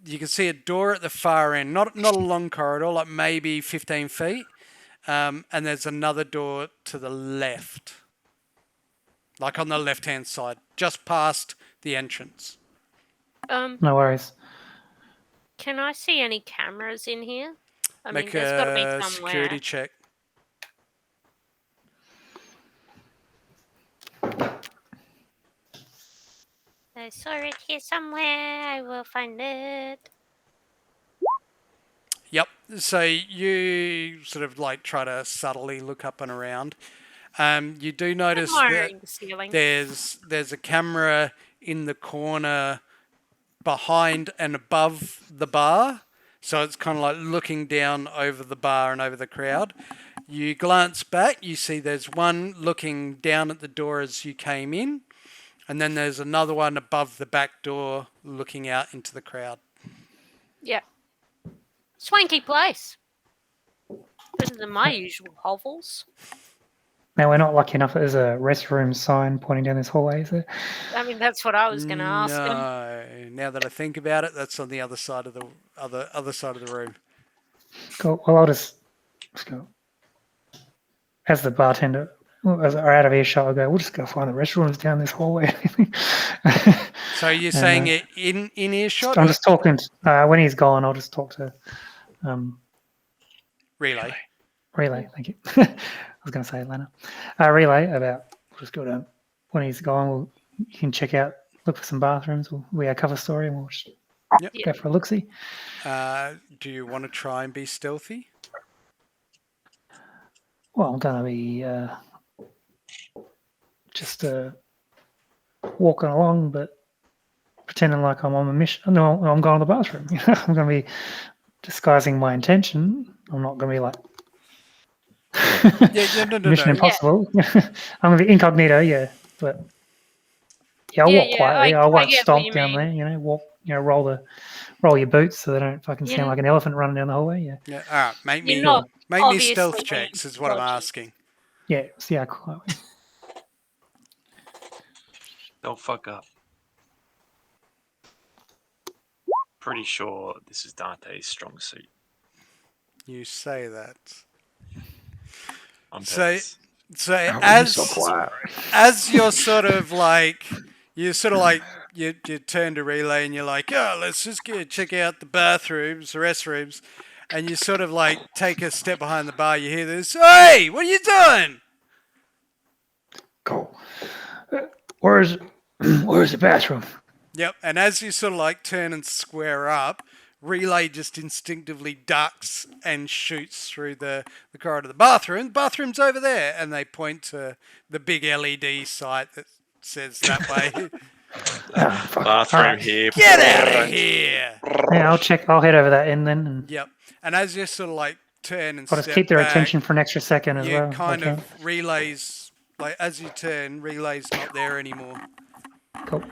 Speaker 2: You can see a door at the far end, not a long corridor, like maybe 15 feet. And there's another door to the left, like on the left-hand side, just past the entrance.
Speaker 6: No worries.
Speaker 5: Can I see any cameras in here? I mean,
Speaker 2: Make
Speaker 5: there's got to be
Speaker 2: a
Speaker 5: somewhere.
Speaker 2: security check.
Speaker 5: I saw it here somewhere. I will find it.
Speaker 2: Yep. So you sort of like try to subtly look up and around. You do notice that
Speaker 5: Admiring the ceiling.
Speaker 2: there's a camera in the corner behind and above the bar. So it's kind of like looking down over the bar and over the crowd. You glance back, you see there's one looking down at the door as you came in. And then there's another one above the back door looking out into the crowd.
Speaker 5: Yeah. Swanky place. Better than my usual hovels.
Speaker 6: Now we're not lucky enough that there's a restroom sign pointing down this hallway, is there?
Speaker 5: I mean, that's what I was going to ask him.
Speaker 2: No, now that I think about it, that's on the other side of the other side of the room.
Speaker 6: Cool. Well, I'll just go. As the bartender, as are out of earshot, I'll go, we'll just go find the restrooms down this hallway.
Speaker 2: So you're saying it in earshot?
Speaker 6: I'm just talking. When he's gone, I'll just talk to
Speaker 2: Relay.
Speaker 6: Relay. Thank you. I was going to say Atlanta. Relay about. We'll just go down. When he's gone, you can check out, look for some bathrooms. We our cover story, and we'll just go for a look-see.
Speaker 2: Do you want to try and be stealthy?
Speaker 6: Well, I'm going to be just walking along, but pretending like I'm on a mission. No, I'm going to the bathroom. I'm going to be disguising my intention. I'm not going to be like
Speaker 2: No.
Speaker 6: Mission Impossible. I'm going to be incognito, yeah. But I'll walk quietly. I won't
Speaker 5: get what
Speaker 6: stomp
Speaker 5: you
Speaker 6: down
Speaker 5: mean.
Speaker 6: there. Walk. Roll your boots so they don't fucking sound like an elephant running down the hallway. Yeah.
Speaker 2: Yeah. All right. Make me
Speaker 5: obviously
Speaker 2: stealth checks is what I'm
Speaker 5: dodgy.
Speaker 2: asking.
Speaker 6: Yeah. See how quietly.
Speaker 1: Don't fuck up. Pretty sure this is Dante's strong suit.
Speaker 2: You say that.
Speaker 1: On
Speaker 2: So
Speaker 1: purpose.
Speaker 2: as you're sort of like you turn to Relay and you're like, oh, let's just go check out the bathrooms, the restrooms, and you sort of like take a step behind the bar. You hear this, "Hey, what are you doing?"
Speaker 6: Cool. Where's the bathroom?
Speaker 2: Yep. And as you sort of like turn and square up, Relay just instinctively ducks and shoots through the corridor to the bathroom. The bathroom's over there, and they point to the big LED site that says that way.
Speaker 6: Oh, fuck.
Speaker 1: Bathroom
Speaker 6: Alright.
Speaker 1: here.
Speaker 2: Get out of here!
Speaker 6: Yeah, I'll head over that end then, and
Speaker 2: Yep. And as you sort of like turn and
Speaker 6: I'll just
Speaker 2: step
Speaker 6: keep their
Speaker 2: back,
Speaker 6: attention for an extra second as
Speaker 2: you
Speaker 6: well.
Speaker 2: kind
Speaker 6: Okay.
Speaker 2: of Relay's like as you turn, Relay's not there anymore.
Speaker 6: Cool.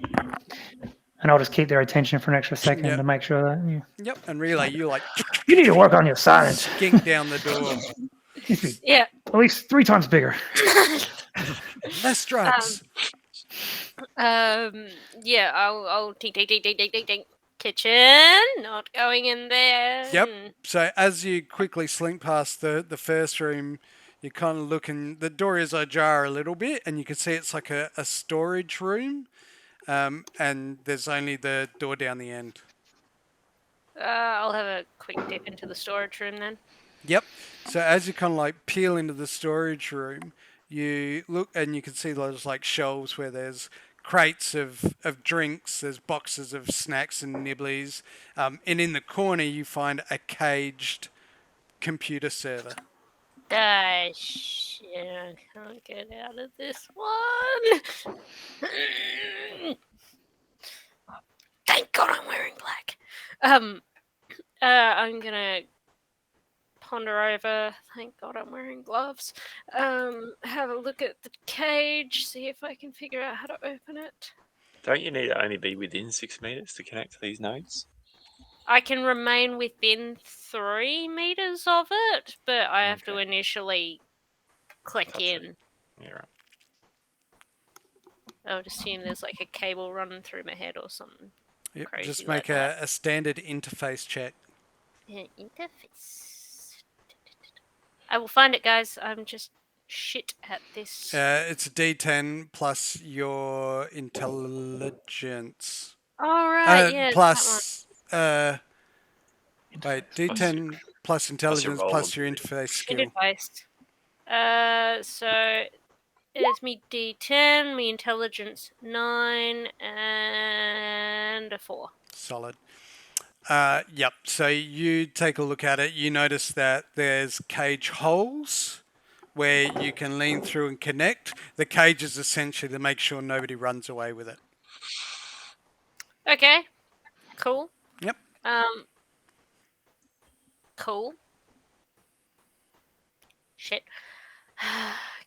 Speaker 6: And I'll just keep their attention for an extra second
Speaker 2: Yep.
Speaker 6: to make sure that
Speaker 2: Yep. And Relay, you like
Speaker 6: you need to work on your silence.
Speaker 2: skink down the door.
Speaker 5: Yeah.
Speaker 6: At least 3 times bigger.
Speaker 2: Less drugs.
Speaker 5: Yeah, I'll ding ding ding ding ding ding ding. Kitchen, not going in there.
Speaker 2: Yep. So as you quickly slink past the first room, you kind of look and the door is ajar a little bit, and you can see it's like a storage room, and there's only the door down the end.
Speaker 5: I'll have a quick dip into the storage room then.
Speaker 2: Yep. So as you kind of like peel into the storage room, you look and you can see those like shelves where there's crates of drinks, there's boxes of snacks and nibblies, and in the corner you find a caged computer server.
Speaker 5: Shit, I can't get out of this one. Thank God I'm wearing black. I'm gonna ponder over. Thank God I'm wearing gloves. Have a look at the cage, see if I can figure out how to open it.
Speaker 1: Don't you need to only be within 6 meters to connect to these nodes?
Speaker 5: I can remain within 3 meters of it, but I have to
Speaker 1: Okay.
Speaker 5: initially click
Speaker 1: Gotcha.
Speaker 5: in.
Speaker 1: Yeah, right.
Speaker 5: I would assume there's like a cable running through my head or something.
Speaker 2: Yep.
Speaker 5: Crazy
Speaker 2: Just
Speaker 5: like
Speaker 2: make a standard interface check.
Speaker 5: Interface. I will find it, guys. I'm just shit at this.
Speaker 2: It's a D10 plus your intelligence.
Speaker 5: All right, yeah.
Speaker 2: Plus, wait,
Speaker 1: Plus
Speaker 2: D10 plus intelligence
Speaker 1: roll
Speaker 2: plus your
Speaker 1: ability.
Speaker 2: interface skill.
Speaker 5: Interface. So it's me D10, me intelligence 9, and a 4.
Speaker 2: Solid. Yep. So you take a look at it. You notice that there's cage holes where you can lean through and connect. The cage is essentially to make sure nobody runs away with it.
Speaker 5: Okay. Cool.
Speaker 2: Yep.
Speaker 5: Cool. Shit.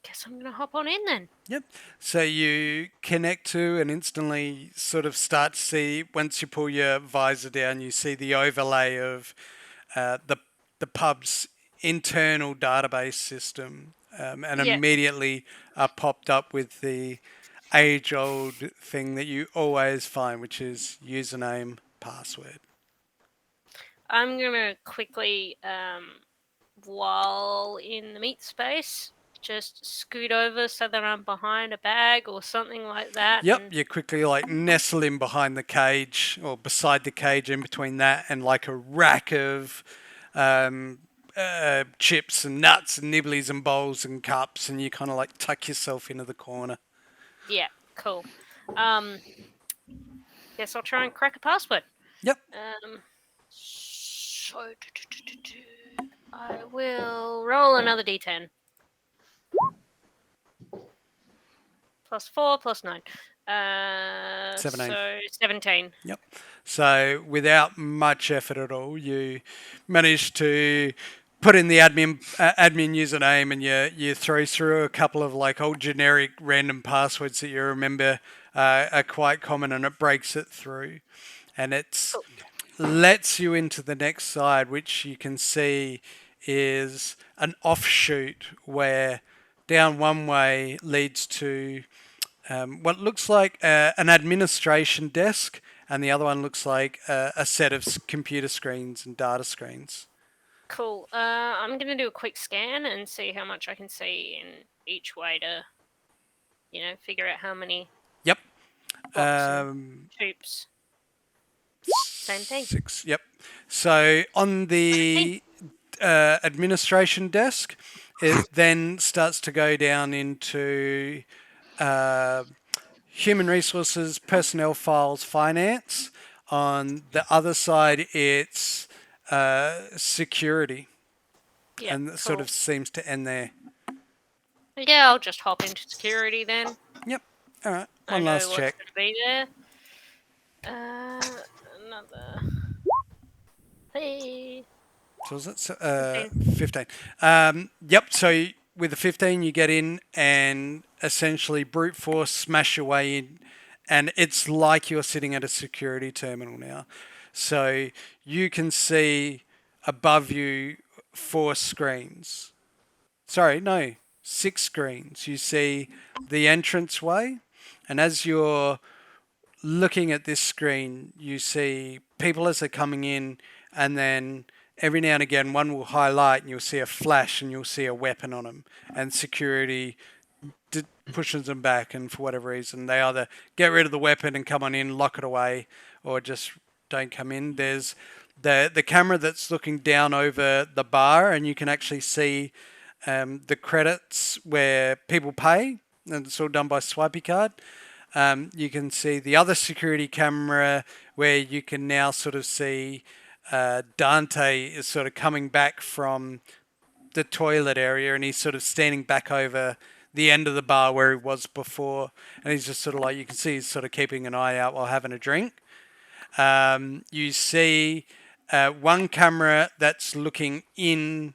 Speaker 5: Guess I'm gonna hop on in then.
Speaker 2: Yep. So you connect to and instantly sort of start to see, once you pull your visor down, you see the overlay of the pub's internal database system, and
Speaker 5: Yeah.
Speaker 2: immediately are popped up with the age-old thing that you always find, which is username, password.
Speaker 5: I'm gonna quickly, while in the meat space, just scoot over so that I'm behind a bag or something like that.
Speaker 2: Yep,
Speaker 5: and-
Speaker 2: you quickly like nestle in behind the cage or beside the cage, in between that and like a rack of chips and nuts and nibblies and bowls and cups, and you kind of like tuck yourself into the corner.
Speaker 5: Yeah, cool. Guess I'll try and crack a password.
Speaker 2: Yep.
Speaker 5: So I will roll another d10. +4 +9.
Speaker 2: 17.
Speaker 5: So 17.
Speaker 2: Yep. So without much effort at all, you manage to put in the admin username, and you throw through a couple of like old generic random passwords that you remember are quite common, and it breaks it through, and it's lets you into the next side, which you can see is an offshoot where down one way leads to what looks like an administration desk, and the other one looks like a set of computer screens and data screens.
Speaker 5: Cool. I'm going to do a quick scan and see how much I can see in each way to, figure out how many
Speaker 2: Yep.
Speaker 5: tubes. Same thing.
Speaker 2: 6. Yep. So on the administration desk. It then starts to go down into human resources, personnel files, finance. On the other side, it's security,
Speaker 5: Yeah,
Speaker 2: and it sort
Speaker 5: cool.
Speaker 2: of seems to end there.
Speaker 5: Yeah, I'll just hop into security then.
Speaker 2: Yep. All right.
Speaker 5: I
Speaker 2: One
Speaker 5: know
Speaker 2: last
Speaker 5: what's
Speaker 2: check.
Speaker 5: going to be there. Another. Hey.
Speaker 2: So was it
Speaker 5: 15.
Speaker 2: 15? Yep. So with the 15, you get in and essentially brute force smash your way in, and it's like you're sitting at a security terminal now. So you can see above you 4 screens. Sorry, no, 6 screens. You see the entranceway, and as you're looking at this screen, you see people as they're coming in, and then every now and again, one will highlight, and you'll see a flash, and you'll see a weapon on them, and security pushes them back, and for whatever reason, they either get rid of the weapon and come on in, lock it away, or just don't come in. There's the camera that's looking down over the bar, and you can actually see the credits where people pay, and it's all done by swipey card. You can see the other security camera where you can now sort of see Dante is sort of coming back from the toilet area, and he's sort of standing back over the end of the bar where he was before, and he's just sort of like, you can see he's sort of keeping an eye out while having a drink. You see one camera that's looking in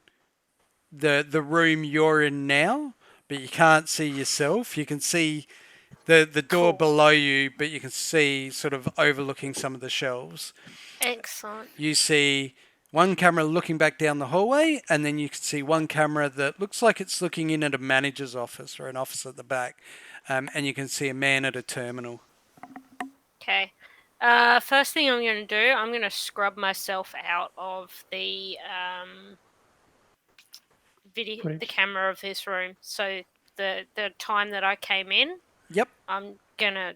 Speaker 2: the room you're in now, but you can't see yourself. You can see the door
Speaker 5: Cool.
Speaker 2: below you, but you can see sort of overlooking some of the shelves.
Speaker 5: Excellent.
Speaker 2: You see one camera looking back down the hallway, and then you can see one camera that looks like it's looking in at a manager's office or an office at the back, and you can see a man at a terminal.
Speaker 5: Okay. First thing I'm going to do, I'm going to scrub myself out of the video, the
Speaker 6: Footage.
Speaker 5: camera of this room. So the time that I came in,
Speaker 2: Yep.
Speaker 5: I'm gonna,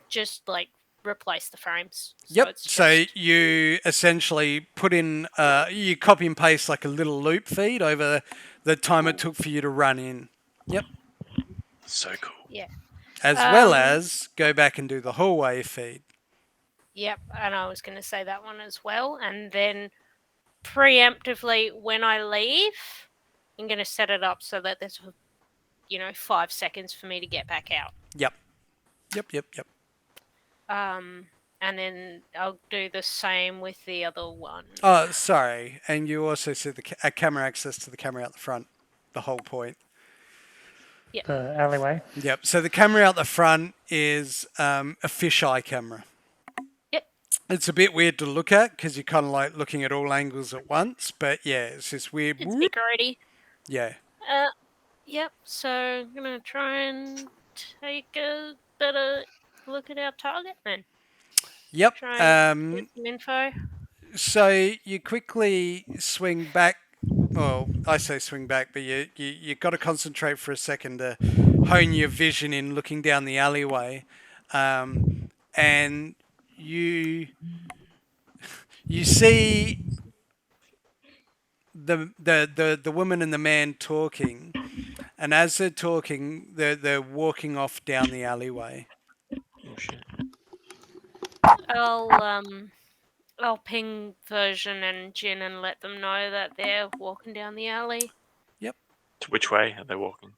Speaker 5: just like replace the frames. So
Speaker 2: Yep.
Speaker 5: it's
Speaker 2: So
Speaker 5: just
Speaker 2: you essentially put in, you copy and paste like a little loop feed over the time it took for you to run in. Yep.
Speaker 1: So cool.
Speaker 5: yeah.
Speaker 2: As well
Speaker 5: Um,
Speaker 2: as go back and do the hallway feed.
Speaker 5: Yep, and I was gonna say that one as well, and then preemptively when I leave, I'm gonna set it up so that there's 5 seconds for me to get back out.
Speaker 2: Yep. Yep.
Speaker 5: And then I'll do the same with the other one.
Speaker 2: Oh, sorry. And you also see a camera access to the camera out the front. The whole point.
Speaker 6: The alleyway.
Speaker 2: Yep. So the camera out the front is a fisheye camera.
Speaker 5: Yep.
Speaker 2: It's a bit weird to look at because you're kind of like looking at all angles at once. But yeah, it's this weird.
Speaker 5: It's security.
Speaker 2: Yeah.
Speaker 5: Yep. So I'm gonna try and take a better look at our target then.
Speaker 2: Yep.
Speaker 5: Try and get some info.
Speaker 2: So you quickly swing back. Well, I say swing back, but you got to concentrate for a second to hone your vision in looking down the alleyway, and you see the woman and the man talking, and as they're talking, they're walking off down the alleyway.
Speaker 1: Oh shit.
Speaker 5: I'll ping Version and Jin and let them know that they're walking down the alley.
Speaker 2: Yep.
Speaker 1: To which way are they walking?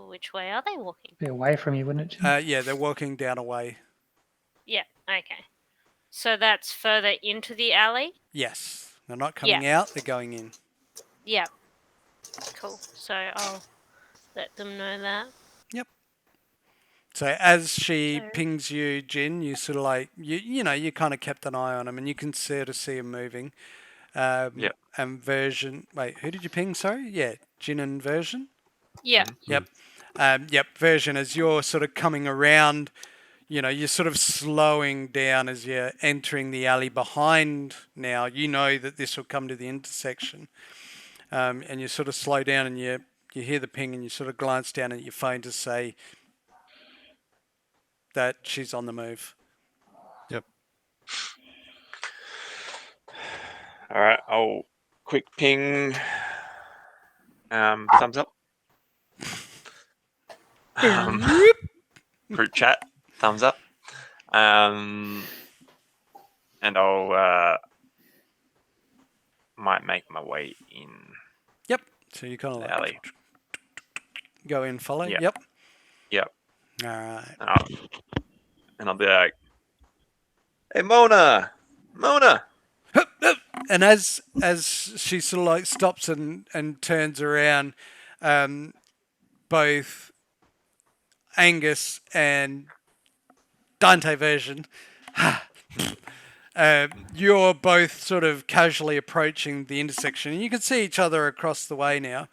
Speaker 5: Which way are they walking?
Speaker 6: Be away from you, wouldn't it, Jim?
Speaker 2: Yeah, they're walking down a way.
Speaker 5: Yeah, okay. So that's further into the alley?
Speaker 2: Yes. They're not coming out, they're going in.
Speaker 5: Yeah. Cool. So I'll let them know that.
Speaker 2: Yep. So as she pings you, Jin, you sort of like, you kind of kept an eye on him and you can sort of see him moving.
Speaker 1: Yep.
Speaker 2: And Version, wait, who did you ping? Sorry? Yeah, Jin and Version?
Speaker 5: Yeah.
Speaker 2: Yep. Yep, Version, as you're sort of coming around, you're sort of slowing down as you're entering the alley behind now. You know that this will come to the intersection. And you sort of slow down and you hear the ping and you sort of glance down at your phone to say that she's on the move.
Speaker 4: Yep.
Speaker 1: I'll quick ping. Thumbs up. Group chat. Thumbs up. And I'll might make my way in
Speaker 2: Yep. So you kind of
Speaker 1: the
Speaker 2: like
Speaker 1: alley.
Speaker 2: go in, follow.
Speaker 1: Yeah.
Speaker 2: Yep.
Speaker 1: Yep.
Speaker 2: All right.
Speaker 1: And I'll be like, "Hey, Mona,
Speaker 2: And as she sort of like stops and turns around, both Angus and Dante version, you're both sort of casually approaching the intersection, and you can see each other across the way now,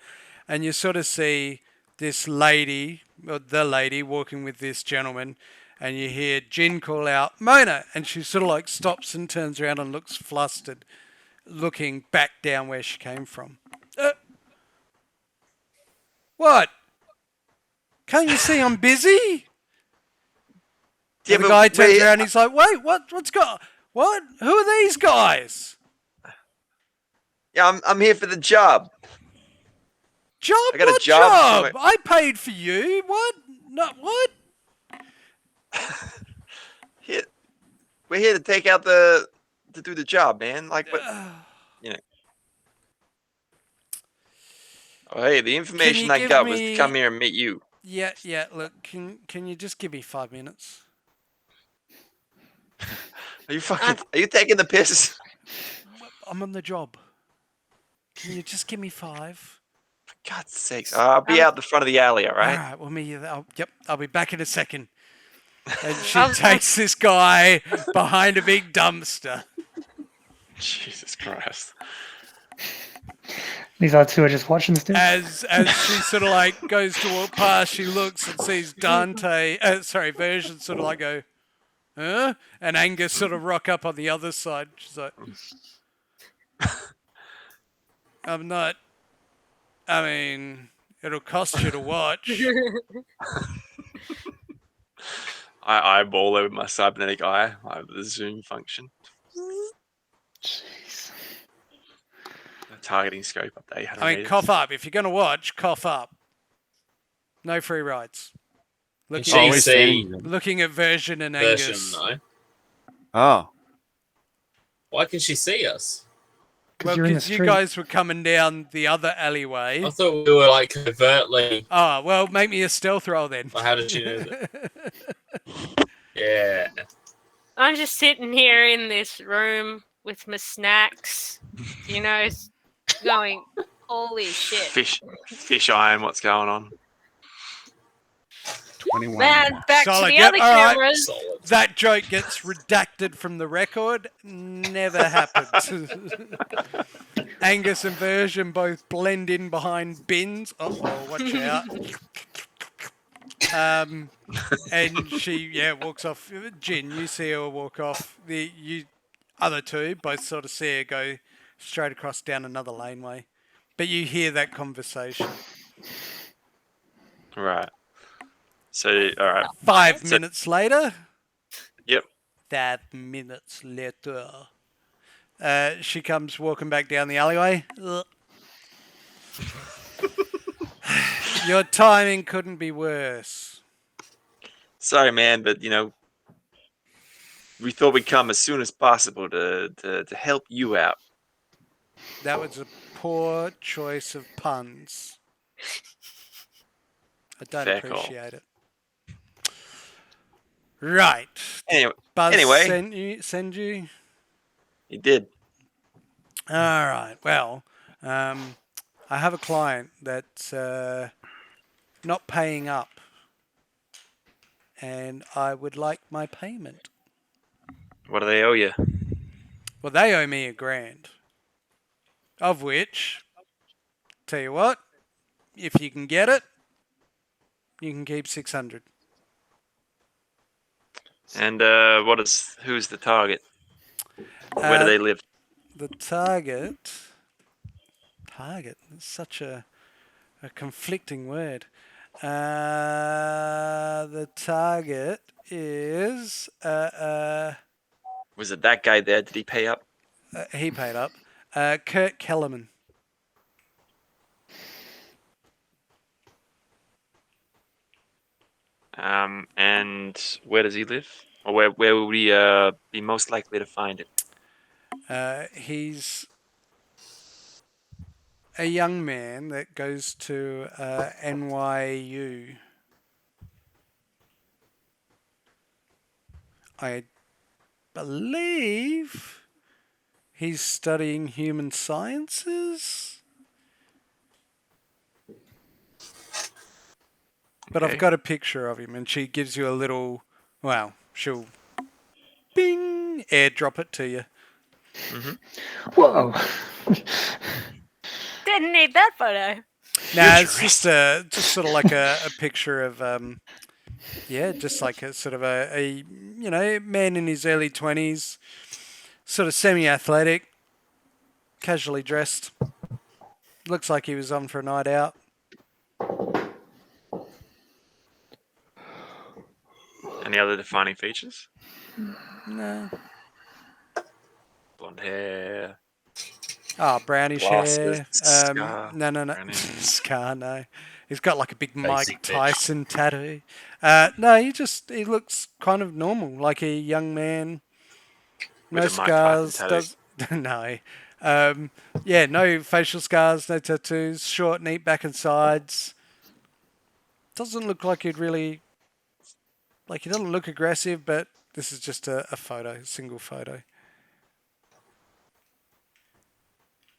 Speaker 2: and you sort of see this lady, or the lady, walking with this gentleman, and you hear Jin call out, "Mona!" And she sort of like stops and turns around and looks flustered, looking back down where she came from. What? Can't you see I'm busy?
Speaker 1: Yeah,
Speaker 2: And the
Speaker 1: but
Speaker 2: guy turns
Speaker 1: wait,
Speaker 2: around and he's like, "Wait, what's got? What? Who are these guys?
Speaker 1: Yeah, I'm here for the job.
Speaker 2: Job?
Speaker 1: I got a
Speaker 2: What
Speaker 1: job
Speaker 2: job?
Speaker 1: somewhere.
Speaker 2: I paid for you. What? No, what?
Speaker 1: Here, we're here to take out to do the job, man. Like what? You know. Oh, hey, the information I got was to come here and meet you.
Speaker 2: Yeah. Look, can you just give me 5 minutes?
Speaker 1: Are you fucking? Are you taking the piss?
Speaker 2: I'm on the job. Can you just give me 5?
Speaker 1: For God's sakes! I'll be out the front of the alley. All right.
Speaker 2: All right. Well, I'll be back in a second. And she takes this guy behind a big dumpster.
Speaker 1: Jesus Christ.
Speaker 6: These other two are just watching still.
Speaker 2: As she sort of like goes to walk past, she looks and sees Version sort of like go, huh? And Angus sort of rock up on the other side. She's like, I'm not. I mean, it'll cost you to watch.
Speaker 1: I eyeball over my cybernetic eye. I have the zoom function.
Speaker 6: Jeez.
Speaker 1: The targeting scope up to 800
Speaker 2: I mean,
Speaker 1: meters.
Speaker 2: cough up. If you're going to watch, cough up. No free rides.
Speaker 3: Can
Speaker 2: Looking,
Speaker 3: she see
Speaker 2: looking at Version and
Speaker 3: Version
Speaker 2: Angus.
Speaker 3: though?
Speaker 4: Oh,
Speaker 3: Why can she see us?
Speaker 2: Well,
Speaker 6: You're in the
Speaker 2: because you
Speaker 6: street.
Speaker 2: guys were coming down the other alleyway.
Speaker 3: I thought we were like covertly.
Speaker 2: Oh, well, make me a stealth roll then.
Speaker 3: Well, how did she know that? Yeah.
Speaker 5: I'm just sitting here in this room with my snacks, going, holy shit.
Speaker 1: Fish iron. What's going on?
Speaker 4: 21.
Speaker 5: Man, back
Speaker 2: Solid,
Speaker 5: to the
Speaker 2: yep,
Speaker 5: other
Speaker 2: all right.
Speaker 5: cameras.
Speaker 3: Solid.
Speaker 2: That joke gets redacted from the record. Never happened. Angus and Version both blend in behind bins. Uh-oh, watch out. And she, walks off. Jin, you see her walk off. You other two both sort of see her go straight across down another laneway. But you hear that conversation.
Speaker 1: Right. So, all right.
Speaker 2: 5 minutes later.
Speaker 1: Yep.
Speaker 2: 5 minutes later. She comes walking back down the alleyway. Ugh. Your timing couldn't be worse.
Speaker 1: Sorry, man, but we thought we'd come as soon as possible to help you out.
Speaker 2: That was a poor choice of puns. I don't
Speaker 1: Fair call.
Speaker 2: appreciate it. Right. Buzz
Speaker 1: Anyway.
Speaker 2: send you?
Speaker 1: He did.
Speaker 2: All right. Well, I have a client that's not paying up, and I would like my payment.
Speaker 1: What do they owe you?
Speaker 2: Well, they owe me $1,000, of which, tell you what, if you can get it, you can keep 600.
Speaker 1: And who's the target? Where do they live?
Speaker 2: The target, it's such a conflicting word. The target is
Speaker 1: Was it that guy there? Did he pay up?
Speaker 2: he paid up. Kurt Kellerman.
Speaker 1: And where does he live? Or where would we be most likely to find him?
Speaker 2: He's a young man that goes to NYU. I believe he's studying human sciences. But I've
Speaker 1: Okay.
Speaker 2: got a picture of him, and she gives you a little. Well, she'll bing airdrop it to you.
Speaker 6: Whoa.
Speaker 5: Didn't need that photo.
Speaker 2: Nah, it's just sort of like a picture of just like a sort of a man in his early 20s, sort of semi-athletic, casually dressed. Looks like he was on for a night out.
Speaker 1: Any other defining features?
Speaker 2: No.
Speaker 1: Blonde hair.
Speaker 2: Oh, brownish
Speaker 1: Glasses,
Speaker 2: hair.
Speaker 1: scar,
Speaker 2: No.
Speaker 1: brown hair.
Speaker 2: Scar, no. He's got like a big Mike
Speaker 3: Basic bitch.
Speaker 2: Tyson tattoo. No, he looks kind of normal, like a young man. No
Speaker 1: With a Mike Tyson
Speaker 2: scars.
Speaker 1: tattoo.
Speaker 2: No. No facial scars, no tattoos, short, neat back and sides. Doesn't look like he'd really. Like, he doesn't look aggressive, but this is just a photo, a single photo.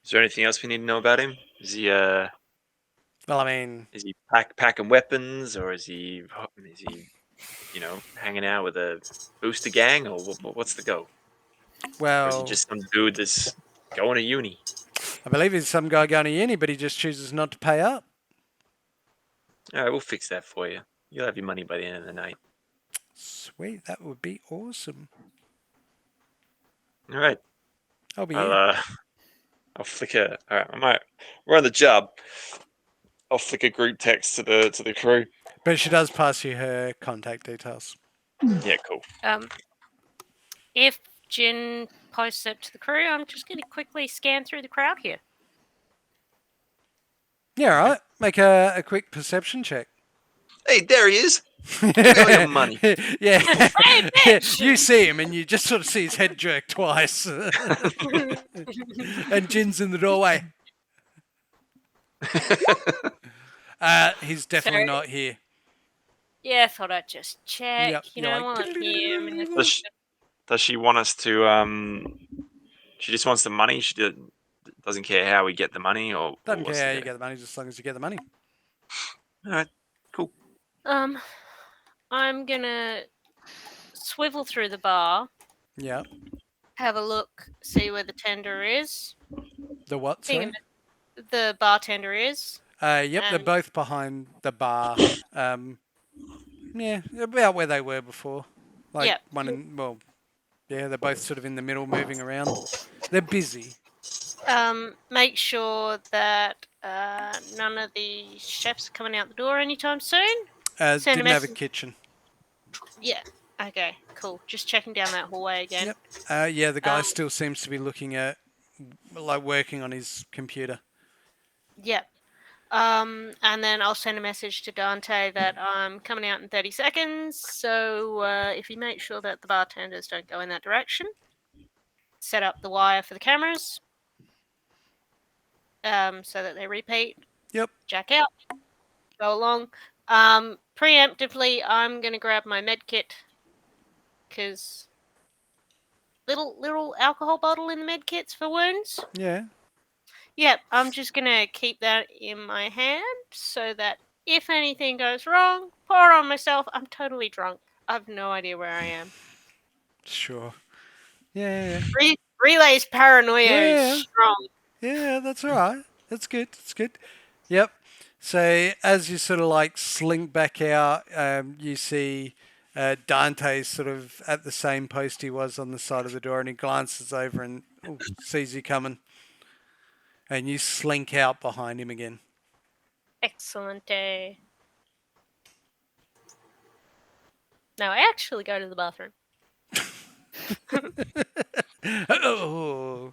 Speaker 1: Is there anything else we need to know about him? Is he
Speaker 2: Well, I mean,
Speaker 1: packing weapons, or is he hanging out with a booster gang, or what's the go? Or is
Speaker 2: well,
Speaker 1: he just some dude that's going to uni?
Speaker 2: I believe he's some guy going to uni, but he just chooses not to pay up.
Speaker 1: All right, we'll fix that for you. You'll have your money by the end of the night.
Speaker 2: Sweet, that would be awesome.
Speaker 1: All right.
Speaker 2: I'll be here.
Speaker 1: I'll flick a. All right, we're on the job. I'll flick a group text to the crew.
Speaker 2: But she does pass you her contact details.
Speaker 1: Yeah, cool.
Speaker 5: If Jin posts it to the crew, I'm just going to quickly scan through the crowd here.
Speaker 2: Yeah, all right. Make a quick perception check.
Speaker 1: Hey, there he is. Give me all your money.
Speaker 2: Yeah.
Speaker 5: Hey, bitch!
Speaker 2: You see him and you just sort of see his head jerk twice. And Jin's in the doorway. He's definitely
Speaker 5: Sorry.
Speaker 2: not here.
Speaker 5: Yeah, thought I'd just check.
Speaker 2: Yep,
Speaker 5: You
Speaker 2: you're
Speaker 5: know,
Speaker 2: like,
Speaker 5: while I'm here. I'm in the-
Speaker 1: Does she want us to? She just wants the money. She doesn't care how we get the money, or
Speaker 2: Doesn't
Speaker 1: what's
Speaker 2: care how
Speaker 1: the
Speaker 2: you
Speaker 1: go?
Speaker 2: get the money, just as long as you get the money.
Speaker 1: All right, cool.
Speaker 5: I'm gonna swivel through the bar,
Speaker 2: Yeah.
Speaker 5: have a look, see where the tender is.
Speaker 2: The what,
Speaker 5: Being
Speaker 2: sorry?
Speaker 5: the bartender is.
Speaker 2: Yep, they're
Speaker 5: and-
Speaker 2: both behind the bar. Yeah, about where they were before. Like
Speaker 5: Yep.
Speaker 2: they're both sort of in the middle, moving around. They're busy.
Speaker 5: Make sure that none of the chefs are coming out the door anytime soon. Send a
Speaker 2: Didn't have a
Speaker 5: message.
Speaker 2: kitchen.
Speaker 5: Yeah. Okay. Cool. Just checking down that hallway again.
Speaker 2: Yep. Yeah, the guy
Speaker 5: Um,
Speaker 2: still seems to be looking at, like, working on his computer.
Speaker 5: Yep. And then I'll send a message to Dante that I'm coming out in 30 seconds. So if you make sure that the bartenders don't go in that direction, set up the wire for the cameras so that they repeat.
Speaker 2: Yep.
Speaker 5: Jack out. Go along. Preemptively, I'm going to grab my med kit because little alcohol bottle in the med kits for wounds.
Speaker 2: Yeah.
Speaker 5: Yep, I'm just going to keep that in my hand so that if anything goes wrong, pour it on myself. I'm totally drunk. I have no idea where I am.
Speaker 2: Sure. Yeah.
Speaker 5: Relay's paranoia
Speaker 2: Yeah.
Speaker 5: is strong.
Speaker 2: Yeah, that's all right. That's good. That's good. Yep. So as you sort of like slink back out, you see Dante's sort of at the same post he was on the side of the door, and he glances over and sees you coming. And you slink out behind him again.
Speaker 5: Excellent day. Now I actually go to the bathroom.
Speaker 2: Oh.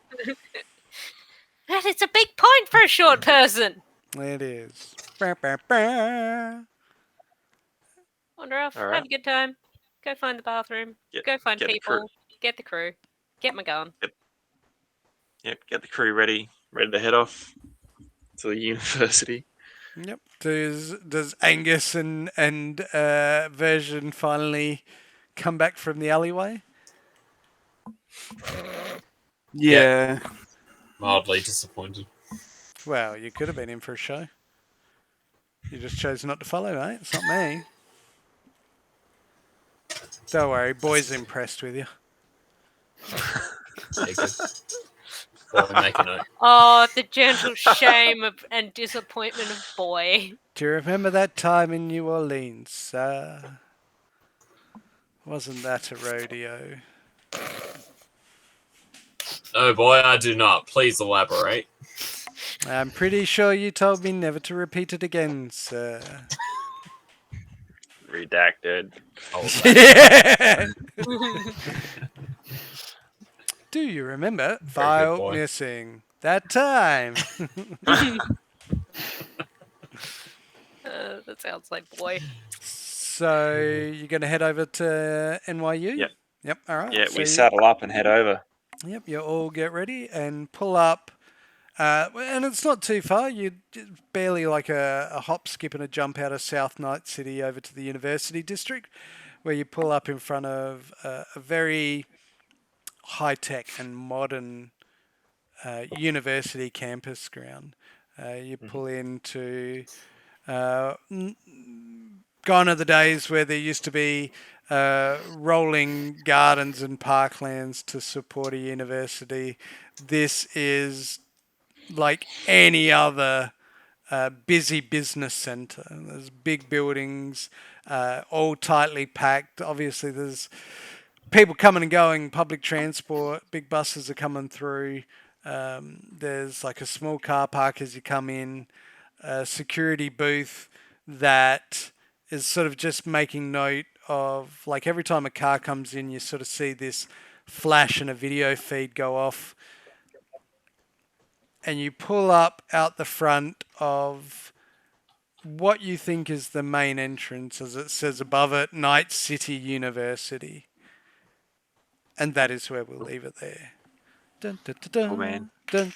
Speaker 5: It's a big point for a short person.
Speaker 2: It is. Bah, bah, bah.
Speaker 5: Wander off,
Speaker 1: All
Speaker 5: have
Speaker 1: right.
Speaker 5: a good time. Go find the bathroom. Go find
Speaker 1: get the crew.
Speaker 5: people. Get the crew. Get my gun.
Speaker 1: Yep, get the crew ready to head off to the university.
Speaker 2: Yep. Does Angus and Version finally come back from the alleyway?
Speaker 4: Yeah.
Speaker 3: Mildly disappointed.
Speaker 2: Well, you could have been in for a show. You just chose not to follow, mate. It's not me. Don't worry, boy's impressed with you.
Speaker 3: Yeah, good. Well, make a note.
Speaker 5: Oh, the gentle shame and disappointment of boy.
Speaker 2: Do you remember that time in New Orleans? Wasn't that a rodeo?
Speaker 3: Oh boy, I do not. Please elaborate.
Speaker 2: I'm pretty sure you told me never to repeat it again, sir.
Speaker 1: Redacted.
Speaker 3: Oh,
Speaker 2: Yeah. Do you remember file
Speaker 3: boy.
Speaker 2: missing that time?
Speaker 5: That sounds like boy.
Speaker 2: So you're going to head over to NYU?
Speaker 1: Yep.
Speaker 2: Yep. All right.
Speaker 1: Yeah,
Speaker 2: So
Speaker 1: we saddle up and head over.
Speaker 2: Yep. You all get ready and pull up. And it's not too far. You barely like a hop, skip, and a jump out of South Nightcity over to the University District, where you pull up in front of a very high-tech and modern university campus ground. You pull into gone are the days where there used to be rolling gardens and parklands to support a university. This is like any other busy business centre. There's big buildings, all tightly packed. Obviously, there's people coming and going, public transport, big buses are coming through. There's like a small car park as you come in, a security booth that is sort of just making note of, like, every time a car comes in, you sort of see this flash and a video feed go off. And you pull up out the front of what you think is the main entrance, as it says above it, Nightcity University. And that is where we'll leave it there. Dun, dun, dun, dun,
Speaker 1: Cool, man.
Speaker 2: dun,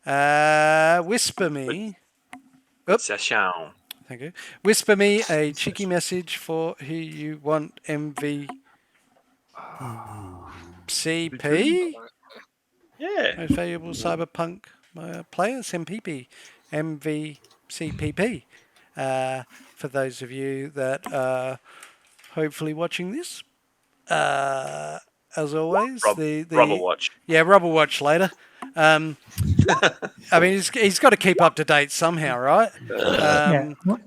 Speaker 2: dun. Whisper me. Oop,
Speaker 1: Session.
Speaker 2: thank you. Whisper me a cheeky message for who you want CP?
Speaker 1: Yeah.
Speaker 2: Most valuable Cyberpunk players, MPP, MVCPP. For those of you that are hopefully watching this, as always,
Speaker 1: Rubber watch.
Speaker 2: Yeah, Rob will watch later. I mean, he's got to keep up to date somehow, right?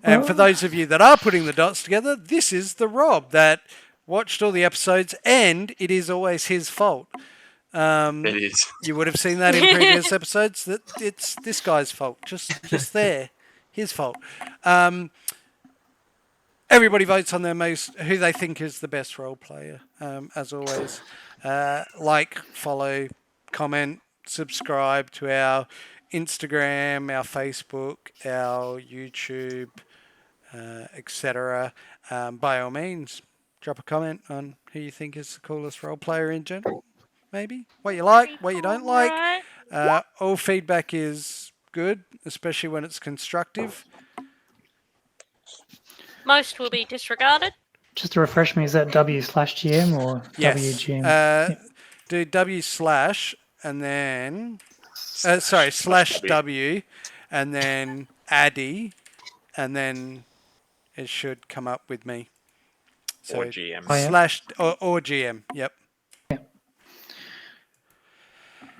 Speaker 2: And for those of you that are putting the dots together, this is the Rob that watched all the episodes, and it is always his fault.
Speaker 1: It is.
Speaker 2: You would have seen that in previous episodes, that it's this guy's fault. Just there. His fault. Everybody votes on who they think is the best role player, as always. Like, follow, comment, subscribe to our Instagram, our Facebook, our YouTube, etc. By all means, drop a comment on who you think is the coolest role player in general. Maybe what you like, what you don't like. All feedback is good, especially when it's constructive.
Speaker 5: Most will be disregarded.
Speaker 6: Just to refresh me, is that W/GM or
Speaker 2: Yes.
Speaker 6: WGM?
Speaker 2: Do W/ and then /W and then Addy, and then it should come up with me. So
Speaker 1: Or GM.
Speaker 6: Oh, yeah.
Speaker 2: or GM. Yep.
Speaker 6: Yeah.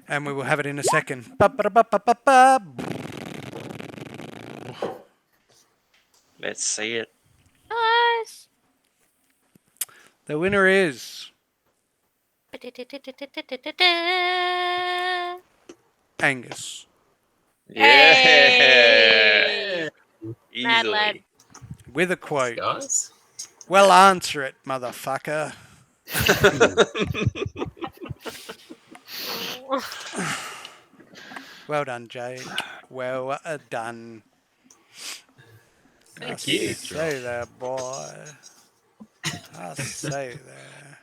Speaker 2: And we will have it in a second.
Speaker 1: Let's see it.
Speaker 5: Nice.
Speaker 2: The winner is Angus.
Speaker 1: Yeah.
Speaker 5: Hey. Mad lad.
Speaker 1: Easily.
Speaker 2: With a quote.
Speaker 3: Guys?
Speaker 2: Well, answer it, motherfucker. Well done, Jake. Well done.
Speaker 3: Thank
Speaker 2: I
Speaker 3: you.
Speaker 2: say there, boy. I say there.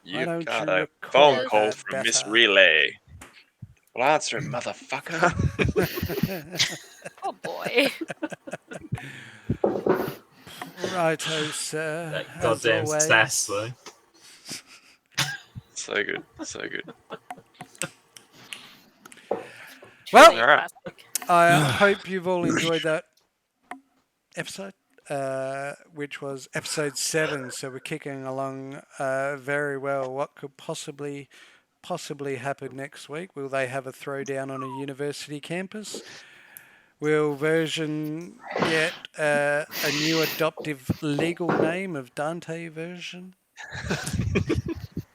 Speaker 2: Why
Speaker 1: You've
Speaker 2: don't
Speaker 1: got
Speaker 2: you
Speaker 1: a
Speaker 2: record
Speaker 1: phone call
Speaker 2: that
Speaker 1: from Miss
Speaker 2: better?
Speaker 1: Relay. Well, answer it, motherfucker.
Speaker 5: Oh boy.
Speaker 2: Righto, sir.
Speaker 3: That
Speaker 2: As
Speaker 3: goddamn
Speaker 2: always.
Speaker 3: sass, though.
Speaker 1: So good. So good.
Speaker 2: Well,
Speaker 5: Truly a
Speaker 1: Alright.
Speaker 5: classic.
Speaker 2: I hope you've all enjoyed that episode, which was episode 7. So we're kicking along very well. What could possibly happen next week? Will they have a throwdown on a university campus? Will version get a new adoptive legal name of Dante version?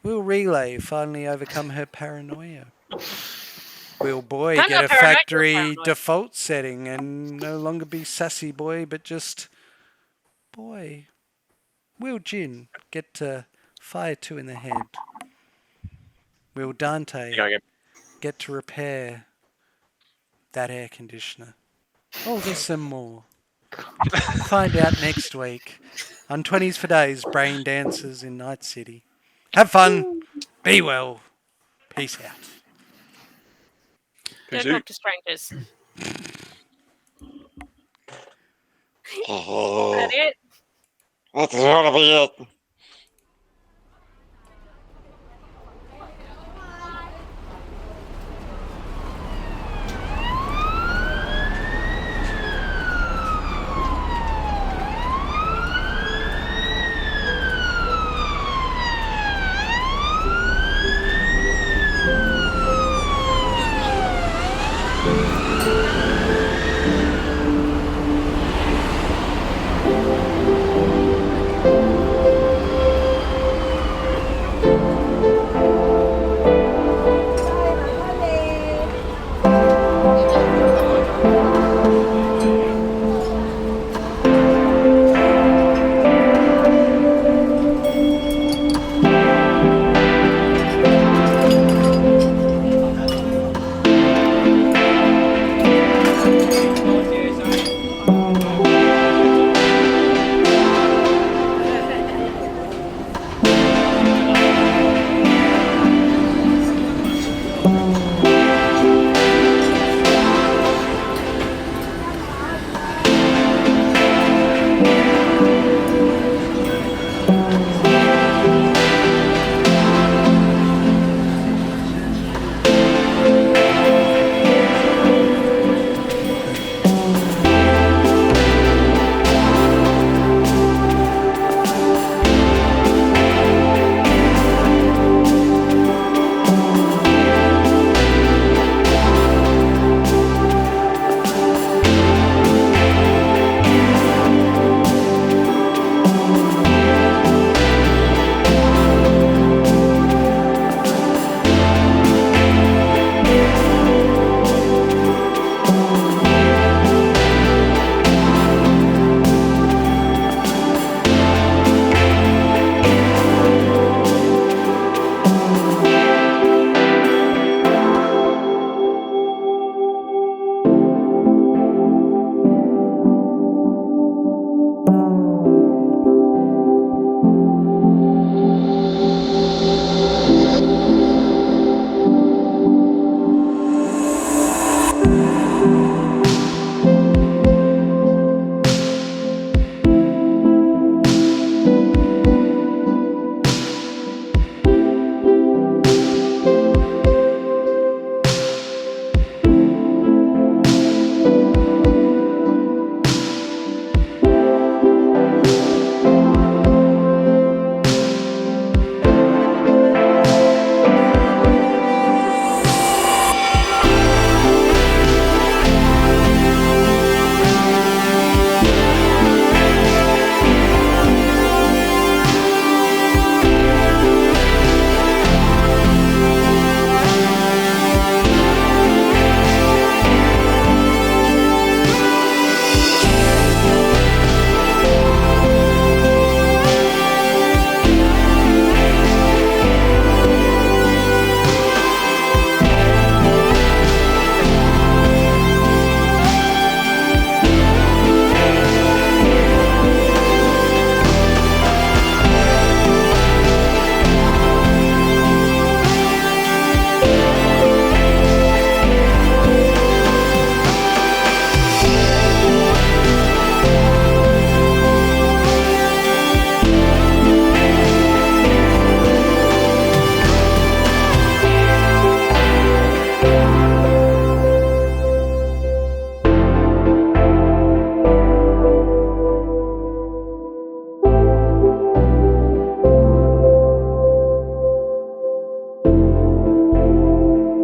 Speaker 2: Will Relay finally overcome her paranoia? Will Boy
Speaker 5: Can't
Speaker 2: get
Speaker 5: go
Speaker 2: a
Speaker 5: paranoid, you're
Speaker 2: factory
Speaker 5: paranoid.
Speaker 2: default setting and no longer be Sassy Boy but just Boy? Will Jin get fire 2 in the head? Will Dante
Speaker 1: You gotta get
Speaker 2: get to repair that air conditioner? All this and more. Find out next week on 20s for Days Braindances in Nightcity. Have fun. Be well. Peace out.
Speaker 5: Don't
Speaker 1: Peace out.
Speaker 5: talk to strangers. Is
Speaker 1: Oh,
Speaker 5: that it?
Speaker 1: that's gotta be it.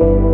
Speaker 1: Bye.